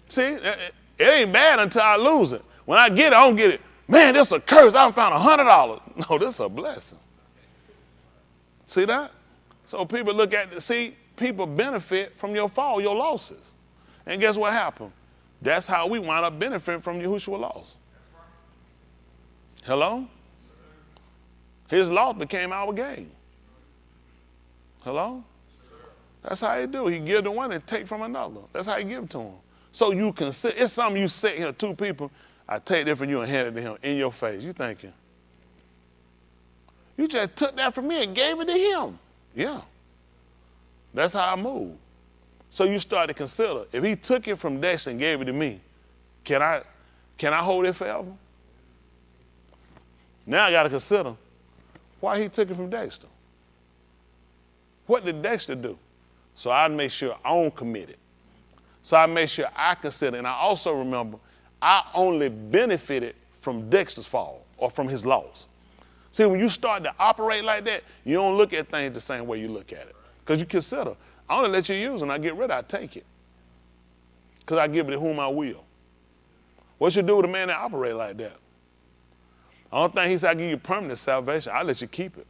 See, it ain't bad until I lose it. When I get it, I don't get it. Man, this is a curse. I found $100. No, this is a blessing. See that? So people look at people benefit from your fall, your losses. And guess what happened? That's how we wind up benefiting from Yahushua loss. Hello? His loss became our gain. Hello? That's how he do. He give to one and take from another. That's how he give to him. So you consider, it's something you sit here, two people, I take that from you and hand it to him in your face. You thinking, you just took that from me and gave it to him. Yeah. That's how I move. So you start to consider, if he took it from Dexter and gave it to me, can I hold it forever? Now I got to consider why he took it from Dexter. What did Dexter do? So I make sure I don't commit it. So I make sure I consider, and I also remember, I only benefited from Dexter's fall or from his loss. See, when you start to operate like that, you don't look at things the same way you look at it. Because you consider, I only let you use it, and I get rid of it, I take it. Because I give it to whom I will. What you do with a man that operate like that? I don't think he said I give you permanent salvation. I let you keep it.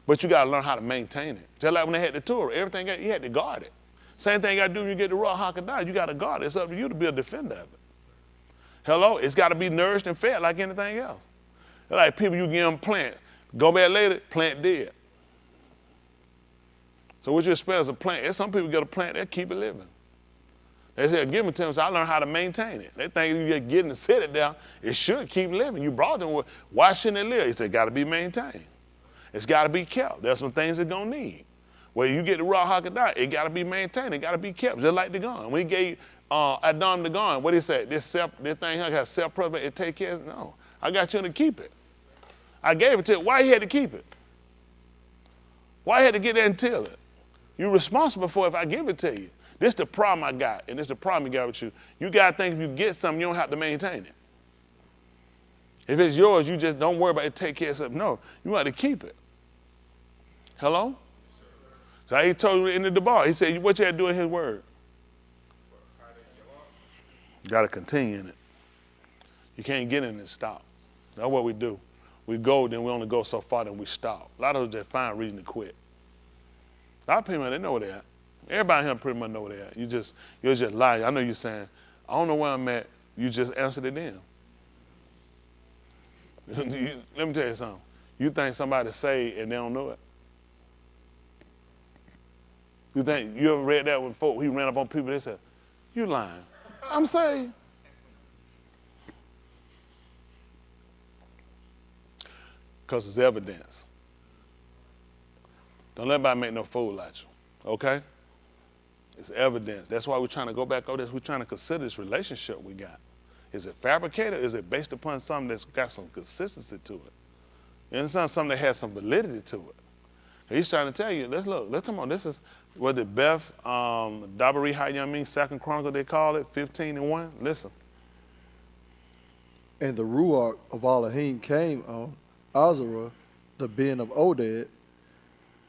But you got to learn how to maintain it. Just like when they had the Torah, everything, you had to guard it. Same thing you got to do when you get the Ruach HaKodesh. You got to guard it. It's up to you to be a defender of it. Hello? It's got to be nourished and fed like anything else. It's like people, you give them plants. Go back later, plant dead. So what you expect as a plant? There's some people get a plant, they'll keep it living. They say, give it to them, so I learned how to maintain it. They think you just get it and sit it down, it should keep living. You brought them, why shouldn't it live? He said, got to be maintained. It's got to be kept. There's some things it's going to need. Well, you get the Ruach HaKodesh, it got to be maintained. It got to be kept, just like the gun. When he gave Adam the gun, what did he say? This thing here has self-preservation, it take care of it? No, I got you to keep it. I gave it to you. Why he had to keep it? Why he had to get there and till it? You're responsible for it if I give it to you. This is the problem I got, and this is the problem you got with you. You got to think if you get something, you don't have to maintain it. If it's yours, you just don't worry about it, take care of something. No, you have to keep it. Hello? So he told you in the bar, he said, what you had to do in his word? You got to continue in it. You can't get in and stop. That's what we do. We go, then we only go so far, then we stop. A lot of us just find a reason to quit. A lot of people, they know where they're at. Everybody here pretty much know where they're at. You're just lying. I know you're saying, I don't know where I'm at. You just answered it then. Let me tell you something. You think somebody's saved and they don't know it? You ever read that when folk, he ran up on people, they said, you lying. I'm saved. Because it's evidence. Don't let anybody make no fool out you, okay? It's evidence. That's why we're trying to go back over this. We're trying to consider this relationship we got. Is it fabricated? Is it based upon something that's got some consistency to it? You understand? Something that has some validity to it. He's trying to tell you, let's come on. This is what the Beth, Dabari, how you mean, 2nd Chronicle, they call it, 15:1. Listen. And the Ruach of Elohim came on Azarah, the Ben of Oded,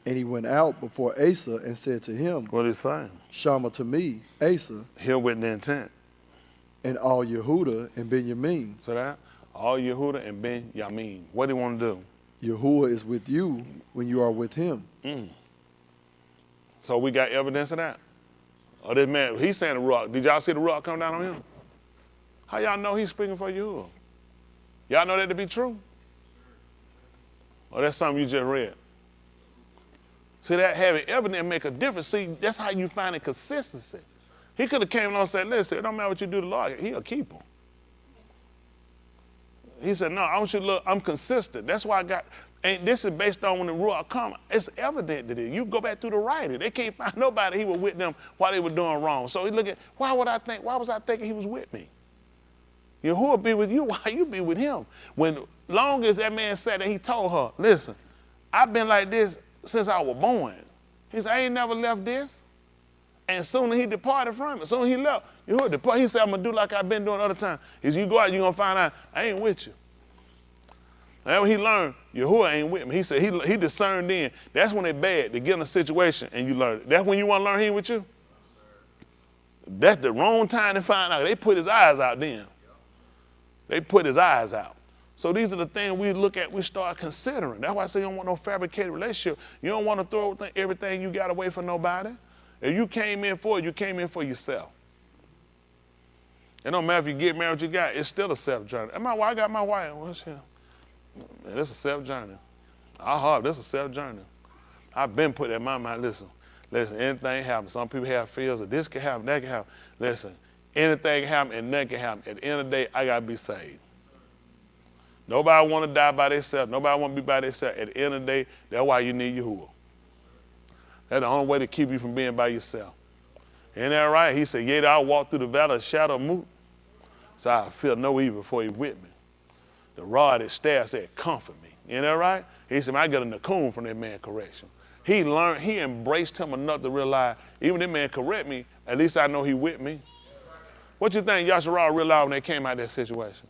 and he went out before Asa and said to him, what is he saying? Shama to me, Asa. Here with the intent. And all Yehuda and Benjamin. So that? All Yehuda and Benjamin. What do he want to do? Yahuwah is with you when you are with him. So we got evidence of that. Oh, this man, he's saying the Ruach. Did y'all see the Ruach come down on him? How y'all know he's speaking for Yahuwah? Y'all know that to be true? Or that's something you just read? See, that having evidence make a difference. See, that's how you find a consistency. He could have came along and said, listen, it don't matter what you do to the Lord, he'll keep him. He said, no, I want you to look, I'm consistent. That's why I got, and this is based on when the Ruach come. It's evident that you go back through the writing. They can't find nobody he was with them while they were doing wrong. So he look at, why was I thinking he was with me? Yahuwah be with you, why you be with him? When long as that man said that, he told her, listen, I've been like this since I was born. He said, I ain't never left this. And soon as he departed from it, soon as he left, Yahuwah departed. He said, I'm going to do like I've been doing other times. Is you go out, you're going to find out, I ain't with you. And when he learned, Yahuwah ain't with me. He said he discerned then. That's when it's bad, to get in a situation and you learn it. That's when you want to learn he ain't with you? That's the wrong time to find out. They put his eyes out then. They put his eyes out. So these are the things we look at, we start considering. That's why I say you don't want no fabricated relationship. You don't want to throw everything you got away from nobody. If you came in for it, you came in for yourself. It don't matter if you get married, you got, it's still a self-journey. I got my wife. What's here? Man, this is a self-journey. This is a self-journey. I've been put in my mind, listen, anything happens. Some people have fears of this can happen, that can happen. Listen, anything can happen and nothing can happen. At the end of the day, I got to be saved. Nobody want to die by themselves. Nobody want to be by themselves. At the end of the day, that's why you need Yahuwah. That's the only way to keep you from being by yourself. Ain't that right? He said, yet I'll walk through the valley of the shadow of Moot, so I feel no evil before he with me. The rod and staff said, comfort me. Ain't that right? He said, I got a nakum from that man correction. He learned, he embraced him enough to realize, even if that man correct me, at least I know he with me. What you think Yasharal realized when they came out of that situation?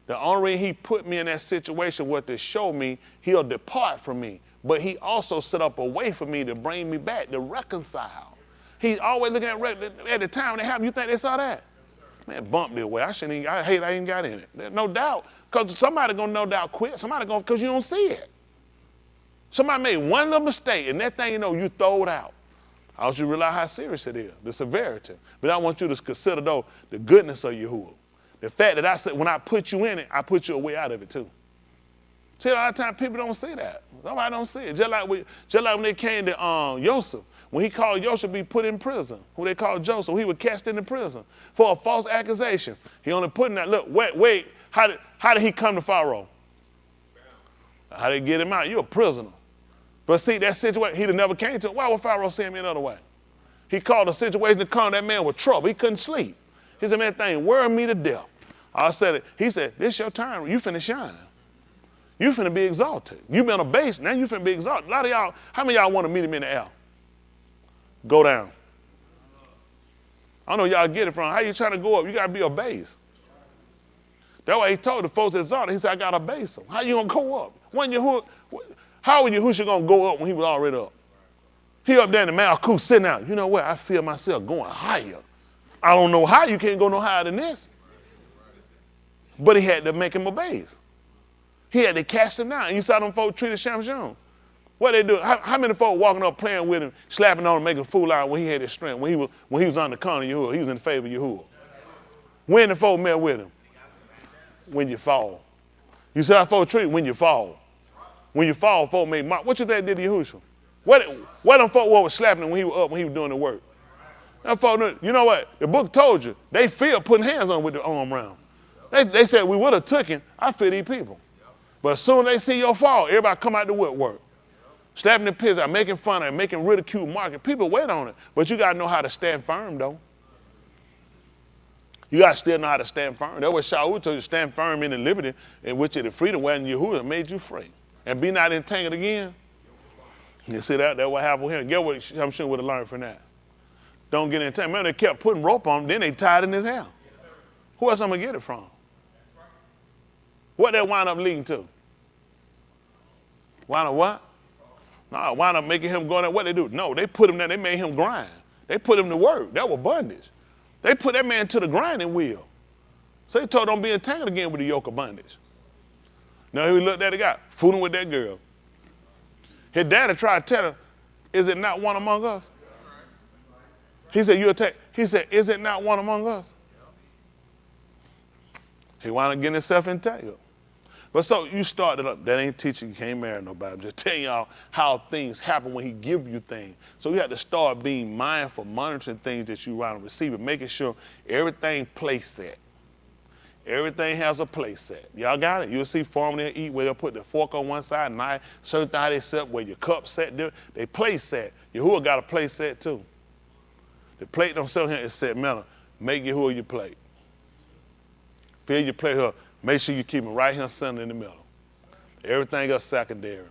The only reason he put me in that situation was to show me he'll depart from me. But he also set up a way for me to bring me back, to reconcile. He's always looking at the time when it happened. You think they saw that? Man, bumped it away. I hate I ain't got in it. There's no doubt. Because somebody going to no doubt quit. Somebody going to, because you don't see it. Somebody made one little mistake, and that thing, you throw it out. I want you to realize how serious it is, the severity. But I want you to consider, though, the goodness of Yahuwah. The fact that I said, when I put you in it, I put you a way out of it, too. See, a lot of times people don't see that. Nobody don't see it. Just like when they came to Joseph, when he called Joseph to be put in prison, who they called Joseph, he was cast into prison for a false accusation. He only put in that, look, wait, how did he come to Pharaoh? How did they get him out? You're a prisoner. But see, that situation, he'd have never came to it. Why would Pharaoh send me another way? He called a situation to come, that man with trouble. He couldn't sleep. He said, man, that thing worried me to death. I said it. He said, this your time. You finna shine. You finna be exalted. You been abased, now you finna be exalted. A lot of y'all, how many of y'all want to meet him in the air? Go down. I don't know where y'all get it from. How you trying to go up? You got to be abased. That's why he told the folks exalted. He said, I got to abase them. How you going to go up? How was Yahushua going to go up when he was already up? He up there in the Malkuth sitting out. You know what? I feel myself going higher. I don't know how you can't go no higher than this. But he had to make him abase. He had to cast him down. And you saw them folks treated Samson. What they do? How many folks walking up playing with him, slapping on him, making a fool out when he had his strength, when he was under Yahuwah, he was in favor of Yahuwah. When the folk met with him? When you fall. You see how folk treat when you fall. When you fall, folk make mock. What you think did to Yahushua? What them folk was slapping him when he was up, when he was doing the work? Them folk, you know what? The book told you, they fear putting hands on him with their arm around. They said, we would have took him. I fear these people. But as soon as they see your fall, everybody come out the woodwork. Slapping the piss out, making fun of it, making ridicule, marking. People wait on it. But you got to know how to stand firm, though. You got to still know how to stand firm. That's what Shaul told you, stand firm in the liberty in which the freedom wherein Yahuwah made you free. And be not entangled again. You see that? That's what happened here. Get what Samson would have learned from that. Don't get entangled. Remember, they kept putting rope on him, then they tied in his hair. Who else I'm going to get it from? What that wind up leading to? Wind up what? No, wind up making him go in there. What they do? No, they put him there. They made him grind. They put him to work. That was bondage. They put that man to the grinding wheel. So he told him, don't be entangled again with the yoke of bondage. Now he looked at the guy, fooling with that girl. His daddy tried to tell him, is it not one among us? He said, he said, is it not one among us? He wound up getting himself entangled. But so you started up. That ain't teaching. You can't marry nobody. I'm just telling y'all how things happen when he give you things. So you have to start being mindful, monitoring things that you want to receive, and making sure everything place set. Everything has a place set. Y'all got it? You'll see farm there eat where they'll put the fork on one side, knife, certain things they set where your cup set there. They place set. Yahuwah got a place set too. The plate don't sell here is set metal. Make Yahuwah your plate. Fill your plate here. Make sure you keep it right here center in the middle. Everything else secondary.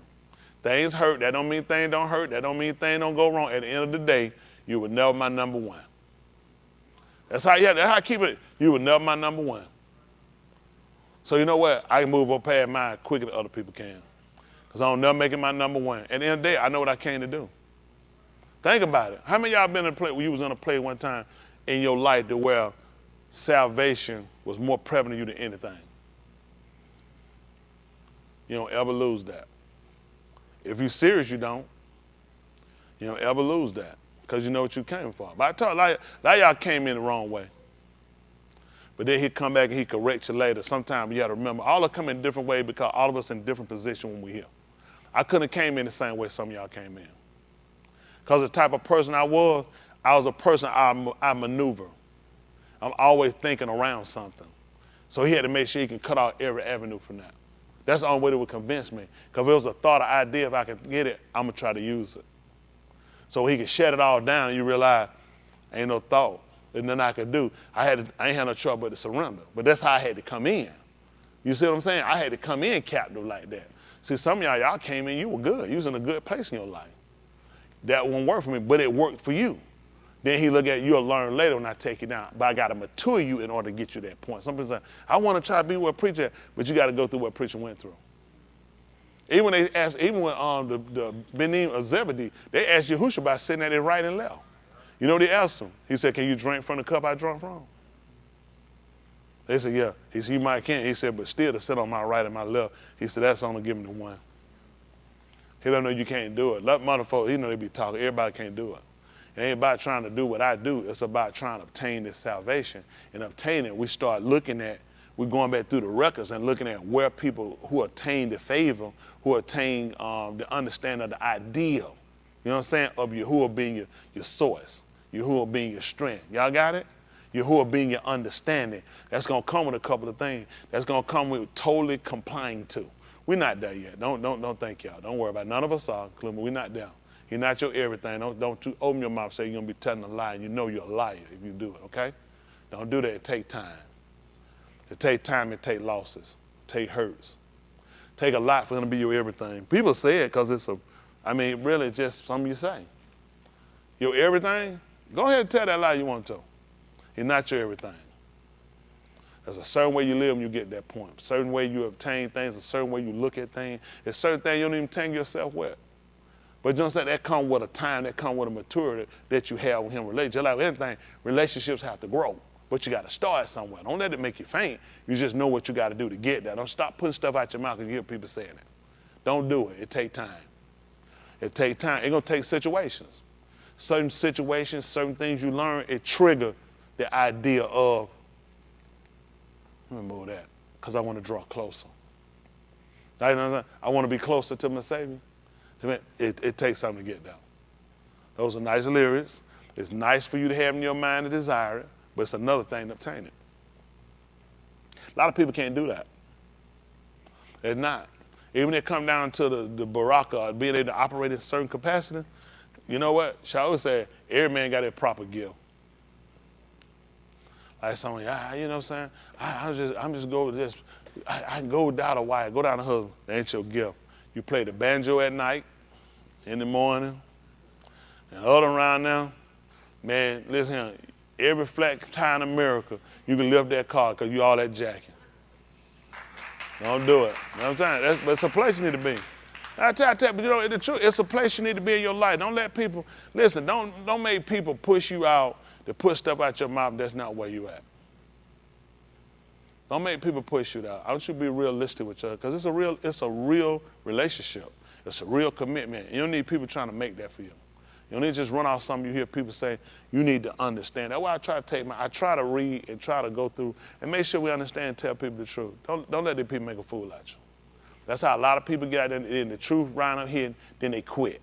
Things hurt. That don't mean things don't hurt. That don't mean things don't go wrong. At the end of the day, you were never my number one. That's how I keep it. You were never my number one. So you know what? I can move up past mine quicker than other people can. Because I don't never make it my number one. At the end of the day, I know what I came to do. Think about it. How many of y'all been in a place where you was in a place one time in your life to where salvation was more prevalent to you than anything? You don't ever lose that. If you're serious, you don't. You don't ever lose that because you know what you came for. But I told you, like y'all came in the wrong way. But then he'd come back and he'd correct you later. Sometimes you got to remember, all of them come in a different way because all of us in a different position when we're here. I couldn't have came in the same way some of y'all came in. Because the type of person I was a person I maneuver. I'm always thinking around something. So he had to make sure he can cut out every avenue from that. That's the only way that would convince me. Because if it was a thought or idea, if I could get it, I'm going to try to use it. So he could shut it all down and you realize, ain't no thought. There's nothing I could do. I ain't had no trouble but to surrender. But that's how I had to come in. You see what I'm saying? I had to come in captive like that. See, some of y'all came in, you were good. You was in a good place in your life. That won't work for me, but it worked for you. Then he look at you, you'll learn later when I take you down. But I got to mature you in order to get you to that point. Some people say, I want to try to be what a preacher, but you got to go through what a preacher went through. Even when they asked, even when the Benin of Zebedee, they asked Yahushua about sitting at their right and left. You know what they asked him? He said, can you drink from the cup I drunk from? They said, yeah. He said, you might can. He said, but still to sit on my right and my left. He said, that's only giving the one. He don't know you can't do it. Let motherfuckers, he know they be talking. Everybody can't do it. It ain't about trying to do what I do. It's about trying to obtain this salvation. And obtaining it, we start looking at, we're going back through the records and looking at where people who attain the favor, who attain the understanding of the ideal, you know what I'm saying, of Yahuwah being your source, Yahuwah being your strength. Y'all got it? Yahuwah being your understanding. That's going to come with a couple of things. That's going to come with totally complying to. We're not there yet. Don't think y'all. Don't worry about it. None of us are, including we're not there. You're not your everything. Don't you open your mouth and say you're going to be telling a lie, and you know you're a liar if you do it, okay? Don't do that. It take time. It take time. It take losses. It take hurts. Take a lot for him to be your everything. People say it because it's really just something you say. Your everything? Go ahead and tell that lie you want to. It's not your everything. There's a certain way you live when you get to that point. A certain way you obtain things, a certain way you look at things. There's certain things you don't even tangle yourself with. But you know what I'm saying? That comes with a time, that comes with a maturity that you have with him related. Just like with anything, relationships have to grow. But you got to start somewhere. Don't let it make you faint. You just know what you got to do to get there. Don't stop putting stuff out your mouth because you hear people saying it. Don't do it. It takes time. It takes time. It's going to take situations. Certain situations, certain things you learn, it trigger the idea of Let me move that, because I want to draw closer. You know what I'm saying? I want to be closer to my Savior. It takes something to get there. Those are nice lyrics. It's nice for you to have in your mind to desire it, but it's another thing to obtain it. A lot of people can't do that. They're not. Even when it come down to the baraka, being able to operate in a certain capacity, you know what? Shall always say, every man got a proper gift. Like someone, you know what I'm saying? I'm just go with this. I can go without a wife, go down the husband. That ain't your gift. You play the banjo at night, in the morning, and other around now. Man, listen here, every flat tire in America, you can lift that car because you all that jacking. Don't do it. You know what I'm saying? But it's a place you need to be. I tell you, but you know, the truth, it's a place you need to be in your life. Don't let people, listen, don't make people push you out to put stuff out your mouth that's not where you at. Don't make people push you out. I want you to be realistic with you, because it's a real relationship. It's a real commitment. You don't need people trying to make that for you. You don't need to just run off something you hear people say. You need to understand. That's why I try to read and try to go through and make sure we understand and tell people the truth. Don't let the people make a fool out of you. That's how a lot of people get out in the truth right up here, then they quit.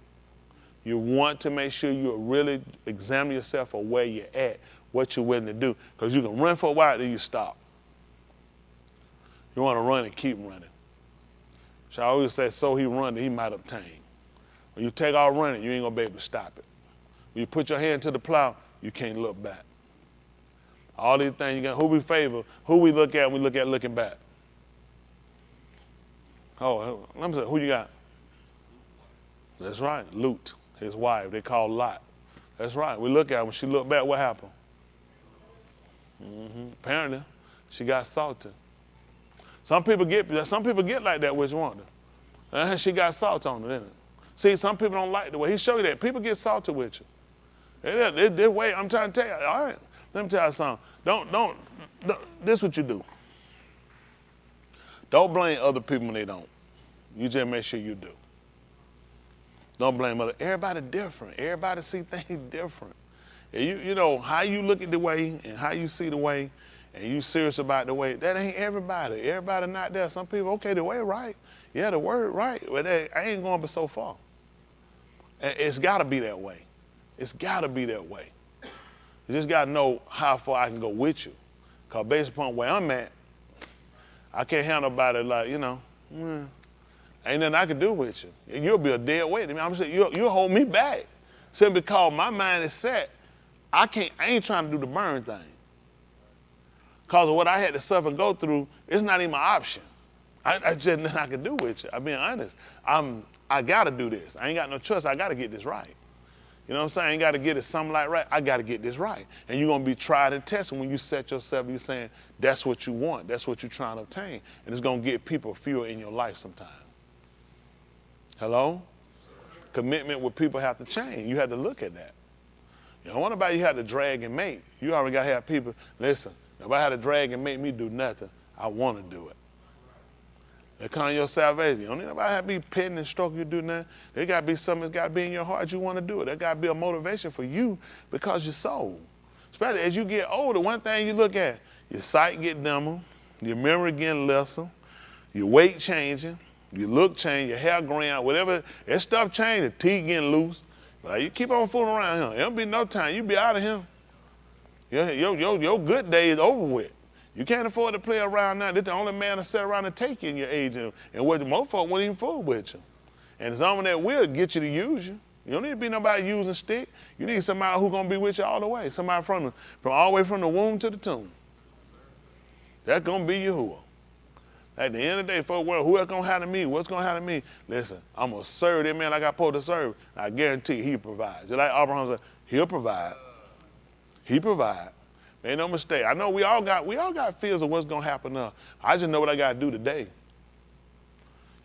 You want to make sure you really examine yourself for where you're at, what you're willing to do. Because you can run for a while, then you stop. You want to run and keep running. So I always say, so he run that he might obtain. When you take off running, you ain't going to be able to stop it. When you put your hand to the plow, you can't look back. All these things, you got who we favor, who we look at, we look at looking back. Oh, let me say, who you got? That's right, Lut, his wife, they call Lot. That's right, we look at her, when she looked back, what happened? Apparently, she got salty. Some people get like that with Wanda. She got salt on her, didn't it? See, some people don't like the way. He showed you that. People get salty with you. This way, I'm trying to tell you, all right, let me tell you something. Don't, this is what you do. Don't blame other people when they don't. You just make sure you do. Don't blame other. Everybody different. Everybody see things different. And you know, how you look at the way and how you see the way and you serious about the way, that ain't everybody. Everybody not there. Some people, okay, the way right. Yeah, the word right, but I ain't going but so far. And it's got to be that way. It's got to be that way. You just got to know how far I can go with you. Because based upon where I'm at, I can't handle nobody like, you know, ain't nothing I can do with you. You'll be a dead weight to me. I'm saying you'll hold me back. Simply because my mind is set, I ain't trying to do the burn thing. Because of what I had to suffer and go through, it's not even an option. I just nothing I can do with you. I'm being honest. I got to do this. I ain't got no choice. I got to get this right. You know what I'm saying? I ain't got to get it something like right. I got to get this right. And you're going to be tried and tested when you set yourself, you're saying that's what you want. That's what you're trying to obtain. And it's going to get people fewer in your life sometime. Hello? Commitment with people have to change. You have to look at that. You don't want nobody you have to drag and make. You already got to have people, listen, if I had to drag and make me do nothing, I want to do it. They come your salvation. You don't need nobody have to be petting and stroking you do nothing. There got to be something that's got to be in your heart you want to do it. There got to be a motivation for you because you're soul. Especially as you get older, one thing you look at, your sight get dimmer, your memory getting lesser, your weight changing, your look change, your hair growing out, whatever, that stuff change, the teeth getting loose. Like, you keep on fooling around here. There'll be no time. You be out of here. Your good day is over with. You can't afford to play around now. This the only man to sit around and take you in your age. And what most folks wouldn't even fool with you. And someone that will get you to use you. You don't need to be nobody using stick. You need somebody who's going to be with you all the way. Somebody from all the way from the womb to the tomb. That's going to be Yahuwah. At the end of the day, folks, well, who else going to happen to me? What's going to happen to me? Listen, I'm going to serve that man like I'm supposed to serve. I guarantee you, he provides. Just like Abraham said, he'll provide. He provides. Ain't no mistake. I know we all got fears of what's going to happen now. I just know what I got to do today.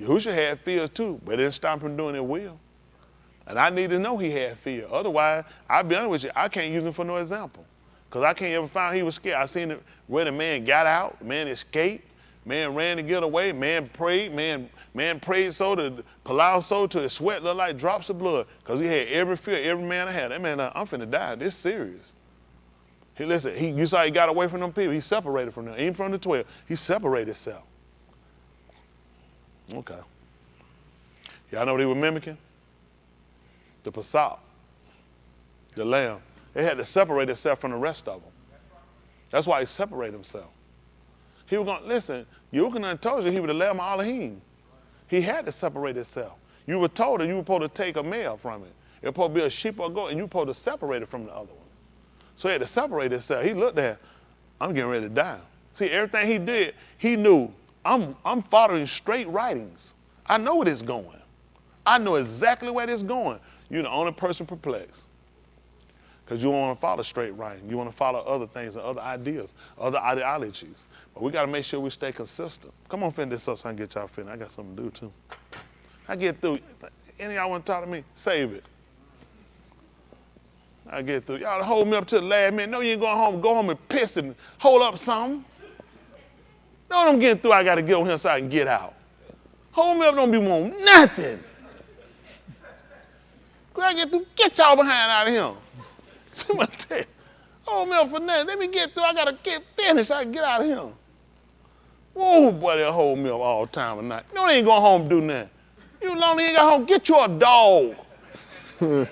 Yahushua had fears too, but it didn't stop him from doing it will. And I need to know he had fear. Otherwise, I'll be honest with you, I can't use him for no example. Because I can't ever find he was scared. I seen it where the man got out, man escaped, man ran to get away, man prayed, man prayed so to Palau so till his sweat looked like drops of blood. Because he had every fear every man had. That man, I'm finna die. This serious. Listen, you saw he got away from them people. He separated from them, even from the 12. He separated himself. Okay. Y'all know what he was mimicking? The Passat, the lamb. They had to separate themselves from the rest of them. That's why he separated himself. He was going to, listen, Yochanan told you he was the lamb of Elohim. He had to separate himself. You were told that you were supposed to take a male from it. It was supposed to be a sheep or a goat, and you were supposed to separate it from the other ones. So he had to separate himself. He looked at, I'm getting ready to die. See, everything he did, he knew, I'm following straight writings. I know where it's going. I know exactly where it's going. You're the only person perplexed. Because you don't want to follow straight writing. You want to follow other things and other ideas, other ideologies. But we got to make sure we stay consistent. Come on, finish this up so I can get y'all finished. I got something to do, too. I get through. Any of y'all want to talk to me? Save it. I get through. Y'all hold me up to the last minute. No, you ain't going home. Go home and piss and hold up something. No, I'm getting through. I got to get on here so I can get out. Hold me up, don't be wanting nothing. I get through. Get y'all behind out of here. Somebody tell you, hold me up for nothing. Let me get through. I got to get finished so I can get out of here. Whoa, boy, they'll hold me up all time of night. No, they ain't going home and do nothing. You lonely, you ain't got home. Get you a dog. You're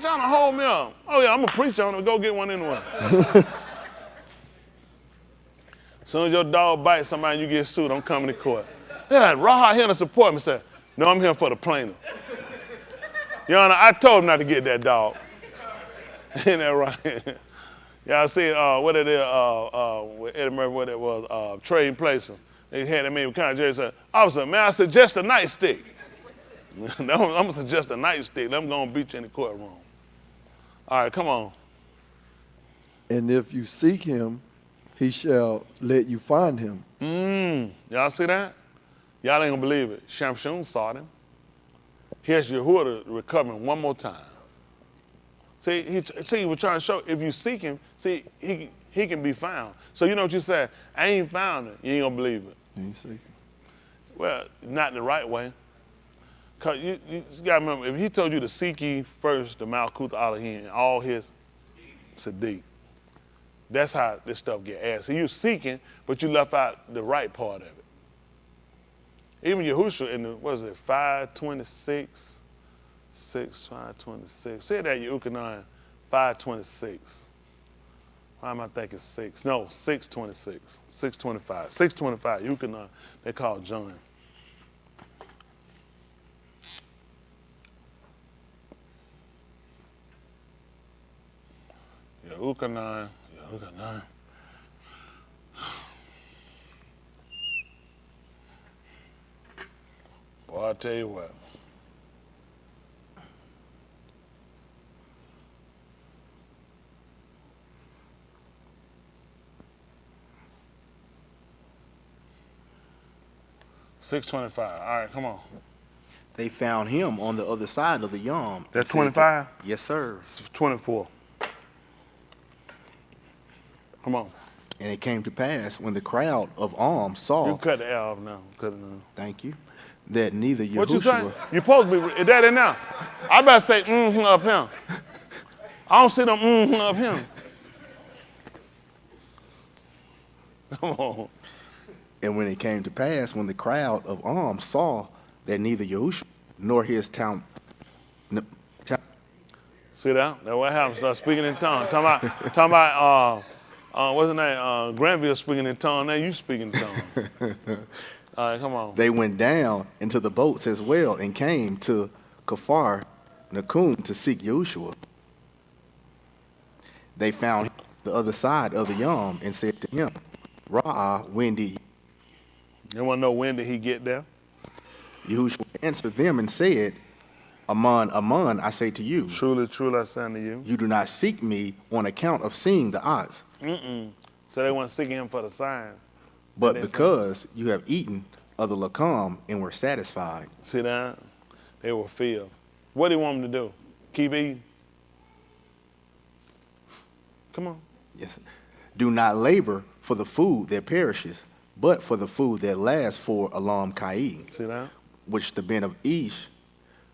trying to hold me up. Oh, yeah, I'm a preacher. I'm going to go get one anyway. As soon as your dog bites somebody and you get sued, I'm coming to court. Yeah, Raha here to support me. Say, no, I'm here for the plaintiff. Your Honor, I told him not to get that dog. Ain't that right? Y'all see what it is, Eddie Murphy, what it was, Trading Places. They had that man kind of Jerry said, officer, may I suggest a nightstick? I'm going to suggest a nightstick. I'm going to beat you in the courtroom. All right, come on. And if you seek him, he shall let you find him. Y'all see that? Y'all ain't going to believe it. Samson saw him. Here's Yehuda recovering one more time. See, he was trying to show, if you seek him, see, he can be found. So you know what you said? I ain't found it. You ain't going to believe it. You ain't seek him. Well, not the right way. Because you got to remember, if he told you to seek ye first the Malkuth Elohim and all his Sadiq, that's how this stuff get asked. So you're seeking, but you left out the right part of it. Even Yahushua in the, what is it, 526? 526. Say that Yuchanan, 526. Why am I thinking 6? No, 626. 625. 625, Yuchanan, they call John. Yuchanan. Boy, I tell you what. $625. All right, come on. They found him on the other side of the Yom. That's 25? Yes, sir. It's 24. Come on. And it came to pass when the crowd of alms saw. You cut the L off now. Cut it now. Thank you. That neither Yahushua. What you say? You supposed to be, is that it now? I better say up him. I don't see them up him. Come on. And when it came to pass, when the crowd of alms saw that neither Yahushua nor his town. See that? That's what happens. Start speaking in tongues. Talking about what's his name? Granville speaking in tongues. Now you speaking in tongues. All right, come on. They went down into the boats as well and came to Kafar Nakum to seek Yahushua. They found the other side of the Yom and said to him, Ra'ah, when did you want to know when did he get there? Yahushua answered them and said, Aman, Aman, I say to you. Truly, truly, I say unto you. You do not seek me on account of seeing the odds. So they weren't seeking him for the signs. But because you have eaten of the lakam and were satisfied. See that? They were filled. What do you want them to do? Keep eating? Come on. Yes. Do not labor for the food that perishes, but for the food that lasts for Alam Kai. See that? Which the Ben of Ish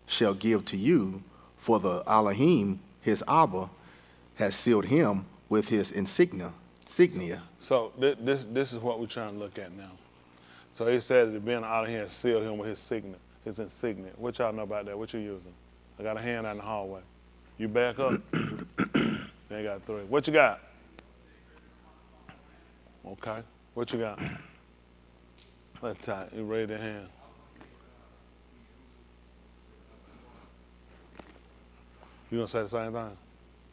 shall give to you, for the Elohim, his Abba, has sealed him with his insignia. So this is what we're trying to look at now. So he said that being out of here sealed him with his insignia. What y'all know about that? What you using? I got a hand out in the hallway. You back up. They got 3. What you got? Okay. What you got? Let's tight. You raise your hand. You gonna say the same thing?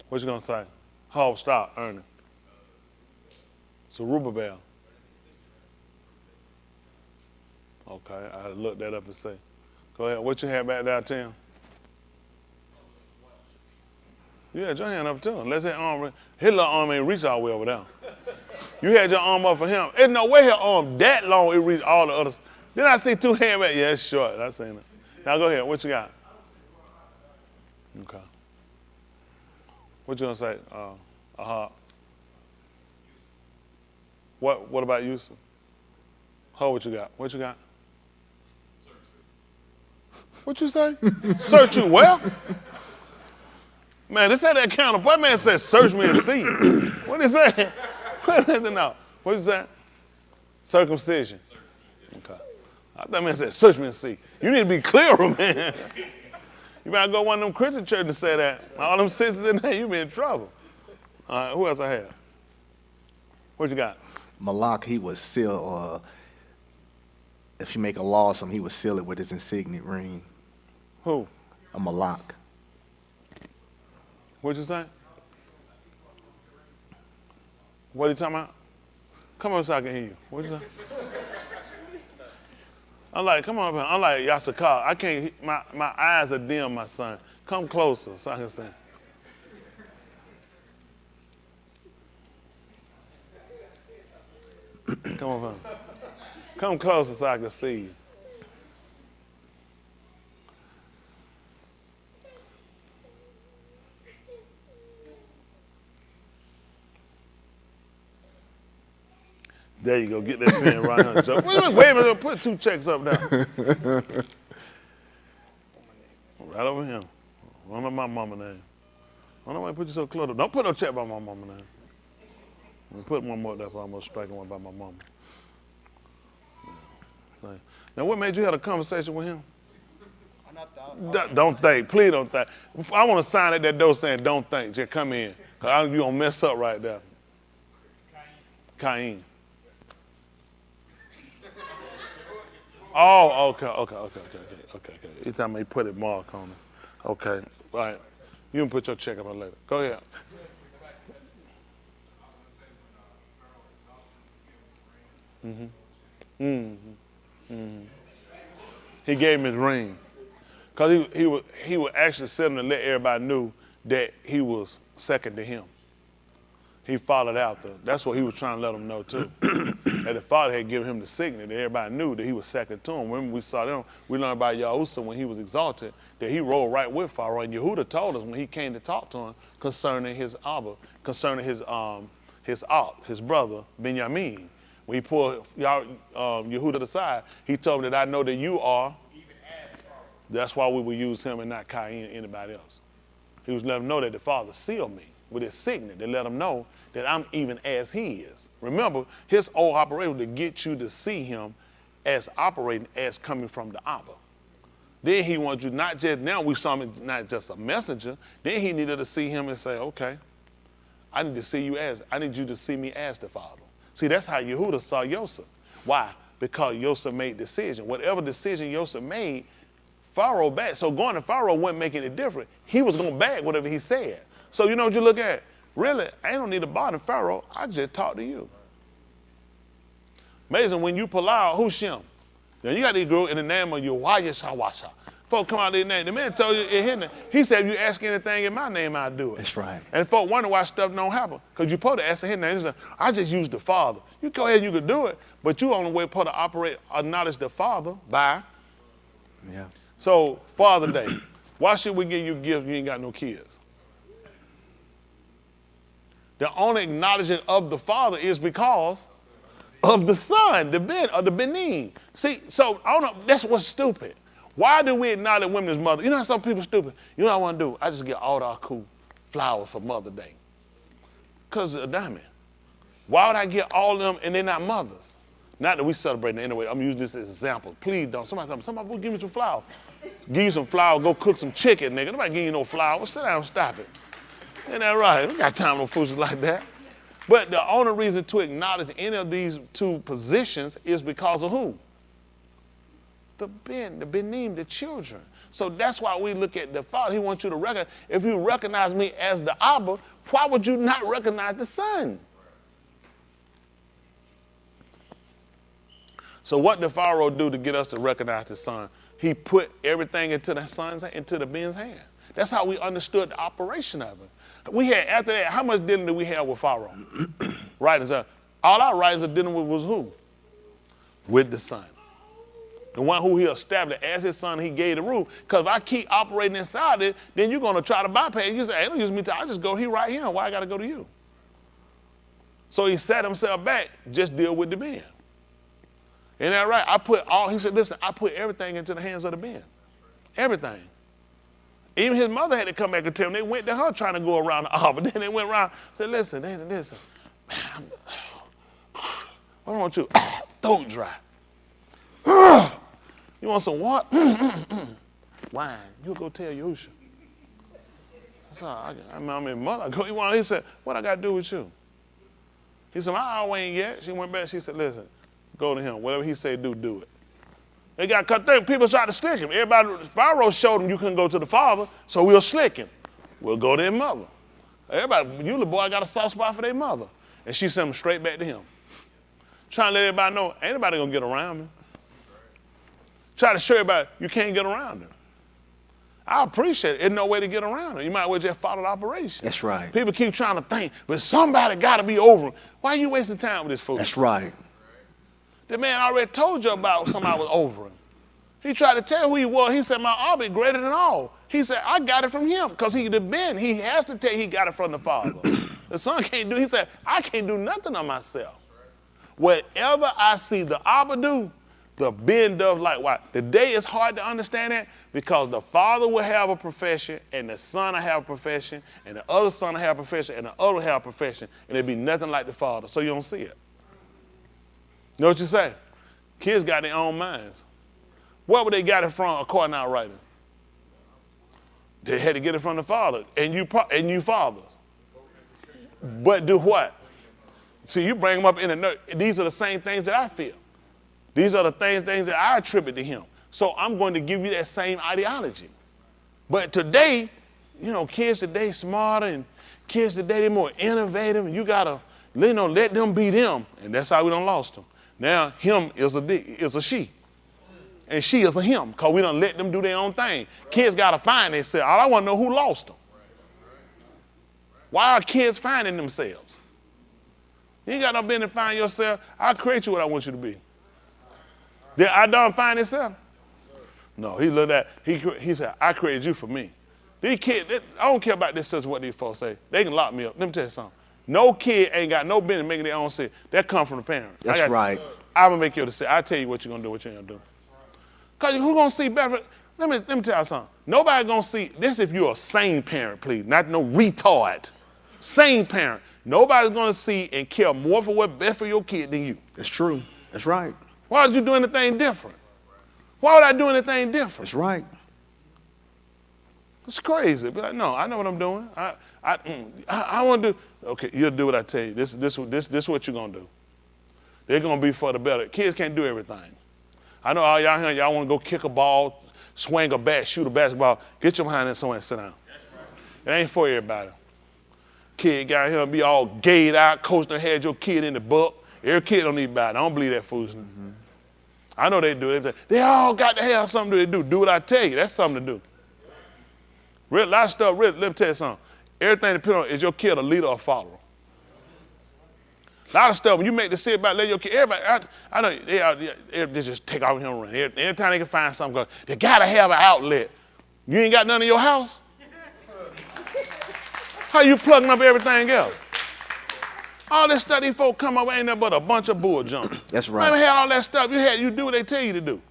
What you gonna say? Hold, stop, Ernie. Zerubbabel. Okay, I had to look that up and say. Go ahead. What you had back there, Tim? You had your hand up too. Unless his little arm ain't reach all the way over there. You had your arm up for him. There's no way his arm that long it reached all the others. Then I see 2 hands back. Yeah, it's short. I seen it. Now go ahead. What you got? Okay. What you gonna say? What about Yusuf? What you got? What you got? What you say? Search you well? Man, this ain't that counterpart. Man said, search me and see. What is that? What is that? Circumcision. Okay. I thought man said, search me and see. You need to be clearer, man. You better go to one of them Christian churches and say that. All them sisters in there, you be in trouble. All right, who else I have? What you got? Malak, he was sealed, if you make a law or something, he would seal it with his insignia ring. Who? A Malak. What'd you say? What are you talking about? Come on so I can hear you. What'd you say? I'm like, come on up here. I'm like Yasakar. I can't, my eyes are dim, my son. Come closer so I can see. Come on, come closer so I can see you. There you go. Get that pen right here. So, wait a minute. Put 2 checks up there. Right over here. One of my mama name. I don't want to put you so close. Don't put no check by my mama name. Put one more there, I'm gonna strike one by my mama. Now, what made you have a conversation with him? Don't think. Please don't think. I want to sign at that door saying, don't think. Just come in. Because you're going to mess up right there. Cain. Oh, okay. Each time he put it mark on it. Okay, all right. You can put your check up on later. Go ahead. He gave him his ring. Because he would actually sit him to let everybody know that he was second to him. He followed after. That's what he was trying to let them know too. That the father had given him the signet, that everybody knew that he was second to him. When we saw them, we learned about Yahushua when he was exalted, that he rode right with Pharaoh. And Yehuda told us when he came to talk to him concerning his Abba, concerning his brother, Benjamin. When he pulled Yehuda aside, he told him that I know that you are. That's why we would use him and not Cain or anybody else. He was letting him know that the Father sealed me with his signet to let him know that I'm even as he is. Remember, his whole operation was to get you to see him as operating as coming from the Abba. Then he wanted you not just, now we saw him not just a messenger, then he needed to see him and say, okay, I need you to see me as the Father. See, that's how Yehuda saw Yosef. Why? Because Yosef made decision. Whatever decision Yosef made, Pharaoh backed. So going to Pharaoh wasn't making it different. He was going to back whatever he said. So you know what you look at? Really, I don't need to bother Pharaoh. I just talk to you. Amazing, when you pull out, who's Shem? Now you got to grow in the name of Yahweh. Folk come out of their name. The man told you in his name. He said, if you ask anything in my name, I'll do it. That's right. And folk wonder why stuff don't happen. Because you're supposed to ask in his name. Like, I just use the Father. You go ahead and you can do it, but you only way supposed to operate, acknowledge the Father by. Yeah. So, Father Day, why should we give you gifts if you ain't got no kids? The only acknowledgement of the Father is because of the Son, the Benin. See, so I don't know, that's what's stupid. Why do we acknowledge women as mother? You know how some people stupid? You know what I want to do? I just get all our cool flowers for Mother Day. Because of a diamond. Why would I get all of them and they're not mothers? Not that we celebrating anyway. I'm using this as an example. Please don't. Somebody will give me some flour. Give you some flour, go cook some chicken, nigga. Nobody give you no flour. Sit down and stop it. Ain't that right? We got time for fools like that. But the only reason to acknowledge any of these two positions is because of who? The benim, the children. So that's why we look at the Father. He wants you to recognize. If you recognize me as the Abba, why would you not recognize the Son? So what did Pharaoh do to get us to recognize the Son? He put everything into the Son's, into the men's hand. That's how we understood the operation of it. We had, after that, how much dealing did we have with Pharaoh? Writings. All our writings are dealing with was who? With the Son. The one who he established as his son, he gave the rule. Because if I keep operating inside it, then you're going to try to bypass. You say, hey, don't use me. I just go, he right here. Why I got to go to you? So he set himself back, just deal with the men. Isn't that right? He said, listen, I put everything into the hands of the men. Everything. Even his mother had to come back and tell him. They went to her trying to go around the arbor. Then they went around and said, listen. I don't want you. Throat dry. You want some what? Wine. You'll go tell Yahusha. So I'm in mother. He said, what I got to do with you? He said, my hour ain't yet. She went back. She said, listen, go to him. Whatever he say, do it. They got cut through. People tried to slick him. Pharaoh showed him you couldn't go to the father, so we'll slick him. We'll go to his mother. Everybody, you little boy got a soft spot for their mother. And she sent him straight back to him. Trying to let everybody know, ain't nobody going to get around me. Try to show everybody you can't get around him. I appreciate it. There's no way to get around him. You might as well just follow the operation. That's right. People keep trying to think, but somebody got to be over him. Why are you wasting time with this fool? That's right. The man already told you about somebody was over him. He tried to tell who he was. He said, my Abba is greater than all. He said, I got it from him because he has to tell you he got it from the Father. The Son can't do. He said, I can't do nothing of myself. Whatever I see the Abba do, the Ben does likewise. Today it's hard to understand that because the Father will have a profession and the Son will have a profession and the other Son will have a profession and the other will have a profession and it'll be nothing like the Father, so you don't see it. You know what you say? Kids got their own minds. Where would they got it from according to our writing? They had to get it from the Father and you fathers. But do what? See, you bring them up in the these are the same things that I feel. These are the things that I attribute to him. So I'm going to give you that same ideology. But today, kids today smarter and kids today they're more innovative and you got to let them be them. And that's how we done lost them. Now him is a she. And she is a him because we done let them do their own thing. Kids got to find themselves. I want to know who lost them. Why are kids finding themselves? You ain't got no business to find yourself. I'll create you what I want you to be. Did I done find himself? No, he looked at, he said, I created you for me. These kids, I don't care about this, what these folks say. They can lock me up. Let me tell you something. No kid ain't got no business making their own decision. That come from the parent. That's right. I'm going to make your decision. I'll tell you what you're going to do, what you're going to do. Because who's going to see better? Let me tell you something. Nobody going to see, this if you're a sane parent, please, not no retard. Sane parent. Nobody's going to see and care more for what's best for your kid than you. That's true. That's right. Why would you do anything different? Why would I do anything different? That's right. It's crazy. Be like, no, I know what I'm doing. I want to do. Okay, you'll do what I tell you. This is what you're gonna do. They're gonna be for the better. Kids can't do everything. I know all y'all here. Y'all want to go kick a ball, swing a bat, shoot a basketball. Get your behind in somewhere and sit down. It ain't for everybody. Kid got here and be all gayed out. Coach done had your kid in the book. Every kid don't need bad. I don't believe that foolishness. Mm-hmm. I know they do it. They all got to have something to do. Do what I tell you. That's something to do. A lot of stuff, let me tell you something. Everything depends on is your kid a leader or a follower. A lot of stuff, when you make the decision about letting your kid, everybody, I know they just take off here and run. Every time they can find something, they got to have an outlet. You ain't got none in your house? How you plugging up everything else? All this stuff these folk come up with ain't nothing but a bunch of bull junk. That's right. Never had all that stuff. You do what they tell you to do.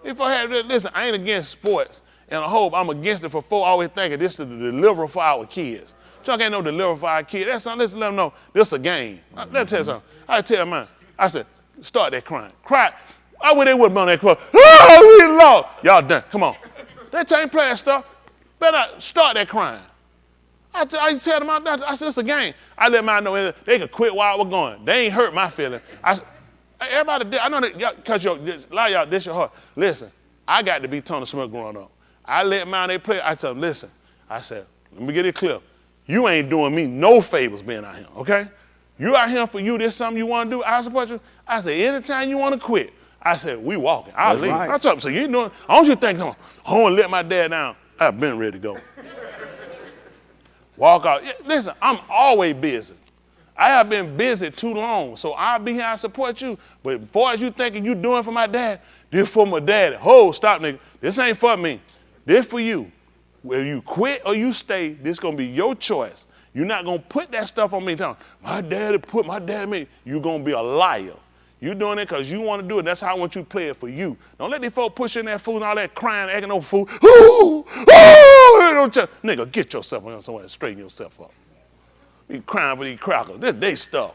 If I had, listen, I ain't against sports, and I hope I'm against it for folk always thinking this is the deliverer for our kids. Junk ain't no delivery for our kids. That's something, let's let them know this a game. Let me tell you something. I tell mine, I said, start that crying. Cry. I wish they would have been on that club. Oh, we lost. Y'all done. Come on. That time play that stuff. Better start that crying. I tell them, I said, it's a game. I let mine know they could quit while we're going. They ain't hurt my feelings. Everybody, I know that, because a lot of y'all, this your heart. Listen, I got to be Tony Smith growing up. I let mine, they play. I tell them, listen. I said, let me get it clear. You ain't doing me no favors being out here, okay? You out here for you, this something you want to do, I support you. I said, anytime you want to quit, I said, we walking. I'll leave. Right. I told him, so you doing, I don't you think, I want to let my dad down. I've been ready to go. Walk out. Listen, I'm always busy. I have been busy too long, so I'll be here, I support you. But as far as you thinking you doing for my dad, this for my daddy. Ho, stop, nigga. This ain't for me. This for you. Whether you quit or you stay, this going to be your choice. You're not going to put that stuff on me. My daddy put my daddy me. You're going to be a liar. You doing it because you want to do it. That's how I want you to play it for you. Don't let these folks push in that food and all that crying, acting no fool. Ooh, nigga, get yourself on somewhere and straighten yourself up. You crying for these crackers. This they stuff.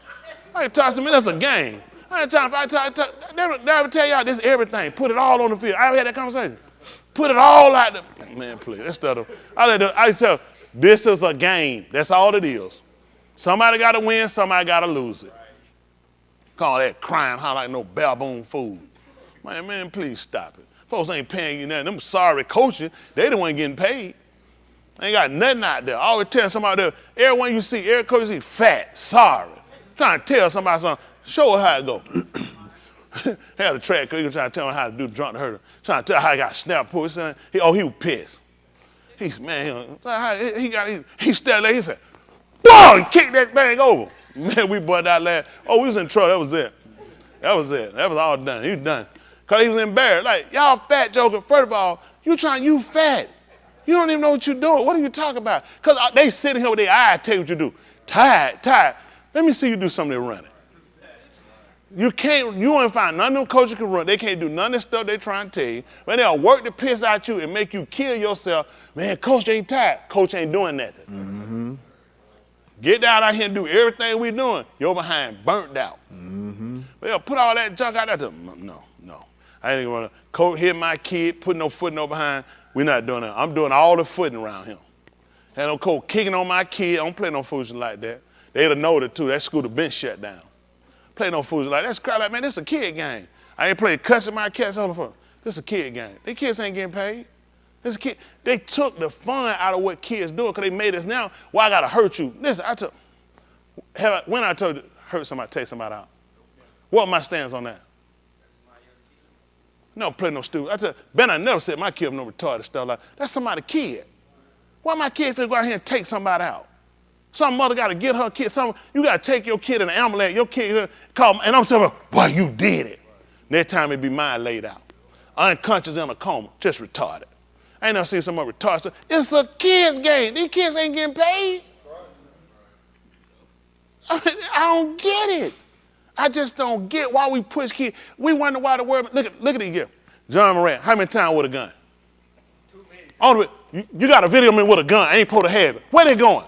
I ain't talking to me. That's a game. I ain't talking. Never tell y'all this is everything. Put it all on the field. I ever had that conversation. Put it all out there. Man, please. Instead of I tell this is a game. That's all it is. Somebody got to win. Somebody got to lose it. Call that crying how like no baboon food. Man, please stop it. Folks ain't paying you nothing. Them sorry coaches, they the one getting paid. Ain't got nothing out there. I always tell somebody there, everyone you see, every coach you see, fat, sorry. Trying to tell somebody something, show her how it go. Had a track coach, he was trying to tell him how to do drunk to hurt him. Trying to tell how he got snap pulled. He was pissed. He stepped there, he said, boom, and kicked that thing over. Man, we bought that last. Oh, we was in trouble. That was it. That was all done. He was done. Because he was embarrassed. Like, y'all fat joker, first of all, you fat. You don't even know what you're doing. What are you talking about? Because they sitting here with their eyes, tell you what you do. Tired. Let me see you do something to run it. You won't find none of them coaches can run. They can't do none of the stuff they trying to tell you. But they'll work the piss out you and make you kill yourself. Man, coach ain't tired. Coach ain't doing nothing. Mm-hmm. Get down out here and do everything we doing. You're behind, burnt out. Mm-hmm. But they'll put all that junk out there. No. I ain't going to coach hit my kid, put no foot no behind. We're not doing that. I'm doing all the footing around him. Had no coach kicking on my kid. I don't play no foolishness like that. They'd have known it too. That school have been shut down. Play no foolishness like that. That's crap. Like, man, this is a kid game. I ain't playing cussing my cats on the phone. This is a kid game. These kids ain't getting paid. This kid. They took the fun out of what kids doing because they made us now. Why I gotta hurt you? Listen, when I told you hurt somebody, take somebody out. What are my stance on that? No, play no stupid. I tell you, Ben, I never said my kid was no retarded stuff like that's somebody's kid. Why my kid finna go out here and take somebody out? Some mother got to get her kid. You got to take your kid in an ambulance. Your kid call, and I'm telling her, boy, you did it. Next time it be mine laid out, unconscious in a coma, just retarded. I ain't never seen some other retarded stuff. It's a kid's game. These kids ain't getting paid. I don't get it. I just don't get why we push kids. We wonder why the world. Look at these here. John Moran, how many times with a gun? Too many. You got a video of me with a gun. I ain't supposed to have it. Where they going?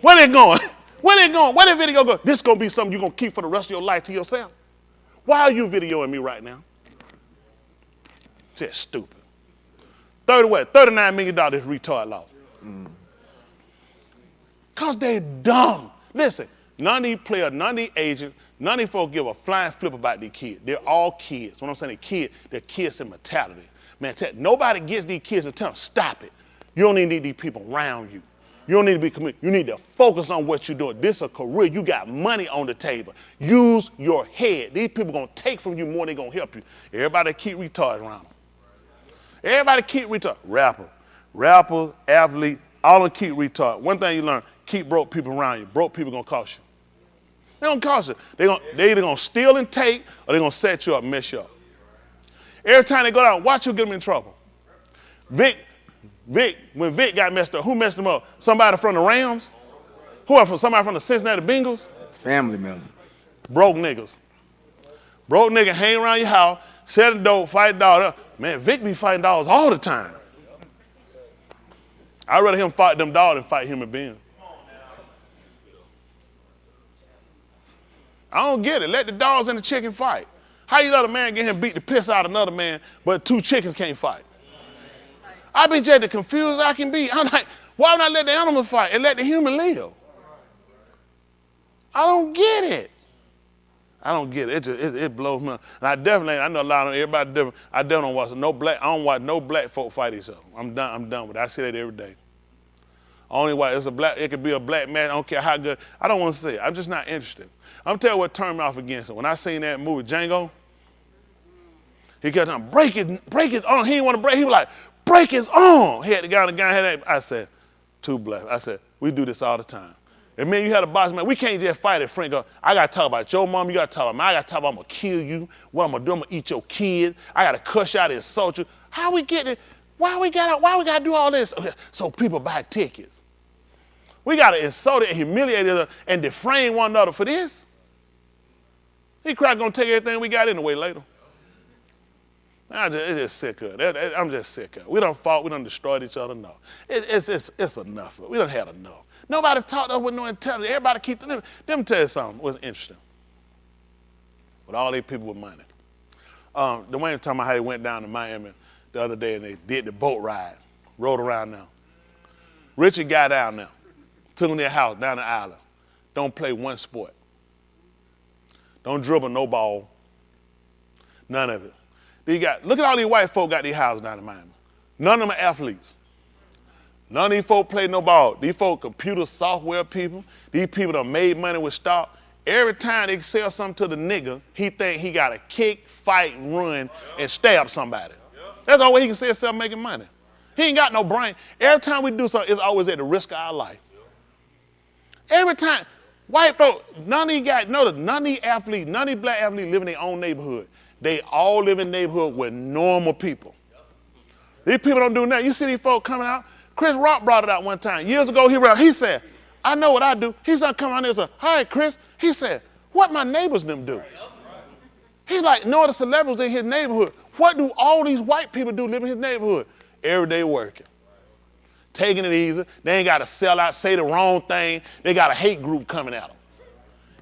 Where they going? Where that video go? This going to be something you're going to keep for the rest of your life to yourself. Why are you videoing me right now? Just stupid. $39 million is retard law. Because they dumb. Listen, none of these players, none of these agents, none of these folks give a flying flip about these kids. They're all kids. When I'm saying they're kids in mentality. Man, nobody gets these kids and tell them, stop it. You don't even need these people around you. You don't need to be committed. You need to focus on what you're doing. This is a career. You got money on the table. Use your head. These people going to take from you more than they're going to help you. Everybody keep retards around them. Everybody keep retards. Rappers, athletes, all of them keep retards. One thing you learn, keep broke people around you. Broke people going to cost you. They're going to cost you. They either going to steal and take or they're going to set you up and mess you up. Every time they go down, watch you get them in trouble. When Vic got messed up, who messed him up? Somebody from the Rams? Somebody from the Cincinnati Bengals? Family member. Broke niggas. Broke nigga hang around your house, set the door, fight dogs. Man, Vic be fighting dogs all the time. I'd rather him fight them dogs than fight human beings. I don't get it. Let the dogs and the chicken fight. How you let a man get him beat the piss out of another man, but two chickens can't fight? I be just as confused as I can be. I'm like, why not let the animals fight and let the human live? I don't get it. I don't get it. It blows me. And I know a lot of everybody different. I don't watch no black folk fight each other. I'm done with it. I see that every day. Only way it could be a black man. I don't care how good. I don't want to see it. I'm just not interested. I'm telling you what turned me off against it. When I seen that movie Django, he kept saying, break his arm. He didn't want to break. He was like, break his arm. He had the guy on the gun. I said, too black. I said, we do this all the time. And man, you had a boss man. We can't just fight at Frank. I got to talk about your mom. You got to talk about me. I got to talk about I'm going to kill you. What I'm going to do, I'm going to eat your kids. I got to cuss you out and insult you. How we get it? Why we got to do all this? So people buy tickets. We got to insult it and humiliate it and defame one another for this. He crack going to take everything we got anyway later. It's just sick of it. I'm just sick of it. We done fought. We done destroyed each other. No. It's enough. We done had enough. Nobody taught us with no intelligence. Everybody keep them. Let me tell you something. What's interesting. With all these people with money. Dwayne talking about how he went down to Miami the other day and they did the boat ride. Rode around now. Richard got down now. Took him to their house down the island. Don't play one sport. Don't dribble no ball. None of it. Look at all these white folk got these houses down in Miami. None of them are athletes. None of these folk play no ball. These folk computer software people. These people done made money with stock. Every time they sell something to the nigga, he think he got to kick, fight, run, and stab somebody. That's the only way he can see himself making money. He ain't got no brain. Every time we do something, it's always at the risk of our life. Every time. White folk, none of these black athletes live in their own neighborhood. They all live in neighborhood with normal people. These people don't do nothing. You see these folk coming out? Chris Rock brought it out one time. Years ago, he said, I know what I do. He started coming out there and said, hi, Chris. He said, what my neighbors them do? He's like, no other celebrities in his neighborhood. What do all these white people do living in his neighborhood? Every day working. Taking it easy. They ain't got to sell out, say the wrong thing. They got a hate group coming at them.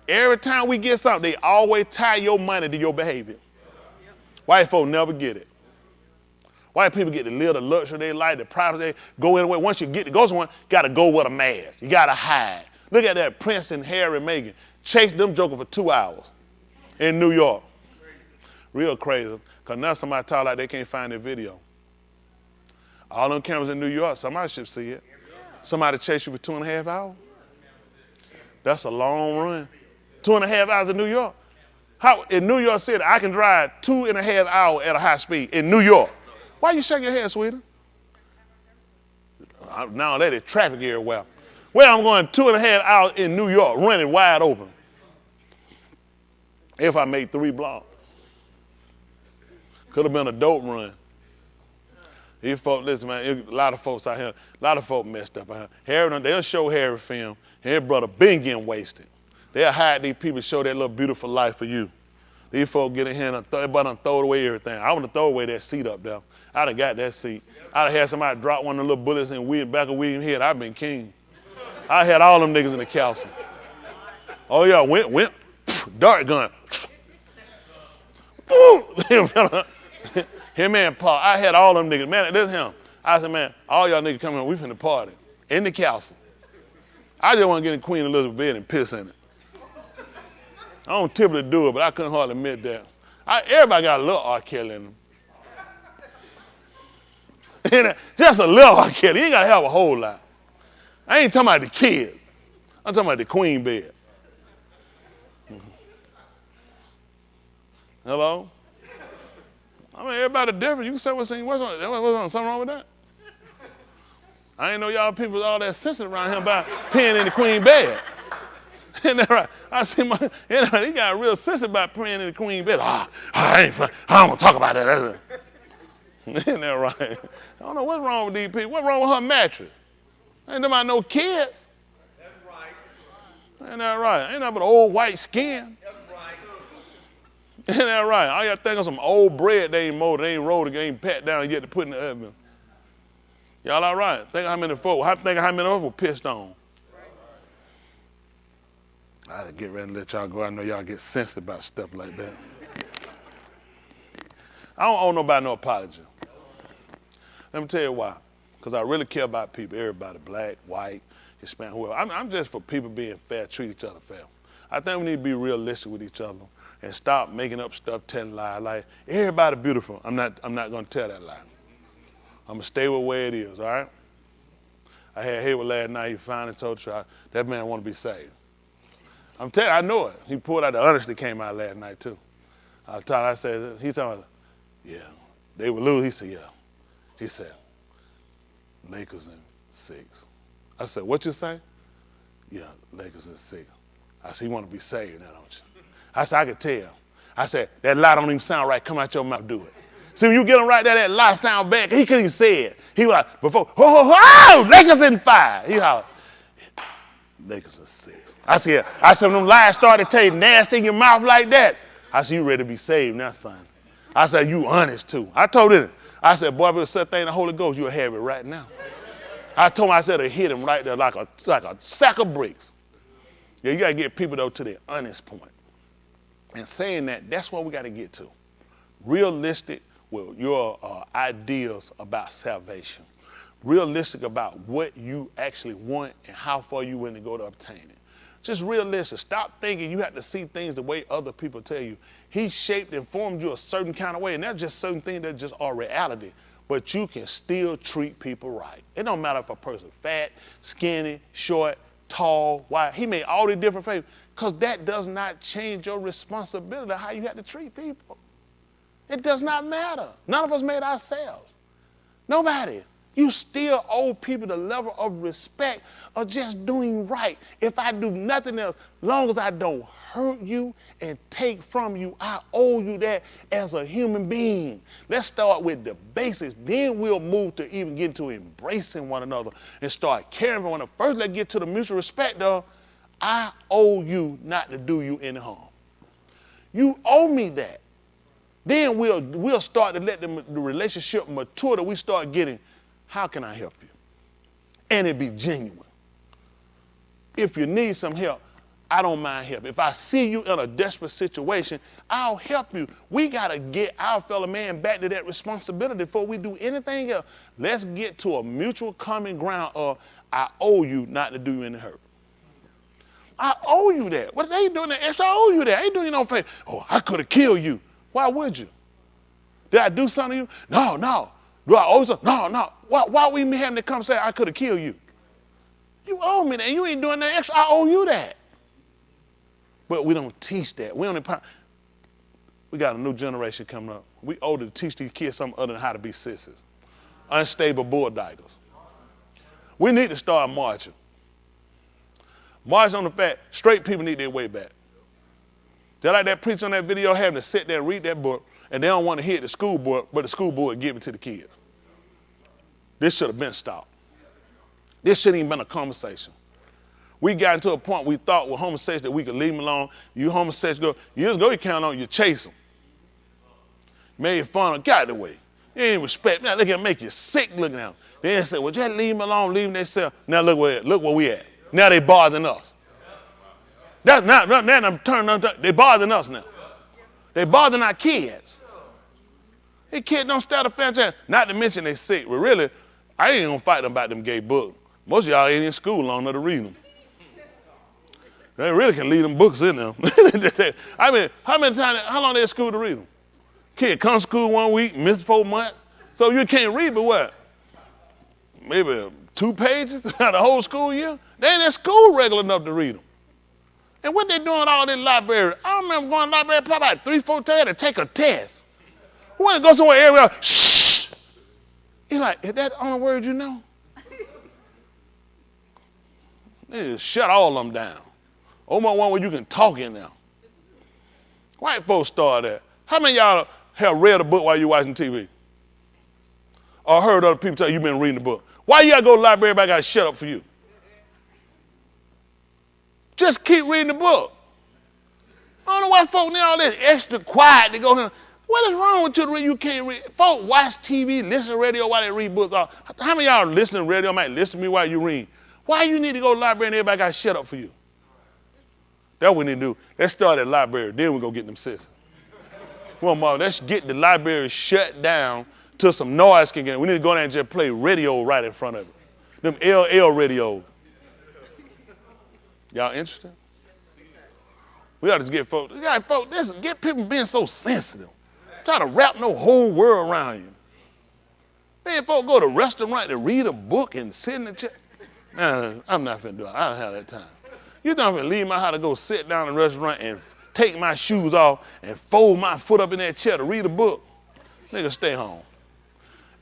Every time we get something, they always tie your money to your behavior. White folk never get it. White people get to live the luxury they like, the privacy they go anywhere. Once you get to go somewhere, got to go with a mask. You got to hide. Look at that Prince and Harry and Meghan. Chased them joker for 2 hours in New York. Real crazy. Because now somebody talk like they can't find their video. All them cameras in New York, somebody should see it. Somebody chase you for 2.5 hours. That's a long run. 2.5 hours in New York. In New York City, I can drive 2.5 hours at a high speed in New York. Why you shake your head, sweetie? Now that is traffic everywhere. Well, I'm going 2.5 hours in New York, running wide open. If I made 3 blocks. Could have been a dope run. These folks, listen, man, a lot of folks out here, a lot of folks messed up out here. Harry, they'll show Harry film, and his brother been getting wasted. They'll hide these people, show that little beautiful life for you. These folks get in here and everybody throw away everything. I want to throw away that seat up there. I'd have got that seat. I'd have had somebody drop one of the little bullets in the back of William's head. I'd been king. I had all them niggas in the council. Oh yeah, went, dart gun. Him and Paul, I had all them niggas. Man, this him. I said, man, all y'all niggas come here, we finna party. In the council. I just want to get in Queen Elizabeth bed and piss in it. I don't typically do it, but I couldn't hardly admit that. Everybody got a little R. Kelly in them. Just a little R. Kelly. You ain't got to have a whole lot. I ain't talking about the kid. I'm talking about the queen bed. Hello? I mean, everybody different. You can say what's something wrong with that? I ain't know y'all people all that sensitive around here about peeing in the queen bed. Isn't that right? I see he got real sensitive about peeing in the queen bed. I don't want to talk about that. Isn't that right? I don't know what's wrong with these people. What's wrong with her mattress? Ain't nobody about no kids. That's right. Ain't that right? Ain't nothing but old white skin. That's right. Ain't that right? All y'all think of some old bread they ain't molded, they ain't rolled, they ain't pat down yet to put in the oven. Y'all all right? Think of how many folks were pissed on. I had to get ready and let y'all go. I know y'all get sensitive about stuff like that. I don't owe nobody no apology. Let me tell you why. Because I really care about people, everybody, black, white, Hispanic, whoever. I'm just for people being fair, treat each other fair. I think we need to be realistic with each other and stop making up stuff, telling lies. Like, everybody beautiful. I'm not going to tell that lie. I'm going to stay with where it is, all right? I had Hayward last night. He finally told the that man want to be saved. I'm telling you, I know it. He pulled out the honesty came out last night, too. I said, he told me, yeah, they would lose. He said, yeah. He said, Lakers in 6. I said, what you say? Yeah, Lakers in 6. I said, you want to be saved now, don't you? I said, I could tell. I said, that lie don't even sound right. Come out your mouth, do it. See, when you get him right there, that lie sound bad. He couldn't even say it. He was like, before, oh, Lakers in 5. He hollered, Lakers in 6. I said, when them lies started to tell you nasty in your mouth like that, I said, you ready to be saved now, son. I said, you honest too. I told him, I said, boy, if it was such a thing in the Holy Ghost, you'll have it right now. I told him, I said, it hit him right there like a sack of bricks. Yeah, you got to get people, though, to their honest point. And saying that, that's what we got to get to. Realistic with your ideas about salvation. Realistic about what you actually want and how far you willing to go to obtain it. Just realistic. Stop thinking you have to see things the way other people tell you. He shaped and formed you a certain kind of way, and that's just certain things that just are reality. But you can still treat people right. It don't matter if a person's fat, skinny, short, tall, wide. He made all these different faces, because that does not change your responsibility of how you have to treat people. It does not matter. None of us made ourselves. Nobody. You still owe people the level of respect of just doing right. If I do nothing else, long as I don't hurt you and take from you, I owe you that as a human being. Let's start with the basics. Then we'll move to even get to embracing one another and start caring for one another. First, let's get to the mutual respect of, I owe you not to do you any harm. You owe me that. Then we'll start to let the relationship mature, that we start getting, how can I help you? And it be genuine. If you need some help, I don't mind help. If I see you in a desperate situation, I'll help you. We got to get our fellow man back to that responsibility before we do anything else. Let's get to a mutual common ground of, I owe you not to do you any hurt. I owe you that. What are you doing that extra? I owe you that. I ain't doing you no favor. Oh, I could have killed you. Why would you? Did I do something to you? No. Do I owe you something? No. Why we having to come say I could have killed you? You owe me that. You ain't doing that extra. I owe you that. But we don't teach that. We got a new generation coming up. We owe to teach these kids something other than how to be sissies. Unstable bulldaggers. We need to start marching. March on the fact, straight people need their way back. They're like that preacher on that video having to sit there and read that book, and they don't want to hear the school board, but the school board give it to the kids. This should have been stopped. This shouldn't even been a conversation. We got into a point we thought with homosexuals that we could leave them alone. You homosexual, years ago you count on, you chase them. Made fun of, got the way. You ain't respect. Now look at make you sick looking at them. They say, well, just leave them alone, leave them themselves. Now look where we at. Now they bothering us. That's not I'm turning on. They bothering us now. They bothering our kids. These kids don't start a franchise. Not to mention they sick. But really, I ain't gonna fight them about them gay books. Most of y'all ain't in school long enough to read them. They really can leave them books in there. I mean, how long they at school to read them? Kid come to school 1 week, miss 4 months. So you can't read but what? Maybe 2 pages out of the whole school year? They ain't at school regular enough to read them. And what they doing all in the library? I remember going to the library probably like 3-4 times to take a test. We want to go somewhere area, shh. You're like, is that the only word you know? They just shut all of them down. Open up one where you can talk in now. White folks start that. How many of y'all have read a book while you're watching TV? Or heard other people tell you you've been reading the book? Why you got to go to the library, everybody got to shut up for you? Just keep reading the book. I don't know why folk need all this extra quiet to go here. What is wrong with you to read? You can't read. Folk watch TV, listen to radio while they read books. How many of y'all listening to radio might listen to me while you read? Why you need to go to the library and everybody got to shut up for you? That's what we need to do. Let's start at the library. Then we go get them sisters. Well, Marvin, let's get the library shut down till some noise can get in. We need to go there and just play radio right in front of it. Them LL radios. Y'all interested? We ought to get folks. Listen, get people being so sensitive. Try to wrap no whole world around you. Man, folks go to a restaurant to read a book and sit in the chair. Man, I'm not finna do it. I don't have that time. You think I'm finna leave my house to go sit down in a restaurant and take my shoes off and fold my foot up in that chair to read a book? Nigga, stay home.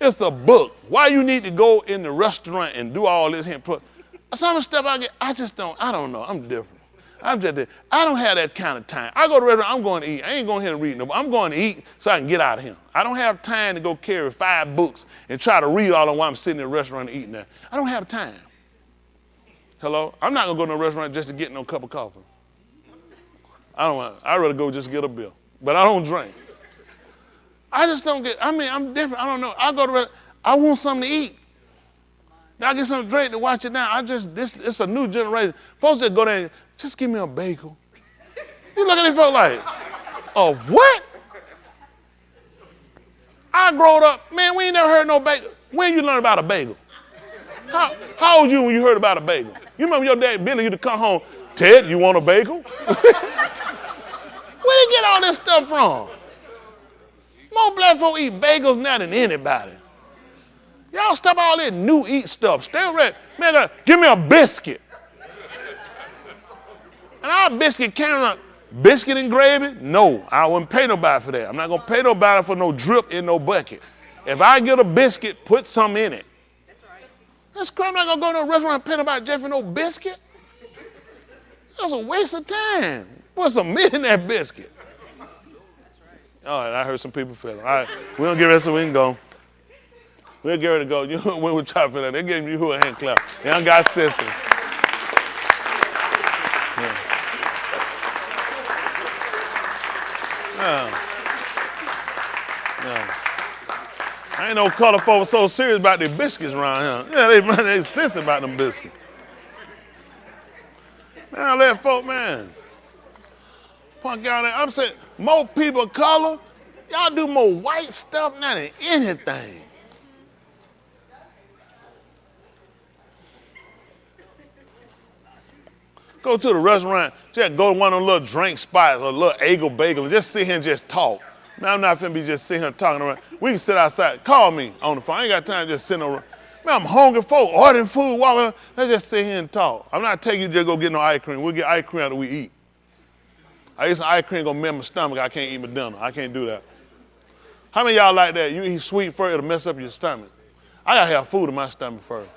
It's a book. Why you need to go in the restaurant and do all this here? Some of the stuff I don't know. I'm different. I don't have that kind of time. I go to the restaurant, I'm going to eat. I ain't going here to read no book. I'm going to eat so I can get out of here. I don't have time to go carry 5 books and try to read all of them while I'm sitting in a restaurant and eating there. I don't have time. Hello? I'm not going to go to a restaurant just to get no cup of coffee. I'd rather go just get a bill. But I don't drink. I just don't I'm different. I don't know. I go to I want something to eat. Now I get something to drink to watch it down. It's a new generation. Folks that go there and just give me a bagel. You look at these folks like, oh, what? I growed up, man, we ain't never heard no bagel. When you learn about a bagel? How old you when you heard about a bagel? You remember your dad Billy used to come home, Ted, you want a bagel? Where you get all this stuff from? More black folk eat bagels now than anybody. Y'all stop all this new eat stuff. Stay ready. Man, give me a biscuit. And our biscuit came out, biscuit and gravy? No, I wouldn't pay nobody for that. I'm not going to pay nobody for no drip in no bucket. If I get a biscuit, put some in it. That's right. That's crap. I'm not going to go to a restaurant and pay nobody just for no biscuit. That's a waste of time. Put some meat in that biscuit. All right, I heard some people feeling. All right, we're going to get ready so we can go. We'll get ready to go. We were trying to feel that. They gave you a hand clap. Y'all got sensitive. Yeah. I ain't no color folks so serious about their biscuits around here. Yeah, they sensitive about them biscuits. Man, let folk, man. Punk y'all there. I'm saying, more people of color, y'all do more white stuff now than anything. Go to the restaurant, just go to one of them little drink spots or a little egel bagel and just sit here and just talk. Man, I'm not finna be just sitting here talking around. We can sit outside. Call me on the phone. I ain't got time to just sit around. Man, I'm hungry folk, ordering food, walking around. Let's just sit here and talk. I'm not taking you to just go get no ice cream. We'll get ice cream after we eat. I eat some ice cream, gonna mess my stomach. I can't eat my dinner. I can't do that. How many of y'all like that? You eat sweet first, it'll mess up your stomach. I gotta have food in my stomach first.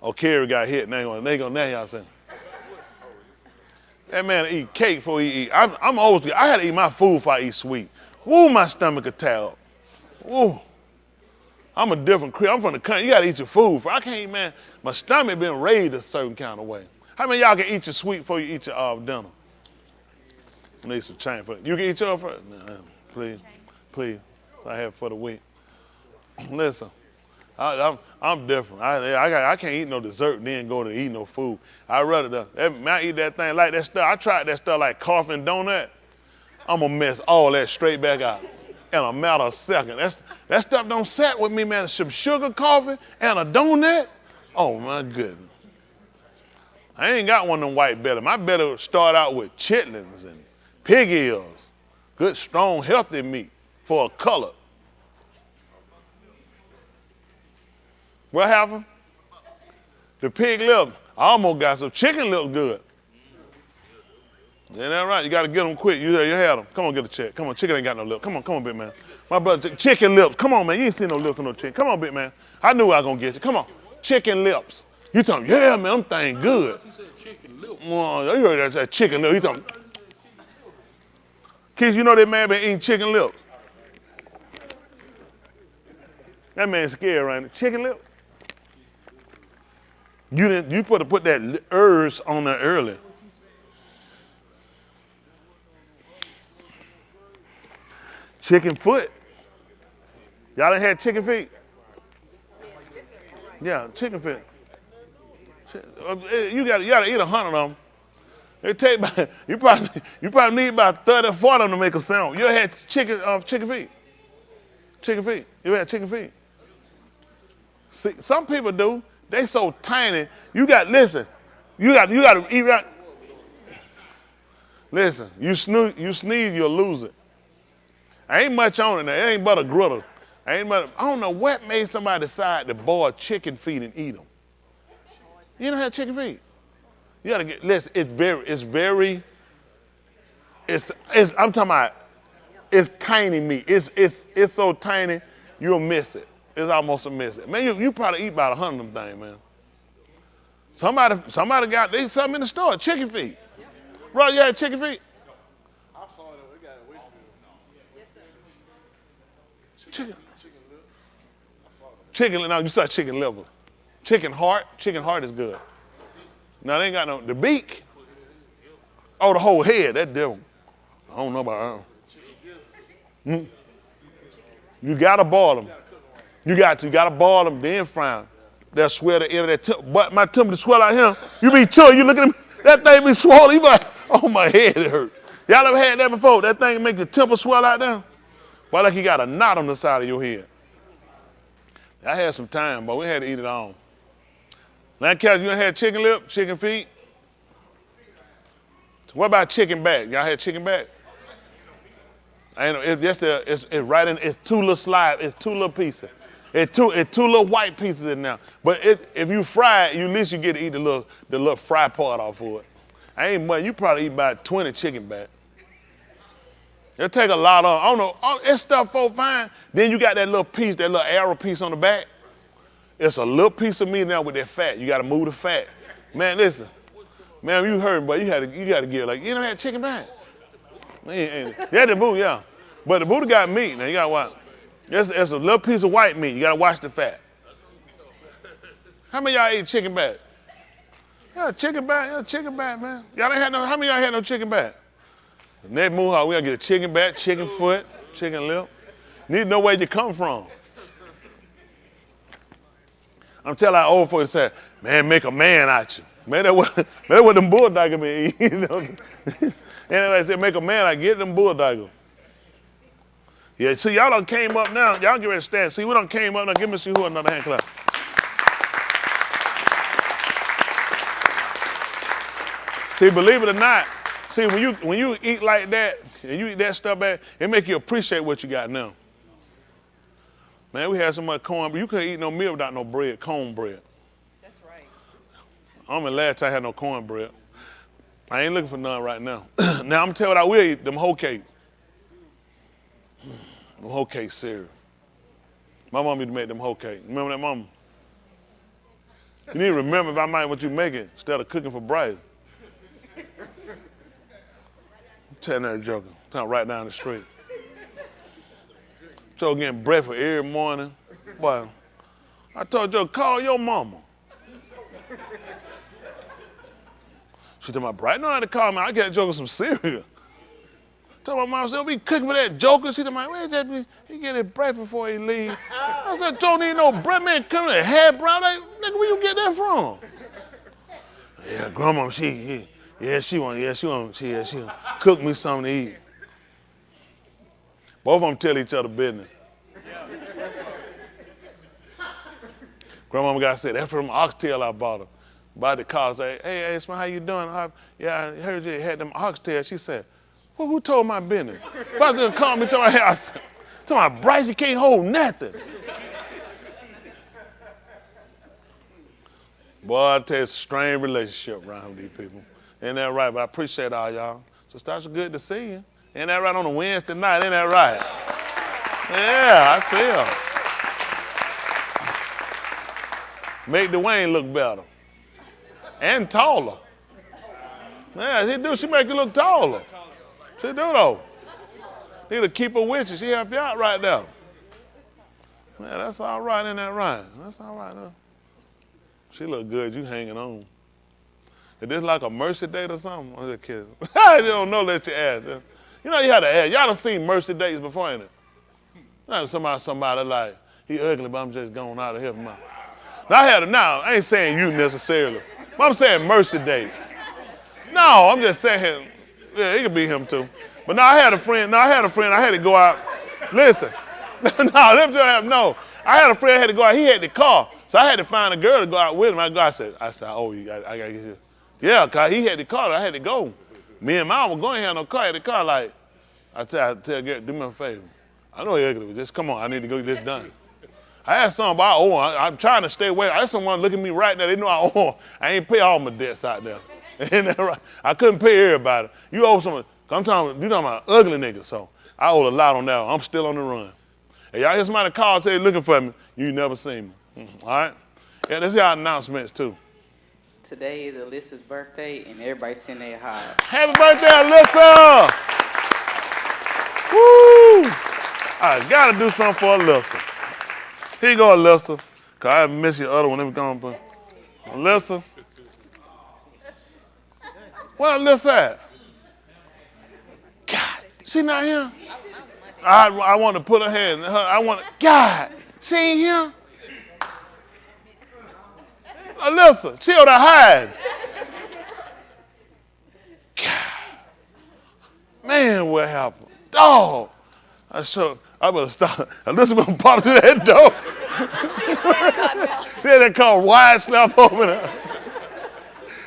Oh, Kerry got hit. Now y'all saying. That man eat cake before he eat. I'm always good. I had to eat my food before I eat sweet. Woo, my stomach could tear up. Woo. I'm a different creature. I'm from the country. You gotta eat your food. I can't eat, man. My stomach been raised a certain kind of way. How many of y'all can eat your sweet before you eat your dinner? I need some change for it. You can eat yours first? No, please. So I have it for the week. Listen. I'm different. I can't eat no dessert and then go to eat no food. I'd rather I eat that thing like that stuff. I tried that stuff like coffee and donut. I'm gonna mess all that straight back out in a matter of a second. That stuff don't set with me, man. Some sugar coffee and a donut. Oh my goodness. I ain't got one of them white belly. My belly would start out with chitlins and pig ears. Good, strong, healthy meat for a color. What happened? The pig lip. I almost got some chicken lip good. Ain't that right? You got to get them quick. You had them. Come on, get a check. Come on, chicken ain't got no lip. Come on, big man. My brother, chicken lips. Come on, man. You ain't seen no lips on no chicken. Come on, big man. I knew I was going to get you. Come on. Chicken lips. You tell me, yeah, man, them thing good. You said chicken lips. Oh, you heard that chicken lips. You tell me. Kids, you know that man been eating chicken lips. That man's scared right now. Chicken lips. You put that herbs on there early. Chicken foot. Y'all done had chicken feet? Yeah, chicken feet. You gotta eat 100 of them. It take about, you probably need about 30 or 40 of them to make a sandwich. You ever had chicken feet? Chicken feet. You ever had chicken feet? See, some people do. They so tiny. You got to eat right. Listen, you sneeze, you'll lose it. Ain't much on it now. It ain't but a griddle. I don't know what made somebody decide to boil chicken feet and eat them. You don't have chicken feet. You gotta get, listen, I'm talking about, it's tiny meat. It's so tiny, you'll miss it. It's almost a miss it. Man, you probably eat about 100 of them things, man. Somebody got, they something in the store, chicken feet. Bro, you had chicken feet? I saw it, we got it with you. Chicken. Chicken, no, you saw chicken liver. Chicken heart is good. Now they ain't got the beak. Oh, the whole head, that different. I don't know about that. You gotta boil them. You gotta boil them, then fry them. They'll swell the end of that tip. But my temper to swell out here. You be chewing, you look at him, that thing be swollen. You be like, oh, my head hurt. Y'all ever had that before? That thing make the temper swell out there? Well, like you got a knot on the side of your head. I had some time, but we had to eat it all. Now, Cal, you had chicken lip, chicken feet? What about chicken back? Y'all had chicken back? It's right in, it's two little slides, it's two little pieces. It's two little white pieces in there. But if you fry it, at least you get to eat the little fry part off of it. I ain't much, you probably eat about 20 chicken back. It'll take a lot of, I don't know, it's stuff so fine. Then you got that little piece, that little arrow piece on the back. It's a little piece of meat now with that fat. You gotta move the fat. Man, listen. Man, you heard, but you gotta get like, you know that chicken back? Yeah, the booty, yeah. But the booty got meat. Now you gotta watch. It's a little piece of white meat. You gotta watch the fat. How many of y'all eat chicken back? Yeah, chicken back, man. Y'all ain't had no, how many of y'all had no chicken back? Next move, we gotta get a chicken back, chicken foot, chicken lip. Need to know where you come from. I'm telling our old folks say, man, make a man out you. Man, that's what them bulldoggers be eating. You know? Anyway, I said, make a man out, get them bulldoggers. Yeah, see, y'all done came up now. Y'all get ready to stand. See, we done came up now. Give me see who another hand clap. See, believe it or not, see, when you eat like that, and you eat that stuff back, it make you appreciate what you got now. Man, we had so much corn, but you couldn't eat no meal without no bread, cornbread. That's right. I don't remember last time I had no cornbread. I ain't looking for none right now. Now, I'm telling you what I will eat, them whole cakes. Them whole cake cereal. My mom used to make them whole cake. Remember that, mama? You need to remember if I might what you making instead of cooking for Bryce. I'm telling that joker. Telling right down the street. So getting breakfast every morning. Boy, I told Joe, call your mama. She told my Bryce, no, I had to call me. I got Joker some cereal. Told my mom, "Don't be cooking for that joker." She told me, "Where's that? He get his breakfast before he leave." I said, "Don't need no bread, man. Come here, hair brown. Like, nigga, where you get that from?" Yeah, grandma, she cook me something to eat. Both of them tell each other business. Grandma got said, "That's from oxtail I bought her." By the car, say, "Hey, Esma, how you doing?" "Yeah, I heard you had them oxtail." She said, "Well, who told my business?" But then call me, tell my Bryce, you can't hold nothing. Boy, I tell you, it's a strange relationship around with these people. Ain't that right? But I appreciate all y'all. So Stasha, good to see you. Ain't that right on a Wednesday night? Ain't that right? Yeah, I see her. Make Dwayne look better. And taller. Yeah, he do. She make you look taller. She do though. Need to keep her with you. She help you out right now. Man, that's all right, ain't that right? That's all right, huh? She look good, you hanging on. Is this like a mercy date or something? I'm just kidding. You don't know, let you ask. You know you had to ask. Y'all done seen mercy dates before, ain't it? You know, somebody like, he ugly, but I'm just going out of here. Now, I ain't saying you necessarily, but I'm saying mercy date. No, No, I'm just saying. Yeah, it could be him too. But no, I had a friend. I had to go out. Listen. I had a friend. I had to go out. He had the car, so I had to find a girl to go out with him. I said, oh, I gotta get here. Yeah, cause he had the car. I had to go. Me and mom were going to have no car. I had the car. Like, I tell girl, do me a favor. I know you're ugly, but just come on. I need to go get this done. I had something I owe. I'm trying to stay away. I had someone look at me right now. They know I owe. I ain't pay all my debts out there. I couldn't pay everybody. You owe someone. You talking about ugly niggas, so I owe a lot on that. I'm still on the run. Hey, y'all hear somebody call and say looking for me, you never seen me. All right? Yeah, this is our announcements too. Today is Alyssa's birthday, and everybody send their high. Happy birthday, Alyssa! Woo! I gotta do something for Alyssa. Here you go, Alyssa. Cause I miss your other one. Let me go on, but Alyssa. Where Alyssa at? God, she not here? I want to put her head in her. God, she ain't here? Alyssa, she ought to hide. God. Man, what happened? Dog. I better stop. Alyssa gonna pop through that door. See that car wide slap open her.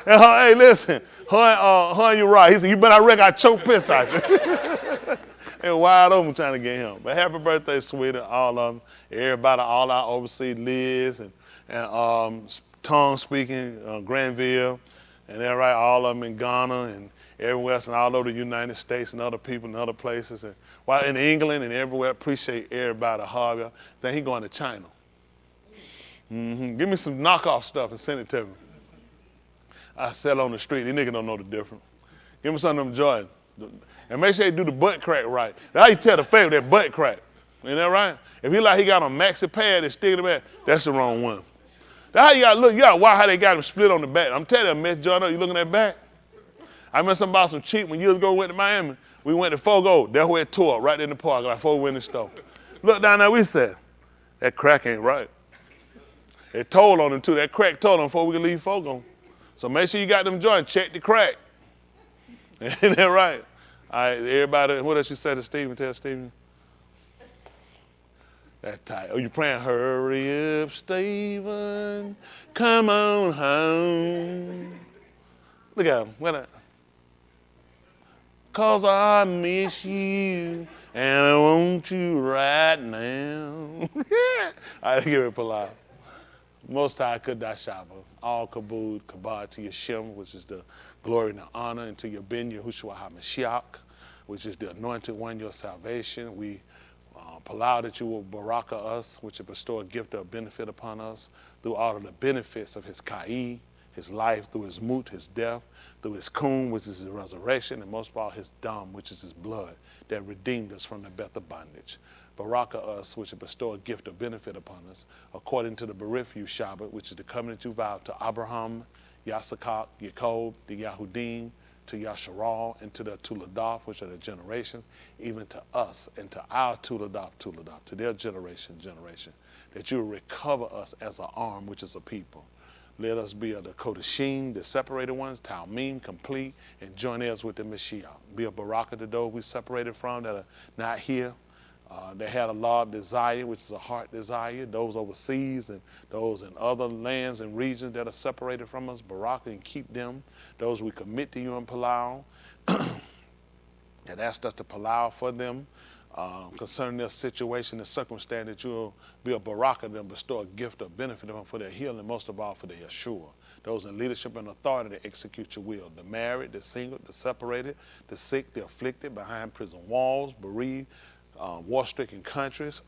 And hey, listen, her and you right. He said, you better I reckon I choke piss out you. And wide open trying to get him. But happy birthday, sweetie, all of them. Everybody, all our overseas, Liz and tongue speaking, Granville, and they're right, all of them in Ghana and everywhere else, and all over the United States and other people in other places. And while in England and everywhere, appreciate everybody, Harvey. Then he going to China. Give me some knockoff stuff and send it to me. I sell on the street. These niggas don't know the difference. Give me some of them Jordans. And make sure they do the butt crack right. That's how you tell the favorite that butt crack. Ain't that right? If he got a maxi pad that's sticking in the back, that's the wrong one. That's how you gotta look. You gotta watch how they got him split on the back. I'm telling you, Miss John, you looking at that back? I remember something about some cheap when years ago we went to Miami. We went to Fogo. That's where it tore up, right in the park, like before we went in the store. Look down there, we said, that crack ain't right. It told on him too. That crack told him before we could leave Fogo. So make sure you got them joints. Check the crack. Ain't that right? All right, everybody, what else you said to Stephen? Tell Stephen. That tight. Oh, you praying, hurry up, Stephen. Come on home. Look at him. What that? Cause I miss you and I want you right now. I give it polite. Most High Kadosh Shabbat, all kabod, kabad to Yeshem, which is the glory and the honor, and to your Ben Yahushua HaMashiach, which is the anointed one, your salvation. We allow that you will baraka us, which will bestow a gift of benefit upon us through all of the benefits of his Ka'i, his life, through his mut, his death, through his kum, which is his resurrection, and most of all his dam, which is his blood that redeemed us from the death of bondage. Baraka us, which will bestow a gift of benefit upon us, according to the Berifu Shabbat, which is the covenant you vowed to Abraham, Yasakak, Yaakov, the Yahudim, to Yasharal, and to the Tuladaf, which are the generations, even to us and to our Tuladaf, to their generation, that you will recover us as an arm, which is a people. Let us be of the Kodashim, the separated ones, Talmim, complete, and join heirs with the Mashiach. Be a Baraka to those we separated from that are not here. They had a law of desire, which is a heart desire. Those overseas and those in other lands and regions that are separated from us, Baraka, and keep them. Those we commit to you in Palau, that asked us to Palau for them, concerning their situation and circumstance, that you'll be a Baraka, them bestow a gift of benefit them for their healing, most of all for their Yeshua. Those in leadership and authority to execute your will. The married, the single, the separated, the sick, the afflicted, behind prison walls, bereaved, war-stricken countries,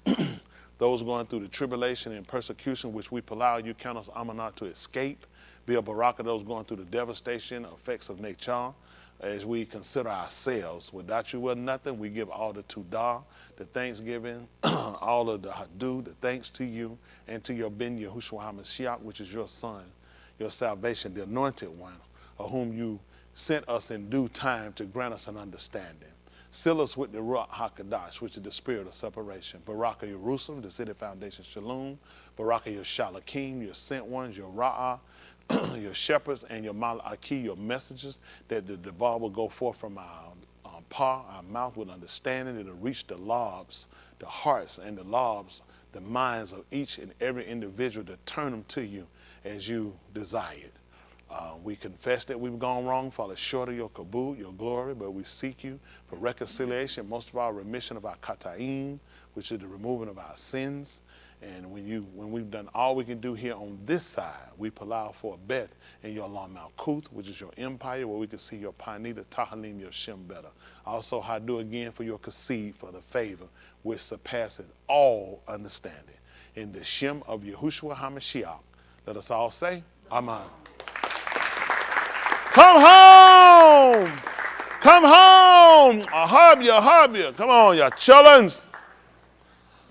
those going through the tribulation and persecution, which we allow you, count us amanah, to escape. Be a Baraka, those going through the devastation, effects of nature, as we consider ourselves. Without you, we're nothing. We give all the Tudah, the thanksgiving, all of the Hadu, the thanks to you, and to your Ben Yahushua HaMashiach, which is your son, your salvation, the anointed one, of whom you sent us in due time to grant us an understanding. Seal us with the Ruach HaKadosh, which is the spirit of separation. Baraka Jerusalem, the city foundation Shalom. Baraka your Shalakim, your sent ones, your Ra'ah, your shepherds and your malaki, your messengers, that the devour will go forth from our our mouth with understanding. It'll reach the lobs, the hearts and the lobs, the minds of each and every individual to turn them to you as you desired. We confess that we've gone wrong, fallen short of your kabut, your glory, but we seek you for reconciliation, most of all remission of our kata'im, which is the removing of our sins. And when we've done all we can do here on this side, we allow for a beth in your Lam Malkuth, which is your empire, where we can see your Panita, Tahalim, your Shem better. Also, I do again for your Kasid, for the favor, which surpasses all understanding. In the Shem of Yahushua HaMashiach, let us all say, Amen. Come home! Come home! A hub. Come on, your chillins.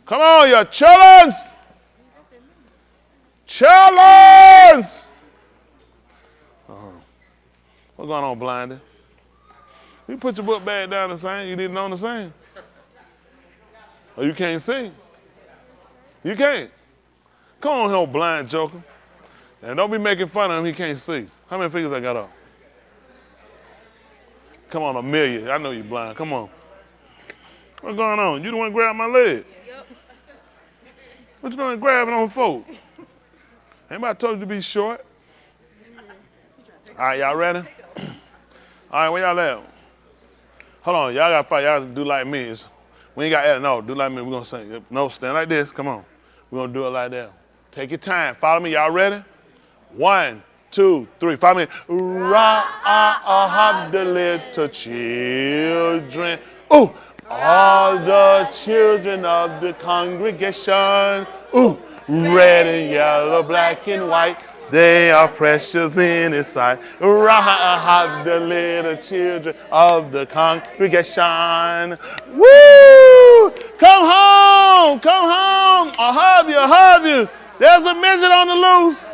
Come on, your chillins! Chillins! What's going on, Blinded? You put your book bag down the same. You didn't know the same. Oh, you can't see? You can't. Come on here, blind joker. And don't be making fun of him, he can't see. How many fingers I got up? Come on, 1 million. I know you blind. Come on. What's going on? You the one grab my leg. What you doing grabbing on folk? Anybody told you to be short? All right, y'all ready? All right, where y'all at? Hold on, y'all gotta fight. Y'all do like me. We ain't got no, do like me. We're gonna sing. No, stand like this. Come on. We're gonna do it like that. Take your time. Follow me. Y'all ready? 1, 2, 3. Follow me. Ra-ah-ah-hab the little children. Ooh. All the children of the congregation, ooh, red and yellow, black and white, they are precious in His sight. Rahab, the little children of the congregation. Woo! Come home! I hug you. There's a midget on the loose.